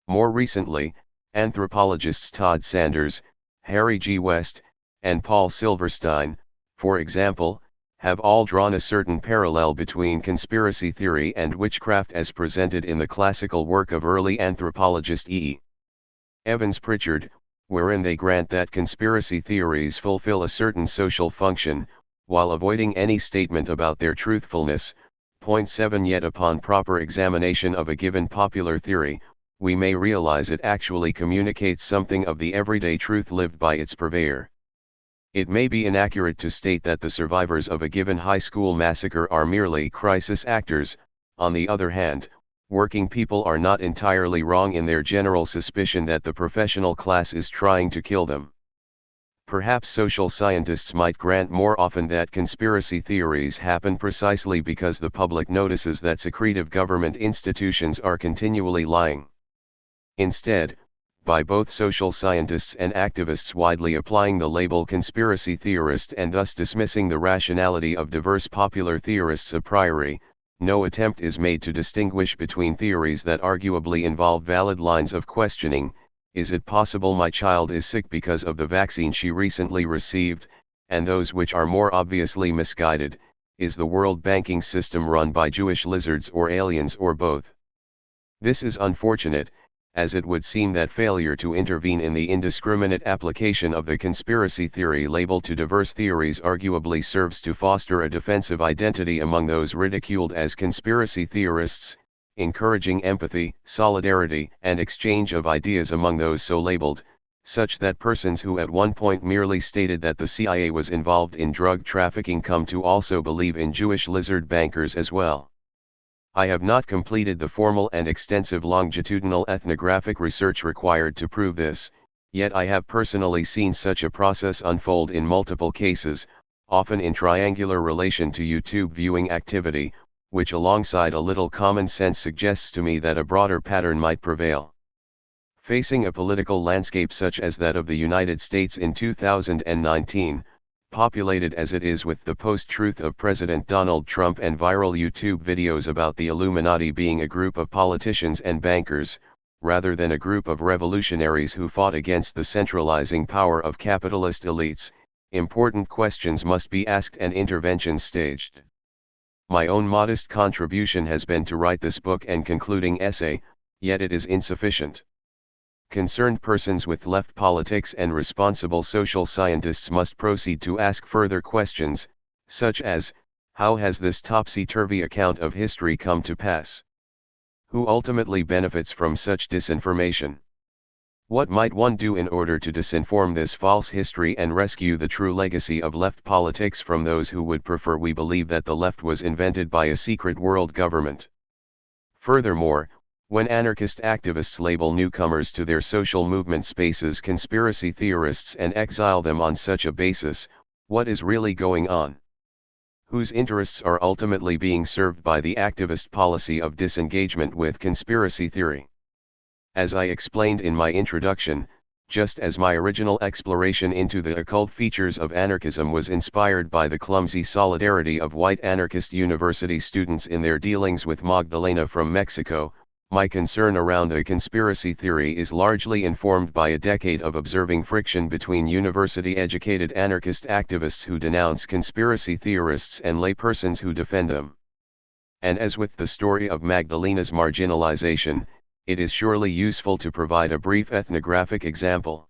More recently, anthropologists Todd Sanders, Harry G. West, and Paul Silverstein, for example, have all drawn a certain parallel between conspiracy theory and witchcraft as presented in the classical work of early anthropologist E. Evans Pritchard, wherein they grant that conspiracy theories fulfill a certain social function, while avoiding any statement about their truthfulness. Point 7. Yet upon proper examination of a given popular theory, we may realize it actually communicates something of the everyday truth lived by its purveyor. It may be inaccurate to state that the survivors of a given high school massacre are merely crisis actors. On the other hand, working people are not entirely wrong in their general suspicion that the professional class is trying to kill them. Perhaps social scientists might grant more often that conspiracy theories happen precisely because the public notices that secretive government institutions are continually lying. Instead, by both social scientists and activists widely applying the label conspiracy theorist and thus dismissing the rationality of diverse popular theorists a priori, no attempt is made to distinguish between theories that arguably involve valid lines of questioning: is it possible my child is sick because of the vaccine she recently received, and those which are more obviously misguided: is the world banking system run by Jewish lizards or aliens or both? This is unfortunate, as it would seem that failure to intervene in the indiscriminate application of the conspiracy theory label to diverse theories arguably serves to foster a defensive identity among those ridiculed as conspiracy theorists, encouraging empathy, solidarity, and exchange of ideas among those so labeled, such that persons who at one point merely stated that the CIA was involved in drug trafficking come to also believe in Jewish lizard bankers as well. I have not completed the formal and extensive longitudinal ethnographic research required to prove this, yet I have personally seen such a process unfold in multiple cases, often in triangular relation to YouTube viewing activity, which alongside a little common sense suggests to me that a broader pattern might prevail. Facing a political landscape such as that of the United States in 2019, populated as it is with the post-truth of President Donald Trump and viral YouTube videos about the Illuminati being a group of politicians and bankers, rather than a group of revolutionaries who fought against the centralizing power of capitalist elites, important questions must be asked and interventions staged. My own modest contribution has been to write this book and concluding essay, yet it is insufficient. Concerned persons with left politics and responsible social scientists must proceed to ask further questions, such as, how has this topsy-turvy account of history come to pass? Who ultimately benefits from such disinformation? What might one do in order to disinform this false history and rescue the true legacy of left politics from those who would prefer we believe that the left was invented by a secret world government? Furthermore, when anarchist activists label newcomers to their social movement spaces conspiracy theorists and exile them on such a basis, what is really going on? Whose interests are ultimately being served by the activist policy of disengagement with conspiracy theory? As I explained in my introduction, just as my original exploration into the occult features of anarchism was inspired by the clumsy solidarity of white anarchist university students in their dealings with Magdalena from Mexico, My concern around the conspiracy theory is largely informed by a decade of observing friction between university-educated anarchist activists who denounce conspiracy theorists and laypersons who defend them. And as with the story of Magdalena's marginalization, it is surely useful to provide a brief ethnographic example.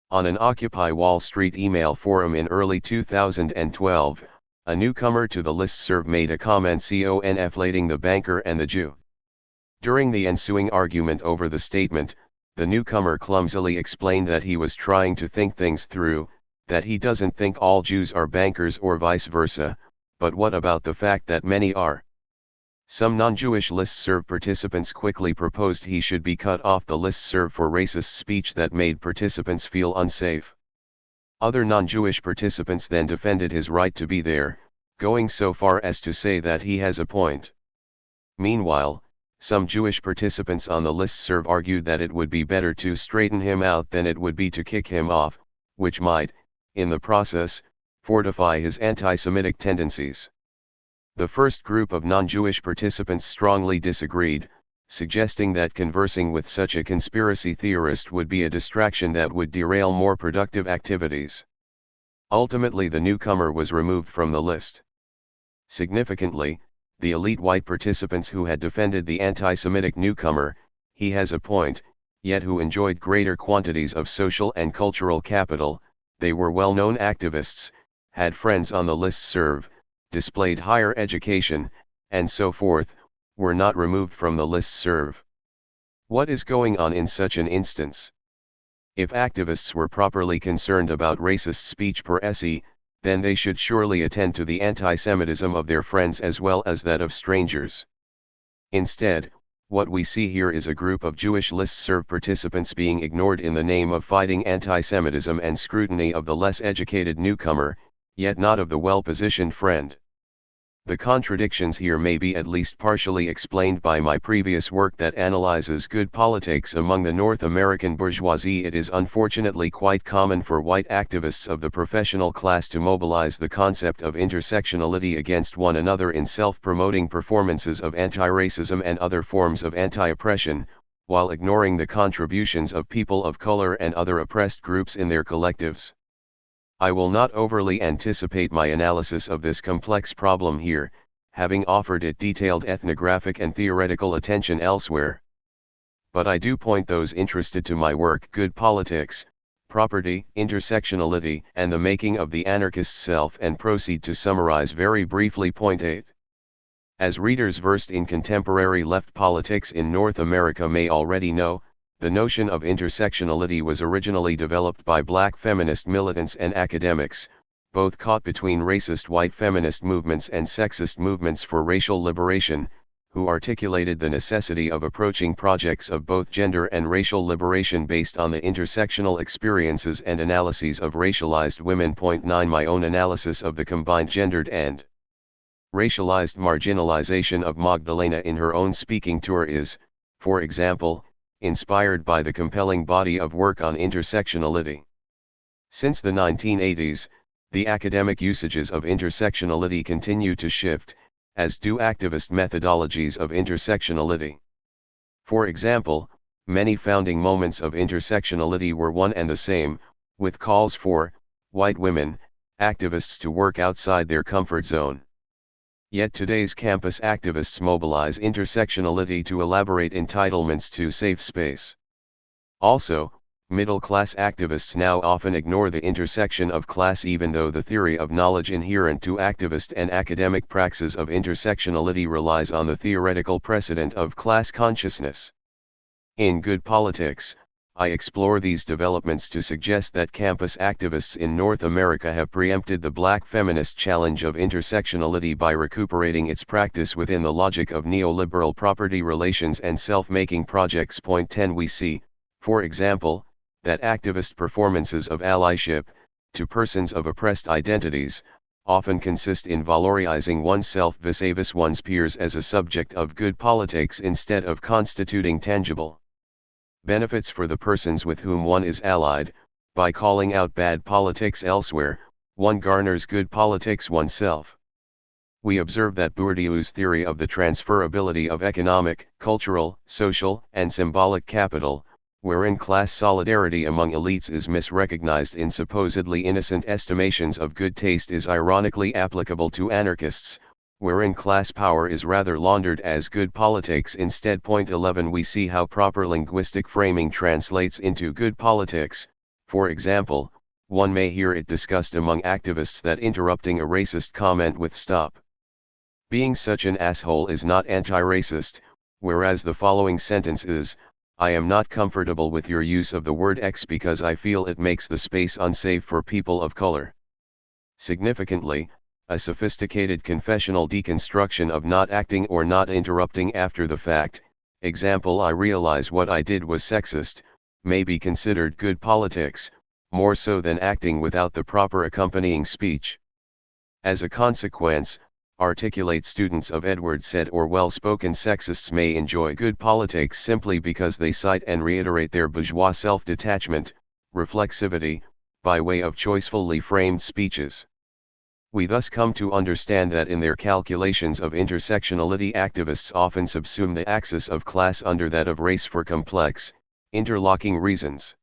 On an Occupy Wall Street email forum in early 2012, a newcomer to the listserv made a comment conflating the banker and the Jew. During the ensuing argument over the statement, the newcomer clumsily explained that he was trying to think things through, that he doesn't think all Jews are bankers or vice versa, but what about the fact that many are? Some non-Jewish listserv participants quickly proposed he should be cut off the listserv for racist speech that made participants feel unsafe. Other non-Jewish participants then defended his right to be there, going so far as to say that he has a point. Meanwhile, some Jewish participants on the listserv argued that it would be better to straighten him out than it would be to kick him off, which might, in the process, fortify his anti-Semitic tendencies. The first group of non-Jewish participants strongly disagreed, suggesting that conversing with such a conspiracy theorist would be a distraction that would derail more productive activities. Ultimately, the newcomer was removed from the list. Significantly, the elite white participants who had defended the anti-Semitic newcomer, he has a point, yet who enjoyed greater quantities of social and cultural capital, they were well-known activists, had friends on the listserv, displayed higher education, and so forth, were not removed from the listserv. What is going on in such an instance? If activists were properly concerned about racist speech per se, then they should surely attend to the anti-Semitism of their friends as well as that of strangers. Instead, what we see here is a group of Jewish listserv participants being ignored in the name of fighting anti-Semitism and scrutiny of the less educated newcomer, yet not of the well-positioned friend. The contradictions here may be at least partially explained by my previous work that analyzes good politics among the North American bourgeoisie. It is unfortunately quite common for white activists of the professional class to mobilize the concept of intersectionality against one another in self-promoting performances of anti-racism and other forms of anti-oppression, while ignoring the contributions of people of color and other oppressed groups in their collectives. I will not overly anticipate my analysis of this complex problem here, having offered it detailed ethnographic and theoretical attention elsewhere. But I do point those interested to my work Good Politics, Property, Intersectionality, and the Making of the Anarchist Self and proceed to summarize very briefly point 8. As readers versed in contemporary left politics in North America may already know, the notion of intersectionality was originally developed by black feminist militants and academics, both caught between racist white feminist movements and sexist movements for racial liberation, who articulated the necessity of approaching projects of both gender and racial liberation based on the intersectional experiences and analyses of racialized women. Point 9. My own analysis of the combined gendered and racialized marginalization of Magdalena in her own speaking tour is, for example, inspired by the compelling body of work on intersectionality. Since the 1980s, the academic usages of intersectionality continue to shift, as do activist methodologies of intersectionality. For example, many founding moments of intersectionality were one and the same, with calls for white women activists to work outside their comfort zone. Yet today's campus activists mobilize intersectionality to elaborate entitlements to safe space. Also, middle-class activists now often ignore the intersection of class even though the theory of knowledge inherent to activist and academic praxis of intersectionality relies on the theoretical precedent of class consciousness. In Good Politics, I explore these developments to suggest that campus activists in North America have preempted the black feminist challenge of intersectionality by recuperating its practice within the logic of neoliberal property relations and self-making projects. Point 10. We see, for example, that activist performances of allyship, to persons of oppressed identities, often consist in valorizing oneself vis-a-vis one's peers as a subject of good politics instead of constituting tangible benefits for the persons with whom one is allied. By calling out bad politics elsewhere, one garners good politics oneself. we observe that Bourdieu's theory of the transferability of economic, cultural, social, and symbolic capital, wherein class solidarity among elites is misrecognized in supposedly innocent estimations of good taste, is ironically applicable to anarchists, wherein class power is rather laundered as good politics instead. Point 11 We see how proper linguistic framing translates into good politics. For example, one may hear it discussed among activists that interrupting a racist comment with "stop being such an asshole" is not anti-racist, whereas the following sentence is, "I am not comfortable with your use of the word X because I feel it makes the space unsafe for people of color." Significantly, a sophisticated confessional deconstruction of not acting or not interrupting after the fact, example "I realize what I did was sexist," may be considered good politics, more so than acting without the proper accompanying speech. As a consequence, articulate students of Edward Said or well-spoken sexists may enjoy good politics simply because they cite and reiterate their bourgeois self-detachment, reflexivity, by way of choicefully framed speeches. We thus come to understand that in their calculations of intersectionality, activists often subsume the axis of class under that of race for complex, interlocking reasons.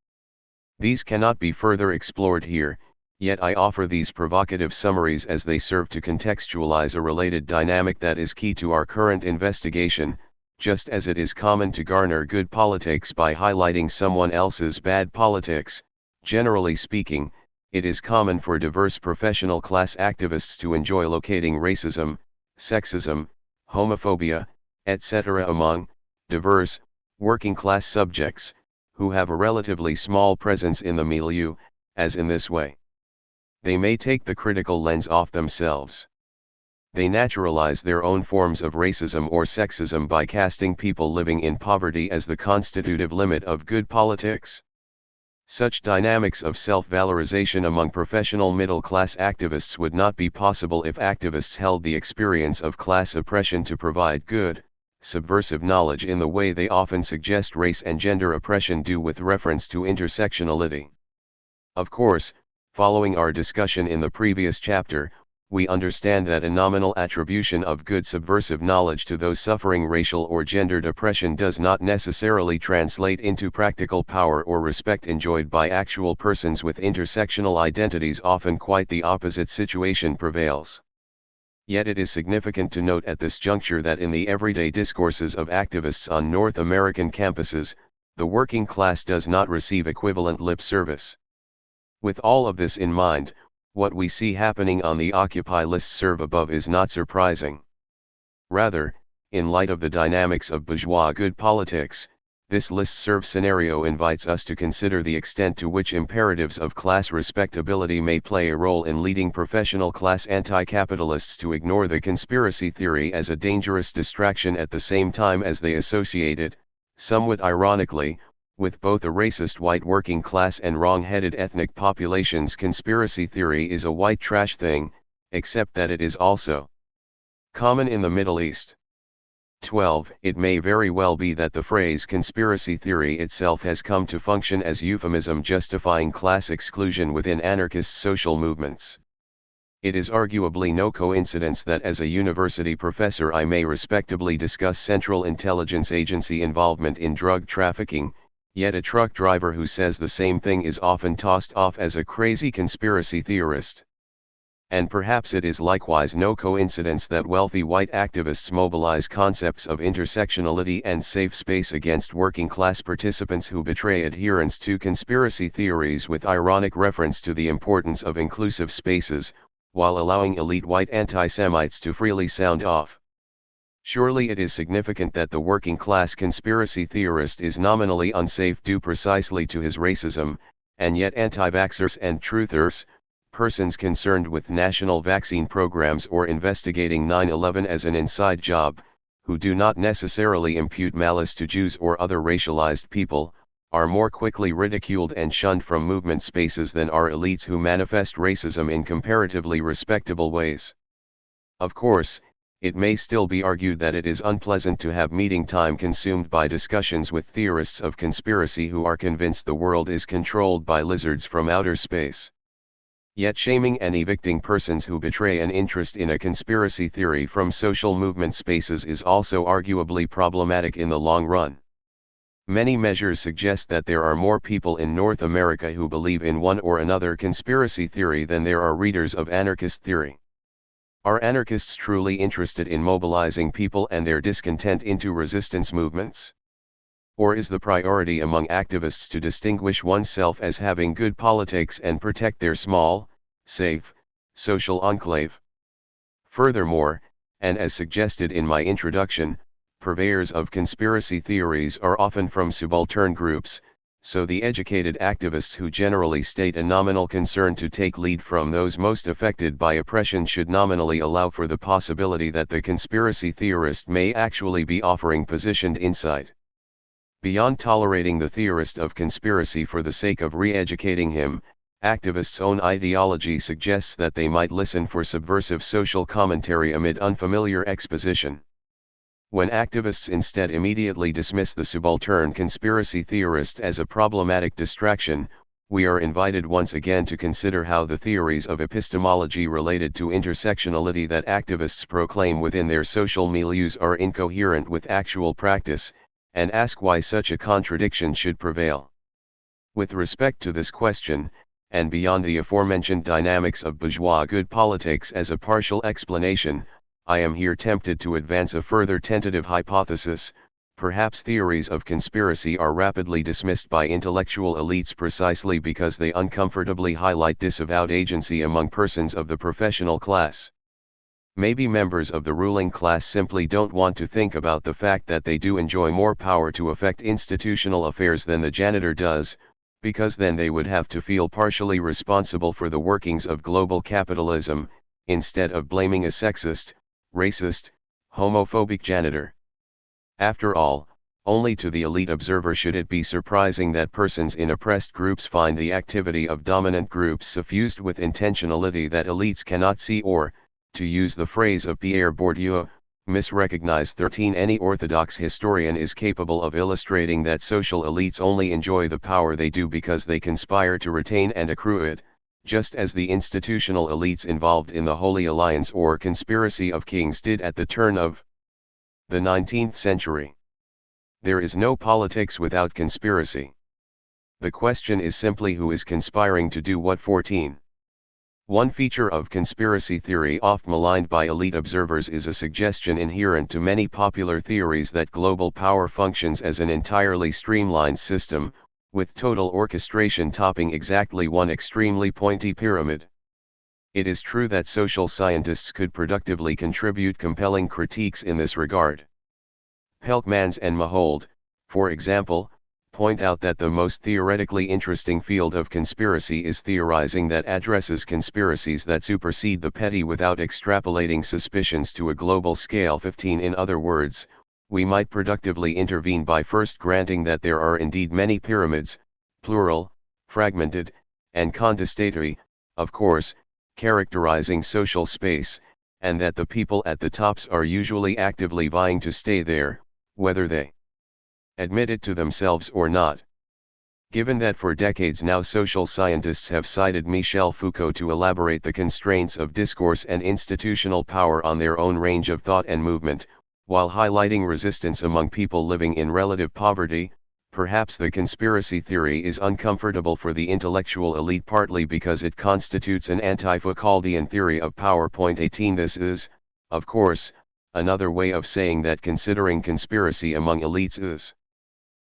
These cannot be further explored here, yet I offer these provocative summaries as they serve to contextualize a related dynamic that is key to our current investigation, just as it is common to garner good politics by highlighting someone else's bad politics. Generally speaking, it is common for diverse professional class activists to enjoy locating racism, sexism, homophobia, etc. among diverse, working class subjects, who have a relatively small presence in the milieu, as in this way they may take the critical lens off themselves. They naturalize their own forms of racism or sexism by casting people living in poverty as the constitutive limit of good politics. Such dynamics of self-valorization among professional middle-class activists would not be possible if activists held the experience of class oppression to provide good, subversive knowledge in the way they often suggest race and gender oppression do with reference to intersectionality. Of course, following our discussion in the previous chapter, we understand that a nominal attribution of good subversive knowledge to those suffering racial or gendered oppression does not necessarily translate into practical power or respect enjoyed by actual persons with intersectional identities. Often quite the opposite situation prevails. Yet it is significant to note at this juncture that in the everyday discourses of activists on North American campuses, the working class does not receive equivalent lip service. With all of this in mind, what we see happening on the Occupy listserv above is not surprising. Rather, in light of the dynamics of bourgeois good politics, this listserv scenario invites us to consider the extent to which imperatives of class respectability may play a role in leading professional class anti-capitalists to ignore the conspiracy theory as a dangerous distraction at the same time as they associate it, somewhat ironically, with both a racist white working class and wrong-headed ethnic populations. Conspiracy theory is a white trash thing, except that it is also common in the Middle East. 12. It may very well be that the phrase conspiracy theory itself has come to function as euphemism justifying class exclusion within anarchist social movements. It is arguably no coincidence that as a university professor I may respectably discuss Central Intelligence Agency involvement in drug trafficking, yet a truck driver who says the same thing is often tossed off as a crazy conspiracy theorist. And perhaps it is likewise no coincidence that wealthy white activists mobilize concepts of intersectionality and safe space against working class participants who betray adherence to conspiracy theories with ironic reference to the importance of inclusive spaces, while allowing elite white anti-Semites to freely sound off. Surely it is significant that the working class conspiracy theorist is nominally unsafe due precisely to his racism, and yet anti-vaxxers and truthers, persons concerned with national vaccine programs or investigating 9/11 as an inside job, who do not necessarily impute malice to Jews or other racialized people, are more quickly ridiculed and shunned from movement spaces than are elites who manifest racism in comparatively respectable ways. Of course, it may still be argued that it is unpleasant to have meeting time consumed by discussions with theorists of conspiracy who are convinced the world is controlled by lizards from outer space. Yet shaming and evicting persons who betray an interest in a conspiracy theory from social movement spaces is also arguably problematic in the long run. Many measures suggest that there are more people in North America who believe in one or another conspiracy theory than there are readers of anarchist theory. Are anarchists truly interested in mobilizing people and their discontent into resistance movements? Or is the priority among activists to distinguish oneself as having good politics and protect their small, safe, social enclave? Furthermore, and as suggested in my introduction, purveyors of conspiracy theories are often from subaltern groups, so the educated activists who generally state a nominal concern to take lead from those most affected by oppression should nominally allow for the possibility that the conspiracy theorist may actually be offering positioned insight. Beyond tolerating the theorist of conspiracy for the sake of re-educating him, activists' own ideology suggests that they might listen for subversive social commentary amid unfamiliar exposition. When activists instead immediately dismiss the subaltern conspiracy theorist as a problematic distraction, we are invited once again to consider how the theories of epistemology related to intersectionality that activists proclaim within their social milieus are incoherent with actual practice, and ask why such a contradiction should prevail. With respect to this question, and beyond the aforementioned dynamics of bourgeois good politics as a partial explanation, I am here tempted to advance a further tentative hypothesis. Perhaps theories of conspiracy are rapidly dismissed by intellectual elites precisely because they uncomfortably highlight disavowed agency among persons of the professional class. Maybe members of the ruling class simply don't want to think about the fact that they do enjoy more power to affect institutional affairs than the janitor does, because then they would have to feel partially responsible for the workings of global capitalism, instead of blaming a sexist, racist, homophobic janitor. After all, only to the elite observer should it be surprising that persons in oppressed groups find the activity of dominant groups suffused with intentionality that elites cannot see or, to use the phrase of Pierre Bourdieu, misrecognize. 13 Any orthodox historian is capable of illustrating that social elites only enjoy the power they do because they conspire to retain and accrue it, just as the institutional elites involved in the Holy Alliance or conspiracy of kings did at the turn of the 19th century. There is no politics without conspiracy. The question is simply who is conspiring to do what. 14. One feature of conspiracy theory oft maligned by elite observers is a suggestion inherent to many popular theories that global power functions as an entirely streamlined system, with total orchestration topping exactly one extremely pointy pyramid. It is true that social scientists could productively contribute compelling critiques in this regard. Pelkmans and Mahold, for example, point out that the most theoretically interesting field of conspiracy is theorizing that addresses conspiracies that supersede the petty without extrapolating suspicions to a global scale. 15 In other words, we might productively intervene by first granting that there are indeed many pyramids, plural, fragmented, and contestatory, of course, characterizing social space, and that the people at the tops are usually actively vying to stay there, whether they admit it to themselves or not. Given that for decades now social scientists have cited Michel Foucault to elaborate the constraints of discourse and institutional power on their own range of thought and movement, while highlighting resistance among people living in relative poverty, perhaps the conspiracy theory is uncomfortable for the intellectual elite partly because it constitutes an anti-Foucauldian theory of power. 18 This is, of course, another way of saying that considering conspiracy among elites is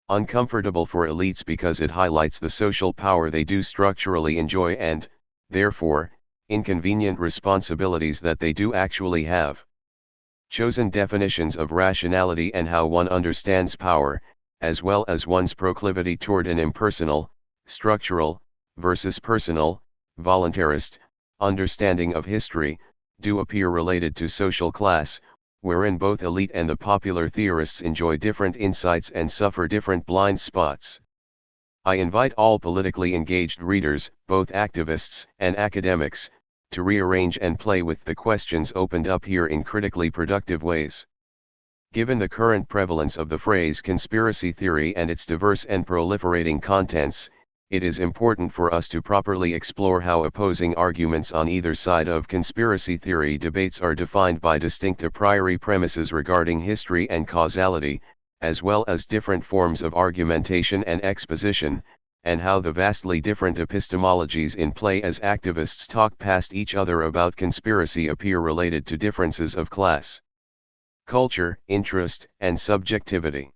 uncomfortable for elites because it highlights the social power they do structurally enjoy and, therefore, inconvenient responsibilities that they do actually have. Chosen definitions of rationality and how one understands power, as well as one's proclivity toward an impersonal, structural, versus personal, voluntarist, understanding of history, do appear related to social class, wherein both elite and the popular theorists enjoy different insights and suffer different blind spots. I invite all politically engaged readers, both activists and academics, to rearrange and play with the questions opened up here in critically productive ways. Given the current prevalence of the phrase conspiracy theory and its diverse and proliferating contents, it is important for us to properly explore how opposing arguments on either side of conspiracy theory debates are defined by distinct a priori premises regarding history and causality, as well as different forms of argumentation and exposition, and how the vastly different epistemologies in play as activists talk past each other about conspiracy appear related to differences of class, culture, interest, and subjectivity.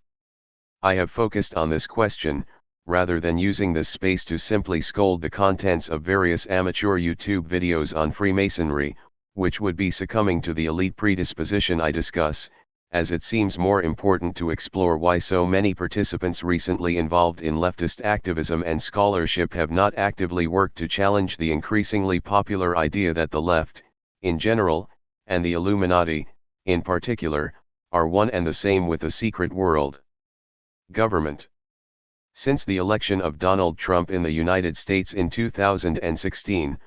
I have focused on this question, rather than using this space to simply scold the contents of various amateur YouTube videos on Freemasonry, which would be succumbing to the elite predisposition I discuss, as it seems more important to explore why so many participants recently involved in leftist activism and scholarship have not actively worked to challenge the increasingly popular idea that the left, in general, and the Illuminati, in particular, are one and the same with a secret world government. Since the election of Donald Trump in the United States in 2016,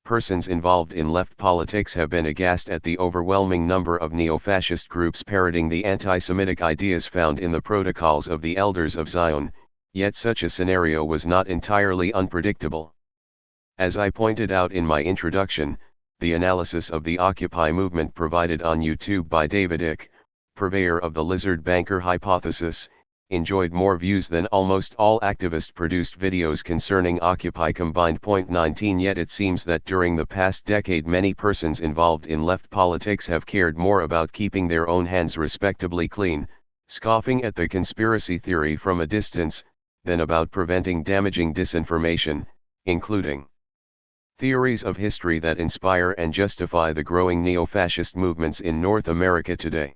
persons involved in left politics have been aghast at the overwhelming number of neo-fascist groups parroting the anti-Semitic ideas found in the protocols of the Elders of Zion, yet such a scenario was not entirely unpredictable. As I pointed out in my introduction, the analysis of the Occupy movement provided on YouTube by David Icke, purveyor of the lizard banker hypothesis, enjoyed more views than almost all activist-produced videos concerning Occupy combined. 19 Yet it seems that during the past decade many persons involved in left politics have cared more about keeping their own hands respectably clean, scoffing at the conspiracy theory from a distance, than about preventing damaging disinformation, including theories of history that inspire and justify the growing neo-fascist movements in North America today.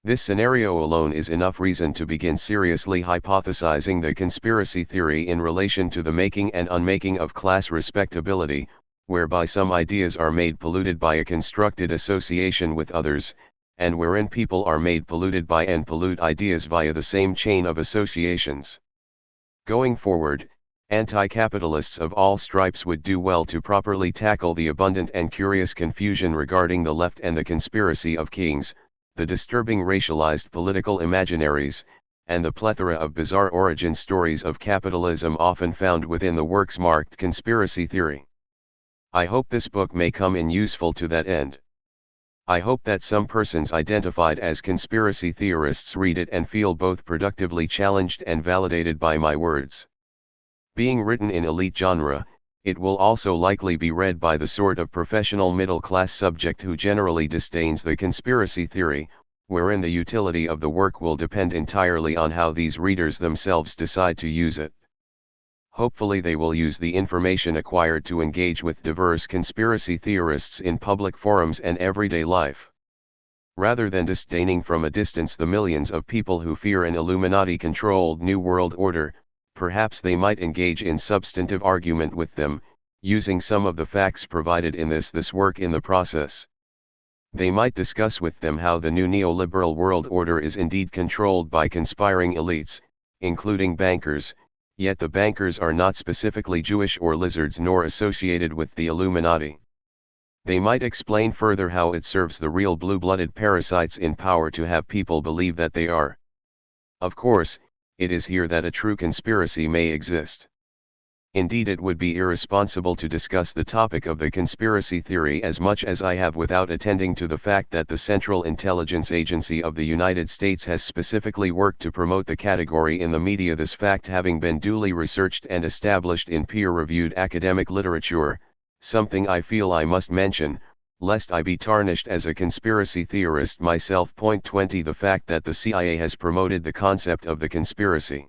This scenario alone is enough reason to begin seriously hypothesizing the conspiracy theory in relation to the making and unmaking of class respectability, whereby some ideas are made polluted by a constructed association with others, and wherein people are made polluted by and pollute ideas via the same chain of associations. Going forward, anti-capitalists of all stripes would do well to properly tackle the abundant and curious confusion regarding the left and the conspiracy of kings, the disturbing racialized political imaginaries, and the plethora of bizarre origin stories of capitalism often found within the works marked conspiracy theory. I hope this book may come in useful to that end. I hope that some persons identified as conspiracy theorists read it and feel both productively challenged and validated by my words. Being written in elite genre, it will also likely be read by the sort of professional middle-class subject who generally disdains the conspiracy theory, wherein the utility of the work will depend entirely on how these readers themselves decide to use it. Hopefully they will use the information acquired to engage with diverse conspiracy theorists in public forums and everyday life. Rather than disdaining from a distance the millions of people who fear an Illuminati-controlled New World Order, perhaps they might engage in substantive argument with them, using some of the facts provided in this work in the process. They might discuss with them how the new neoliberal world order is indeed controlled by conspiring elites, including bankers, yet the bankers are not specifically Jewish or lizards nor associated with the Illuminati. They might explain further how it serves the real blue-blooded parasites in power to have people believe that they are. Of course, it is here that a true conspiracy may exist. Indeed, it would be irresponsible to discuss the topic of the conspiracy theory as much as I have without attending to the fact that the Central Intelligence Agency of the United States has specifically worked to promote the category in the media, this fact having been duly researched and established in peer-reviewed academic literature, something I feel I must mention, lest I be tarnished as a conspiracy theorist myself. 20 The fact that the CIA has promoted the concept of the conspiracy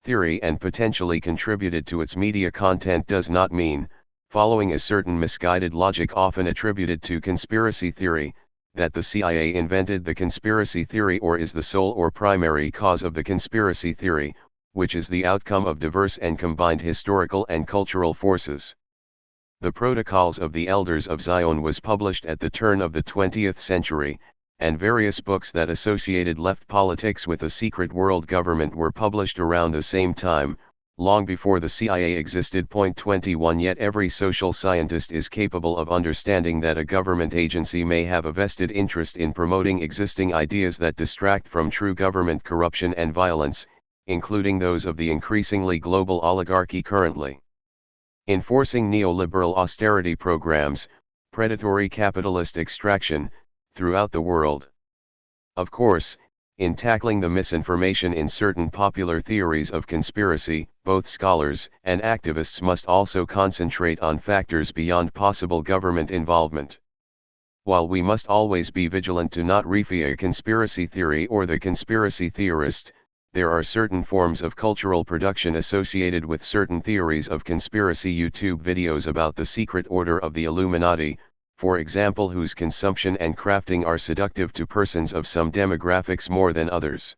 theory and potentially contributed to its media content does not mean, following a certain misguided logic often attributed to conspiracy theory, that the CIA invented the conspiracy theory or is the sole or primary cause of the conspiracy theory, which is the outcome of diverse and combined historical and cultural forces. The Protocols of the Elders of Zion was published at the turn of the 20th century, and various books that associated left politics with a secret world government were published around the same time, long before the CIA existed. 21 Yet every social scientist is capable of understanding that a government agency may have a vested interest in promoting existing ideas that distract from true government corruption and violence, including those of the increasingly global oligarchy currently enforcing neoliberal austerity programs, predatory capitalist extraction, throughout the world. Of course, in tackling the misinformation in certain popular theories of conspiracy, both scholars and activists must also concentrate on factors beyond possible government involvement. While we must always be vigilant to not reify a conspiracy theory or the conspiracy theorist, there are certain forms of cultural production associated with certain theories of conspiracy. YouTube videos about the secret order of the Illuminati, for example, whose consumption and crafting are seductive to persons of some demographics more than others.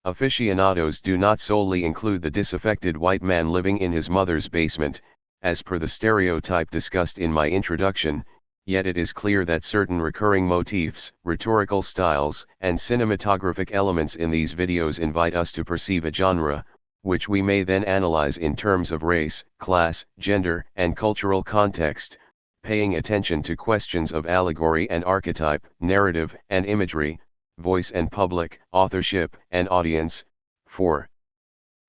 Aficionados do not solely include the disaffected white man living in his mother's basement, as per the stereotype discussed in my introduction, yet it is clear that certain recurring motifs, rhetorical styles, and cinematographic elements in these videos invite us to perceive a genre, which we may then analyze in terms of race, class, gender, and cultural context, paying attention to questions of allegory and archetype, narrative and imagery, voice and public, authorship and audience. 4.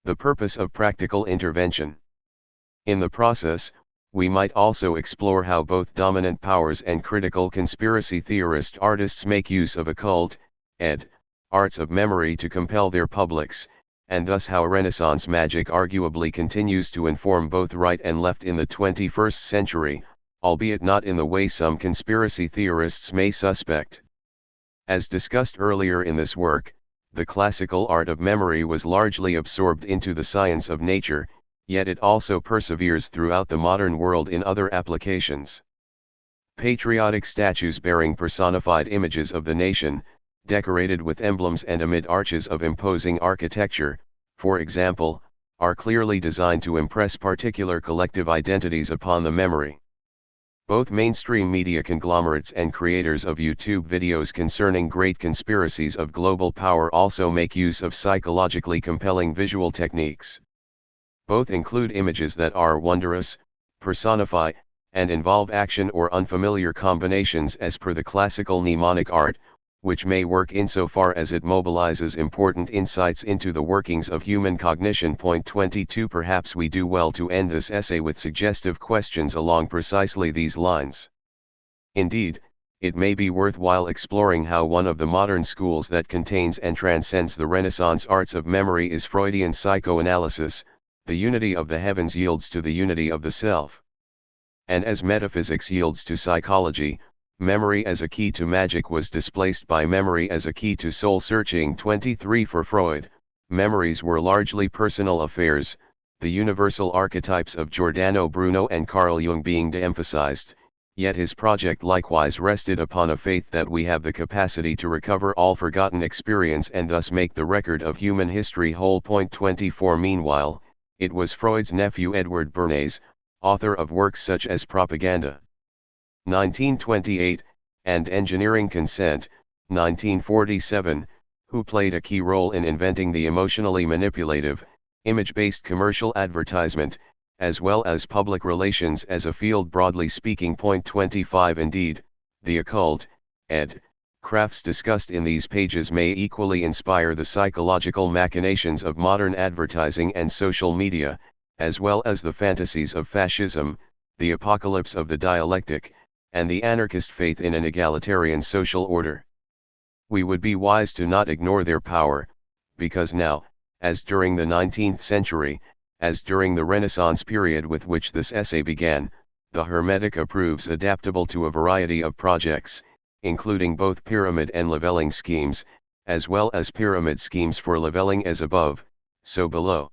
The purpose of practical intervention. In the process, we might also explore how both dominant powers and critical conspiracy theorist artists make use of occult, arts of memory to compel their publics, and thus how Renaissance magic arguably continues to inform both right and left in the 21st century, albeit not in the way some conspiracy theorists may suspect. As discussed earlier in this work, the classical art of memory was largely absorbed into the science of nature, yet it also perseveres throughout the modern world in other applications. Patriotic statues bearing personified images of the nation, decorated with emblems and amid arches of imposing architecture, for example, are clearly designed to impress particular collective identities upon the memory. Both mainstream media conglomerates and creators of YouTube videos concerning great conspiracies of global power also make use of psychologically compelling visual techniques. Both include images that are wondrous, personify, and involve action or unfamiliar combinations as per the classical mnemonic art, which may work insofar as it mobilizes important insights into the workings of human cognition. Point 22. Perhaps we do well to end this essay with suggestive questions along precisely these lines. Indeed, it may be worthwhile exploring how one of the modern schools that contains and transcends the Renaissance arts of memory is Freudian psychoanalysis. The unity of the heavens yields to the unity of the self. And as metaphysics yields to psychology, memory as a key to magic was displaced by memory as a key to soul searching. 23. For Freud, memories were largely personal affairs, the universal archetypes of Giordano Bruno and Carl Jung being de-emphasized, yet his project likewise rested upon a faith that we have the capacity to recover all forgotten experience and thus make the record of human history whole. Point 24. Meanwhile, it was Freud's nephew Edward Bernays, author of works such as Propaganda, 1928, and Engineering Consent, 1947, who played a key role in inventing the emotionally manipulative, image-based commercial advertisement, as well as public relations as a field broadly speaking. Point 25. Indeed, the occult, crafts discussed in these pages may equally inspire the psychological machinations of modern advertising and social media, as well as the fantasies of fascism, the apocalypse of the dialectic, and the anarchist faith in an egalitarian social order. We would be wise to not ignore their power, because now, as during the 19th century, as during the Renaissance period with which this essay began, the Hermetica proves adaptable to a variety of projects, including both pyramid and leveling schemes, as well as pyramid schemes for leveling as above, so below.